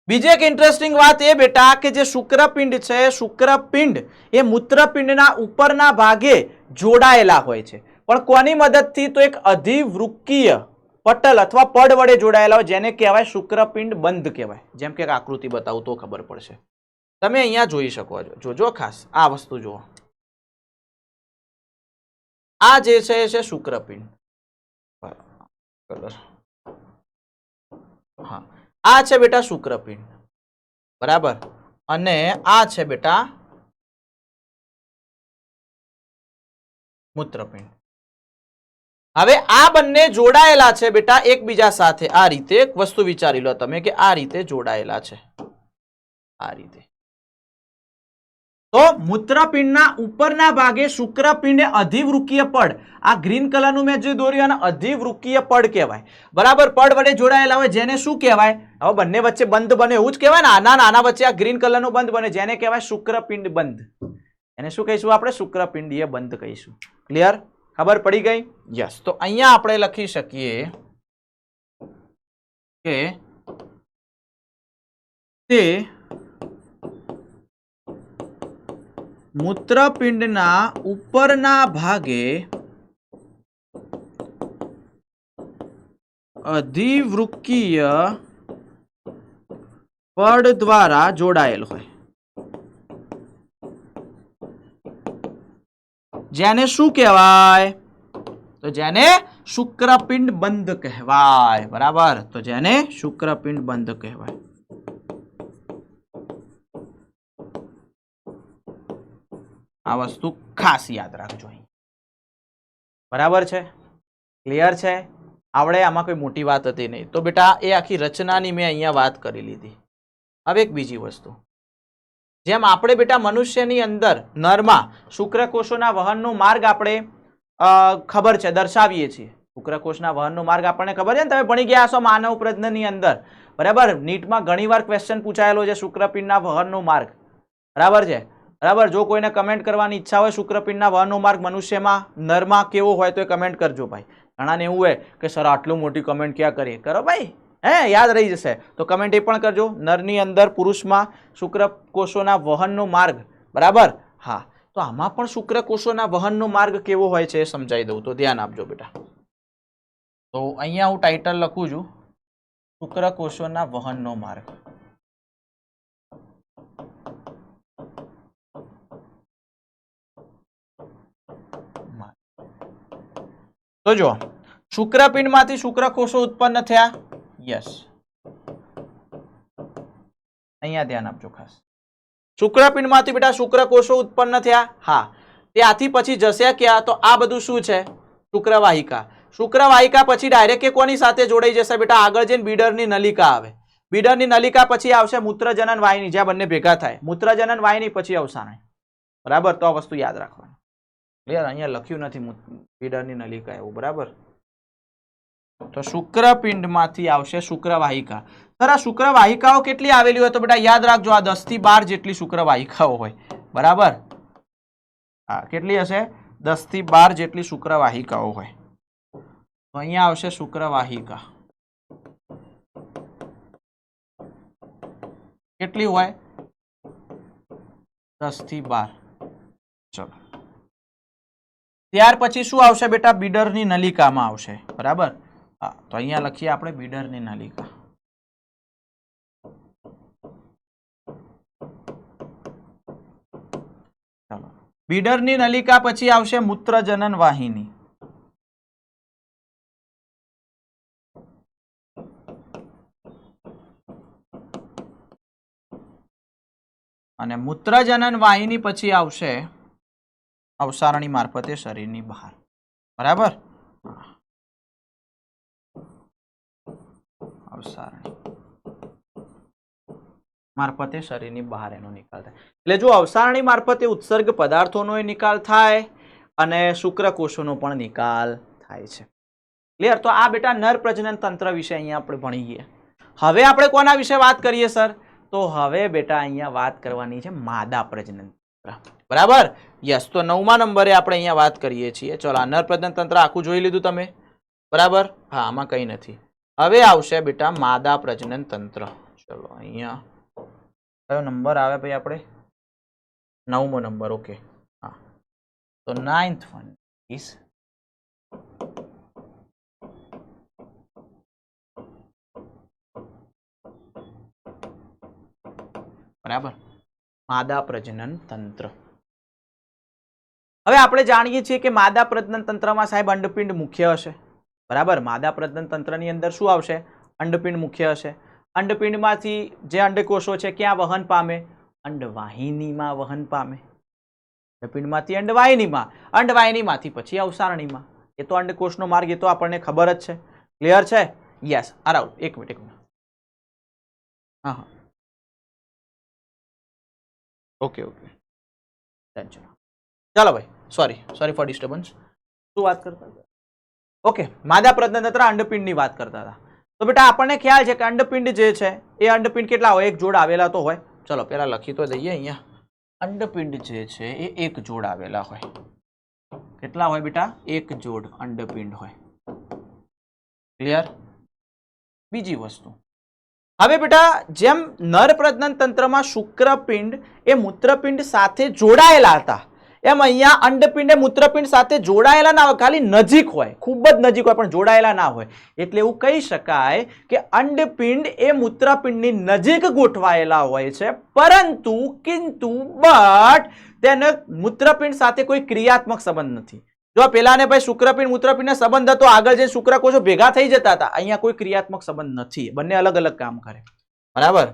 [SPEAKER 1] બીજી એક ઇન્ટરેસ્ટિંગ વાત એ બેટા કે જે શુક્રપિંડ છે, શુક્રપિંડ એ મૂત્રપિંડના ઉપરના ભાગે જોડાયેલા હોય છે. પણ કોની મદદથી? તો એક અધિવૃક્કીય પટલ અથવા પડ વડે જોડાયેલા હોય, જેને કહેવાય શુક્રપિંડ બંધ કહેવાય. જેમ કે આકૃતિ બતાવું તો ખબર પડશે. તમે અહીંયા જોઈ શકો છો. જોજો ખાસ આ વસ્તુ જુઓ. આ જે છે શુક્રપિંડ. હા, આ છે બેટા શુક્રપિંડ. બરાબર? અને આ છે બેટા મૂત્રપિંડ. હવે આ બંને જોડાયેલા છે બેટા એકબીજા સાથે. આ રીતે એક વસ્તુ વિચારી લો તમે કે આ રીતે જોડાયેલા છે. આ રીતે. તો મૂત્રપિંડના ઉપરના ભાગે શુક્રપિંડ અધિવૃક્કીય પડ, આ ગ્રીન કલરનું મેં જે દોર્યું આને અધિવૃક્કીય પડ કહેવાય. બરાબર? પડ વડે જોડાયેલા હોય જેને શું કહેવાય? હવે બંને વચ્ચે બંધ બને એવું જ કહેવાય ને. આના નાના વચ્ચે આ ગ્રીન કલરનો બંધ બને જેને કહેવાય શુક્રપિંડ બંધ. એને શું કહીશું આપણે? શુક્રપિંડીય બંધ કહીશું. ક્લિયર? ખબર પડી ગઈ? યસ. તો અહીંયા આપણે લખી શકીએ કે તે મૂત્રપિંડના ઉપરના ભાગે અધિવૃક્કીય પડ દ્વારા જોડાયેલ હોય. જેને શું કહેવાય? તો જેને શુક્રપિંડ બંધ કહેવાય. બરાબર? તો જેને શુક્રપિંડ બંધ કહેવાય. આ વસ્તુ ખાસ યાદ રાખજો. બરાબર છે? ક્લિયર છે? આવડે? આમાં કોઈ મોટી વાત હતી નહીં. તો બેટા એ આખી રચનાની મેં અહીંયા વાત કરી લીધી. હવે એક બીજી વસ્તુ, જેમ આપણે બેટા મનુષ્યની અંદર નરમાં શુક્રકોષોના વહનનો માર્ગ આપણે ખબર છે, દર્શાવીએ છીએ. શુક્રકોષના વહનનો માર્ગ આપણને ખબર છે ને, તમે ભણી ગયા છો માનવ પ્રજનનની અંદર. બરાબર? નીટમાં ઘણીવાર ક્વેશ્ચન પૂછાયેલો છે શુક્રપિંડના વહનનો માર્ગ. બરાબર છે? બરાબર? જો કોઈને કમેન્ટ કરવાની ઈચ્છા હોય શુક્રપિંડના વહનનો માર્ગ મનુષ્યમાં નરમાં કેવો હોય તો એ કમેન્ટ કરજો ભાઈ. ઘણાને એવું હોય કે સર આટલું મોટી કમેન્ટ ક્યાં કરીએ? કરો ભાઈ, હે યાદ રહી જશે. તો કમેન્ટ એ પણ કરજો. નરની અંદર પુરુષમાં શુક્રકોષોના વહનનો માર્ગ. બરાબર? હા. તો આમાં પણ શુક્રકોષોના વહનનો માર્ગ કેવો હોય છે એ સમજાવી દઉં, તો ધ્યાન આપજો બેટા. તો અહીંયા હું ટાઇટલ લખું છું, શુક્રકોષોના વહનનો માર્ગ. તો જો શુક્રપિંડમાંથી શુક્રકોષો ઉત્પન્ન થયા. યસ. અહીંયા ધ્યાન આપજો ખાસ. શુક્રપિંડમાંથી બેટા શુક્રકોષો ઉત્પન્ન થયા. હા. ત્યાંથી પછી જશે ક્યાં? તો આ બધું શું છે? શુક્રવાહિકા. શુક્રવાહિકા પછી ડાયરેક્ટ કોની સાથે જોડાઈ જશે બેટા? આગળ જઈને બીડરની નલિકા આવે. બીડરની નલિકા પછી આવશે મૂત્રજનન વાહિની, જ્યાં બંને ભેગા થાય. મૂત્રજનન વાહિની પછી અવસાન. બરાબર? તો આ વસ્તુ યાદ રાખવાની. ક્લિયર? અહીંયા લખ્યું નથી બીડરની નલિકા એવું. બરાબર? તો શુક્રપિંડમાંથી આવશે શુક્રવાહિકા. સર આ શુક્રવાહિકાઓ કેટલી આવેલી હોય? તો બેટા યાદ રાખજો, આ 10 થી 12 જેટલી શુક્રવાહિકાઓ હોય. બરાબર? હા. કેટલી હશે? 10 થી 12 જેટલી શુક્રવાહિકાઓ હોય. તો અહીંયા આવશે શુક્રવાહિકા. કેટલી હોય? 10 થી 12. ચલો. ત્યાર પછી શું આવશે બેટા? બીડરની નલિકામાં આવશે. બરાબર? હા. તો અહીંયા લખીએ આપણે બીડરની નલિકા. ચાલો. બીડરની નલિકા પછી આવશે મૂત્રજનન વાહિની. અને મૂત્રજનન વાહિની પછી આવશે અવસારણી મારફતે શરીરની બહાર. બરાબર? અવસારણી મારફતે શરીરની બહાર એનો નિકાલ થાય. એટલે જો અવસારણી મારફતે ઉત્સર્ગ પદાર્થોનો નિકાલ થાય અને શુક્રકોષોનો પણ નિકાલ થાય છે. ક્લિયર? તો આ બેટા નર પ્રજનન તંત્ર વિશે અહીંયા આપણે ભણી ગયા. હવે આપણે કોના વિશે વાત કરીએ સર? તો હવે બેટા અહીંયા વાત કરવાની છે માદા પ્રજનન તંત્ર. બરાબર? યસ. તો 9મા નંબરે આપણે અહીંયા વાત કરીએ છીએ. ચલો, આ નર પ્રજનન તંત્ર આખું જોઈ લીધું તમે. બરાબર? હા. આમાં કંઈ નથી. હવે આવશે બેટા માદા પ્રજનન તંત્ર. ચલો, અહીંયા કયો નંબર આવે ભાઈ? આપણે 9મો નંબર. ઓકે. હા. તો 9th one is બરાબર માદા પ્રજનન તંત્ર. હવે આપણે જાણીએ છીએ કે માદા પ્રજનન તંત્રમાં સાહેબ અંડપિંડ મુખ્ય હશે. બરાબર? માદા પ્રજનન તંત્રની અંદર શું આવશે? અંડપિંડ મુખ્ય હશે. અંડપિંડમાંથી જે અંડકોષો છે ક્યાં વહન પામે? અંડવાહિનીમાં વહન પામે. અંડપિંડમાંથી અંડવાહિનીમાં, અંડવાહિનીમાંથી પછી અવસારણીમાં. એ તો અંડકોષનો માર્ગ, એ તો આપણને ખબર જ છે. ક્લિયર છે? યસ. અરાઉ એક મિનિટ. હા હા. Okay okay. ચાલો ભાઈ, સોરી ફોર ડિસ્ટર્બન્સ. શું વાત કરતા હતા? ઓકે. માદા પ્રજનન તંત્ર અંડપિંડની વાત કરતા હતા. તો બેટા આપણને ખ્યાલ છે કે અંડપિંડ જે છે એ અંડપિંડ કેટલા હોય? એક જોડ આવેલા તો હોય. ચલો પેલા લખી તો દઈએ અહીંયા. અંડપિંડ જે છે એ એક જોડ આવેલા હોય. કેટલા હોય બેટા? એક જોડ અંડપિંડ હોય. ક્લિયર? બીજી વસ્તુ, હવે બેટા જેમ નર પ્રજનન તંત્રમાં શુક્રપિંડ એ મૂત્રપિંડ સાથે જોડાયેલા હતા, એમ અહીંયા અંડપિંડ એ મૂત્રપિંડ સાથે જોડાયેલા ના હોય, ખાલી નજીક હોય, ખૂબ જ નજીક હોય, પણ જોડાયેલા ના હોય. એટલે એવું કહી શકાય કે અંડપિંડ એ મૂત્રપિંડની નજીક ગોઠવાયેલા હોય છે, પરંતુ બટ તેને મૂત્રપિંડ સાથે કોઈ ક્રિયાત્મક સંબંધ નથી. જો પેલાને ભાઈ શુક્રપિંડ મૂત્રપિંડનો સંબંધ હતો, આગળ જે શુક્રકોષો ભેગા થઈ જતા હતા, અહીંયા કોઈ ક્રિયાત્મક સંબંધ નથી, બંને અલગ અલગ કામ કરે. બરાબર?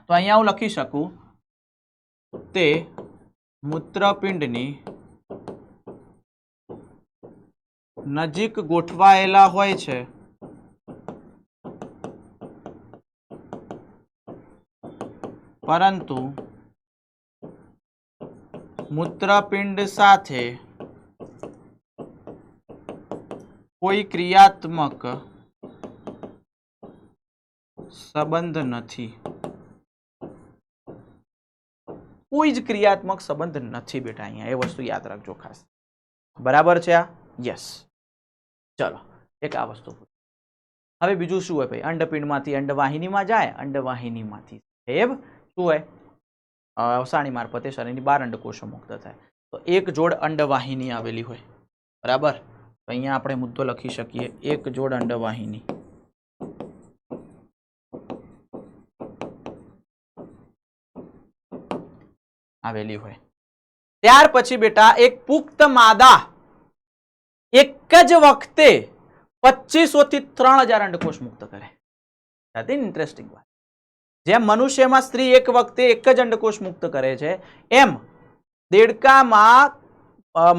[SPEAKER 1] તો અહીંયા હું લખી શકું તે મૂત્રપિંડની નજીક ગોઠવાયેલા હોય છે, પરંતુ મૂત્રપિંડ સાથે કોઈ ક્રિયાત્મક સંબંધ નથી. કોઈ જ ક્રિયાત્મક સંબંધ નથી બેટા અહીંયા, એ વસ્તુ યાદ રાખજો ખાસ. બરાબર છે આ? યસ. ચલો, એક આ વસ્તુ. હવે બીજું શું હોય ભાઈ? અંડપિંડમાંથી અંડવાહિનીમાં જાય, અંડવાહિનીમાંથી શું હોય? અવસાણી મારફતે શરીરની 12 અંડકોષો મુક્ત થાય. તો એક જોડ અંડવાહિની આવેલી હોય. બરાબર? તો અહીંયા આપણે મુદ્દો લખી શકીએ, એક જોડ અંડવાહિની આવેલી હોય. ત્યાર પછી બેટા એક પુખ્ત માદા એક જ વખતે 2500 થી 3000 અંડકોષ મુક્ત કરે. ઇન્ટરેસ્ટિંગ વાત. જેમ મનુષ્યમાં સ્ત્રી એક વખતે એક જ અંડકોષ મુક્ત કરે છે, એમ દેડકામાં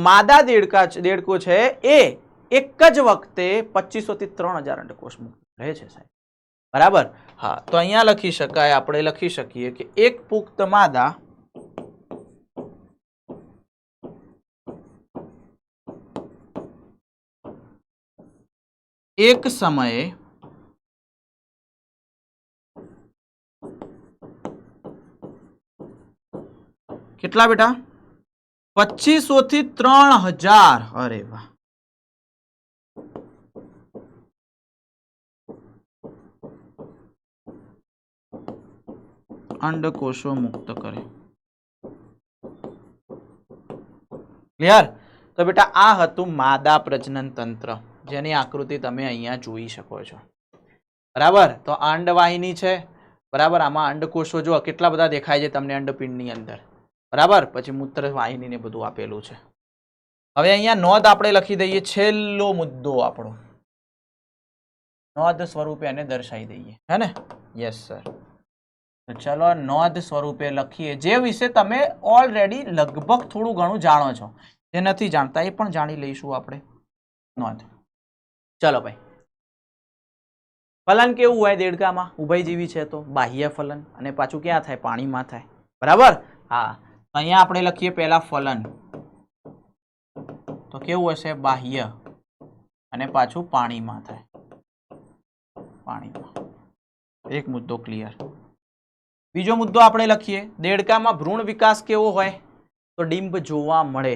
[SPEAKER 1] માદા દેડકો છે એ એક જ વખતે 2500 થી 3000 અંડકોષ મુક્ત કરે છે સાહેબ. બરાબર? હા, તો અહીંયા લખી શકાય, આપણે લખી શકીએ કે એક પુખ્ત માદા એક સમયે કેટલા બેટા? 2500 થી 3000. અરે વાહ. અંડકોષો મુક્ત કરે. ક્લિયર? તો બેટા આ હતું માદા પ્રજનન તંત્ર, જેની આકૃતિ તમે અહીંયા જોઈ શકો છો. બરાબર? તો અંડવાહિની છે. બરાબર? આમાં અંડકોષો જો કેટલા બધા દેખાય છે તમને અંડપિંડની અંદર. બરાબર? પછી મૂત્રવાહિની ને બધું આપેલું છે. હવે અહીંયા નોંધ આપણે લખી દઈએ, છેલ્લો મુદ્દો આપણો. નોંધ સ્વરૂપે એને દર્શાવી દઈએ, હે ને? Yes sir. તો ચલો નોંધ સ્વરૂપે લખીએ, જે વિશે તમે ઓલરેડી લગભગ થોડું ઘણું જાણો છો. જે નથી જાણતા એ પણ જાણી લઈશું આપણે. નોંધ. ચલો ભાઈ, ફલન કેવું હોય દેડકામાં? ઉભયજીવી છે તો બાહ્ય ફલન, અને પાછું ક્યાં થાય? પાણીમાં થાય. બરાબર? હા, અહીંયા આપણે લખીએ પહેલા ફલન. તો કેવું હશે? બાહ્ય, અને પાછું પાણીમાં થાય. પાણીમાં. એક મુદ્દો ક્લિયર. બીજો મુદ્દો આપણે લખીએ, દેડકામાં ભ્રૂણ વિકાસ કેવો હોય? તો ડિંબ જોવા મળે.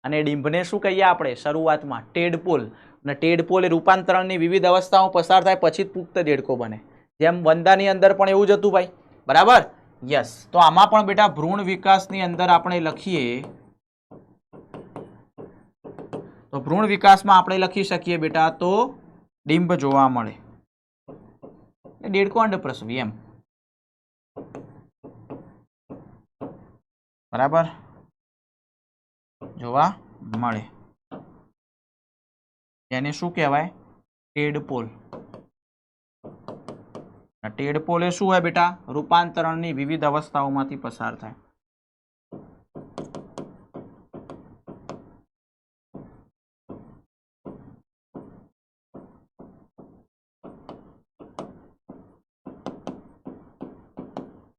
[SPEAKER 1] અને ડિંભને શું કહીએ આપણે શરૂઆતમાં? ટેડપોલ. અને ટેડપોલ એ રૂપાંતરણની વિવિધ અવસ્થાઓ પસાર થાય પછી પુખ્ત દેડકો બને. જેમ વંદાની અંદર પણ એવું જ હતું ભાઈ. બરાબર? યસ. તો આમાં પણ બેટા ભ્રૂણ વિકાસની અંદર આપણે લખીએ, તો ભ્રૂણ વિકાસમાં આપણે લખી શકીએ બેટા, તો ડિંબ જોવા મળે. દેડકો અંડપ્રસવી એમ. બરાબર? જોવા મળે. એને શું કહેવાય? ટેડપોલ. ટેડપોલ એ શું હોય બેટા? રૂપાંતરણની વિવિધ અવસ્થાઓમાંથી પસાર થાય.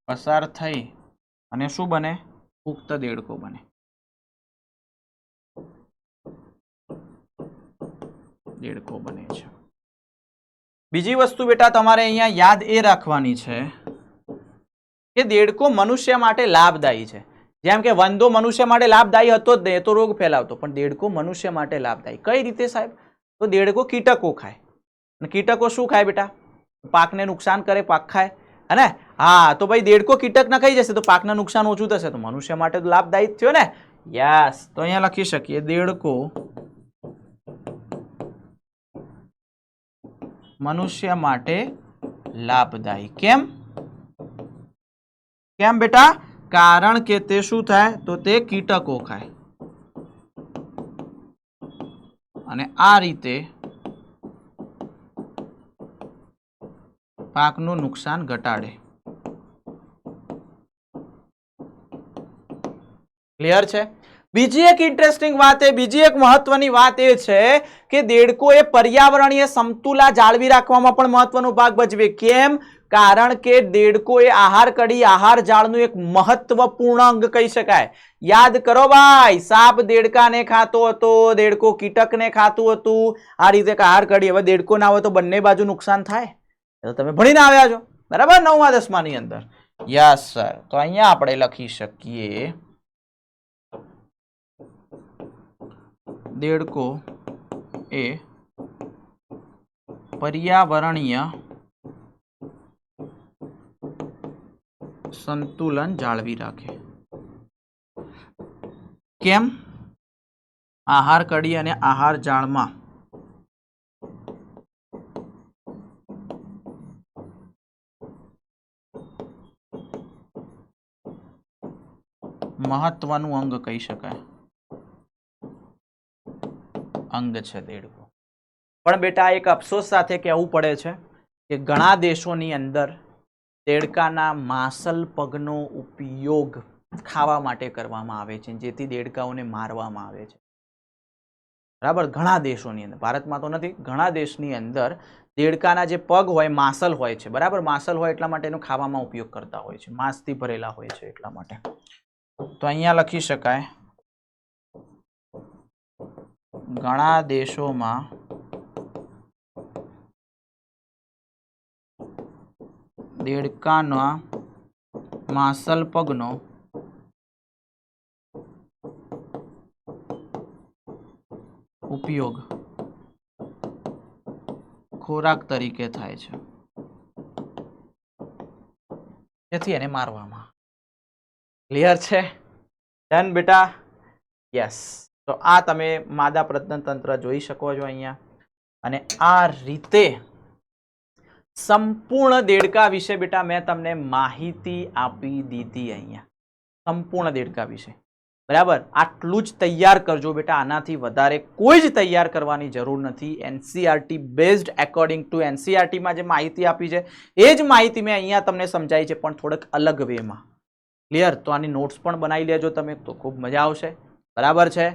[SPEAKER 1] પસાર થઈ અને શું બને? પુખ્ત દેડકો બને. દેડકો બને છે. બીજી વસ્તુ બેટા તમારે અહીંયા યાદ એ રાખવાની છે કે દેડકો મનુષ્ય માટે લાભદાયી છે. જેમ કે વંદો મનુષ્ય માટે લાભદાયી હતો જ નહીં, એ તો રોગ ફેલાવતો, પણ દેડકો મનુષ્ય માટે લાભદાયી. કઈ રીતે સાહેબ? તો દેડકો કીટકો ખાય, અને કીટકો શું ખાય બેટા? પાકને નુકસાન કરે, પાક ખાય. અને હા, તો ભાઈ દેડકો કીટક ના ખાઈ જશે તો પાકને નુકસાન ઓછું થશે, તો મનુષ્ય માટે તો લાભદાયી જ થયો ને. યસ, તો અહીંયા લખી શકીએ દેડકો મનુષ્ય માટે લાભદાયી. કેમ? કેમ બેટા? કારણ કે તે શું થાય? તો તે કીટકો ખાય અને આ રીતે પાકનું નુકસાન ઘટાડે. ક્લિયર છે? બીજી એક ઇન્ટરેસ્ટિંગ વાત, બીજી એક મહત્વની વાત એ છે કે દેડકો એ પર્યાવરણીય સમતુલા જાળવી રાખવામાં પણ મહત્વનો ભાગ ભજવે. કેમ? કારણ કે દેડકો એ આહાર કડી, આહાર જાળનું એક મહત્વપૂર્ણ અંગ કહી શકાય. યાદ કરો ભાઈ, સાપ દેડકાને ખાતો હતો, દેડકો કીટકને ખાતું હતું. આ રીતે આહાર કડી. હવે દેડકો ના હોય તો બંને બાજુ નુકસાન થાય. તો તમે ભણીને આવ્યા છો બરાબર, 9મા 10મા ની અંદર. Yes sir. તો અહીંયા આપણે લખી શકીએ દેડકો એ પર્યાવરણીય સંતુલન જાળવી રાખે. કેમ? આહાર કડી અને આહાર જાળમાં મહત્વનું અંગ કહી શકાય, અંગ છે દેડકો. પણ બેટા એક અફસોસ સાથે કહેવું પડે છે કે ઘણા દેશોની અંદર દેડકાના માંસલ પગનો ઉપયોગ ખાવા માટે કરવામાં આવે છે, જેથી દેડકાઓને મારવામાં આવે છે. બરાબર, ઘણા દેશોની અંદર, ભારતમાં તો નથી, ઘણા દેશની અંદર દેડકાના જે પગ હોય માંસલ હોય છે. બરાબર, માંસલ હોય એટલા માટે એનો ખાવામાં ઉપયોગ કરતા હોય છે, માંસથી ભરેલા હોય છે એટલા માટે. તો અહીંયા લખી શકાય ઘણા દેશોમાં દેડકાના માંસલ પગનો ઉપયોગ ખોરાક તરીકે થાય છે, તેથી એને મારવામાં. ક્લિયર છે? ડન બેટા? યસ. તો આ તમે માદા પ્રજનન તંત્ર જોઈ શકો છો અહીંયા. અને આ રીતે સંપૂર્ણ દેડકા વિશે બેટા મેં તમને માહિતી આપી દીધી અહીંયા, સંપૂર્ણ દેડકા વિશે. બરાબર, આટલું જ તૈયાર કરજો બેટા, આનાથી વધારે કોઈ જ તૈયાર કરવાની જરૂર નથી. એનસીઆરટી બેઝડ એકોર્ડિંગ ટુ એનસીઆરટીમાં જે માહિતી આપી છે એ જ માહિતી મેં અહીંયા તમને સમજાવી છે, પણ થોડક અલગ વેમાં. ક્લિયર? તો આની નોટ્સ પણ બનાવી લેજો તમે, તો ખૂબ મજા આવશે. બરાબર છે?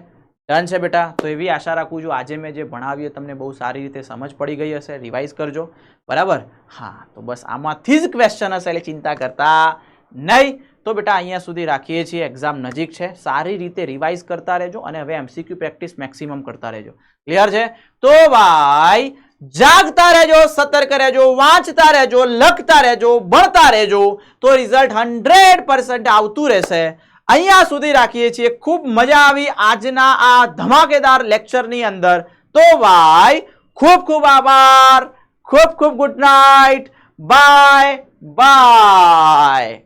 [SPEAKER 1] ડન છે બેટા? તો એવી આશા રાખું છું આજે મેં જે ભણાવ્યું તમને બહુ સારી રીતે સમજ પડી ગઈ હશે. રિવાઇઝ કરજો. બરાબર? હા, તો બસ આમાંથી જ ક્વેશ્ચન હશે એટલે ચિંતા કરતા નહીં. તો બેટા અહીંયા સુધી રાખીએ છીએ, એક્ઝામ નજીક છે, સારી રીતે રિવાઇઝ કરતા રહેજો અને હવે એમસીક્યુ પ્રેક્ટિસ મેક્સિમમ કરતા રહેજો. ક્લિયર છે? તો ભાઈ જાગતા રહેજો, સતર્ક રહેજો, વાંચતા રહેજો, લખતા રહેજો, ભણતા રહેજો, તો રિઝલ્ટ 100% આવતું રહેશે. અહીંયા સુધી રાખીએ છીએ. ખૂબ મજા આવી આજના આ ધમાકેદાર લેક્ચરની અંદર. તો ભાઈ ખૂબ ખૂબ આભાર, ખૂબ ખૂબ ગુડ નાઇટ, બાય બાય.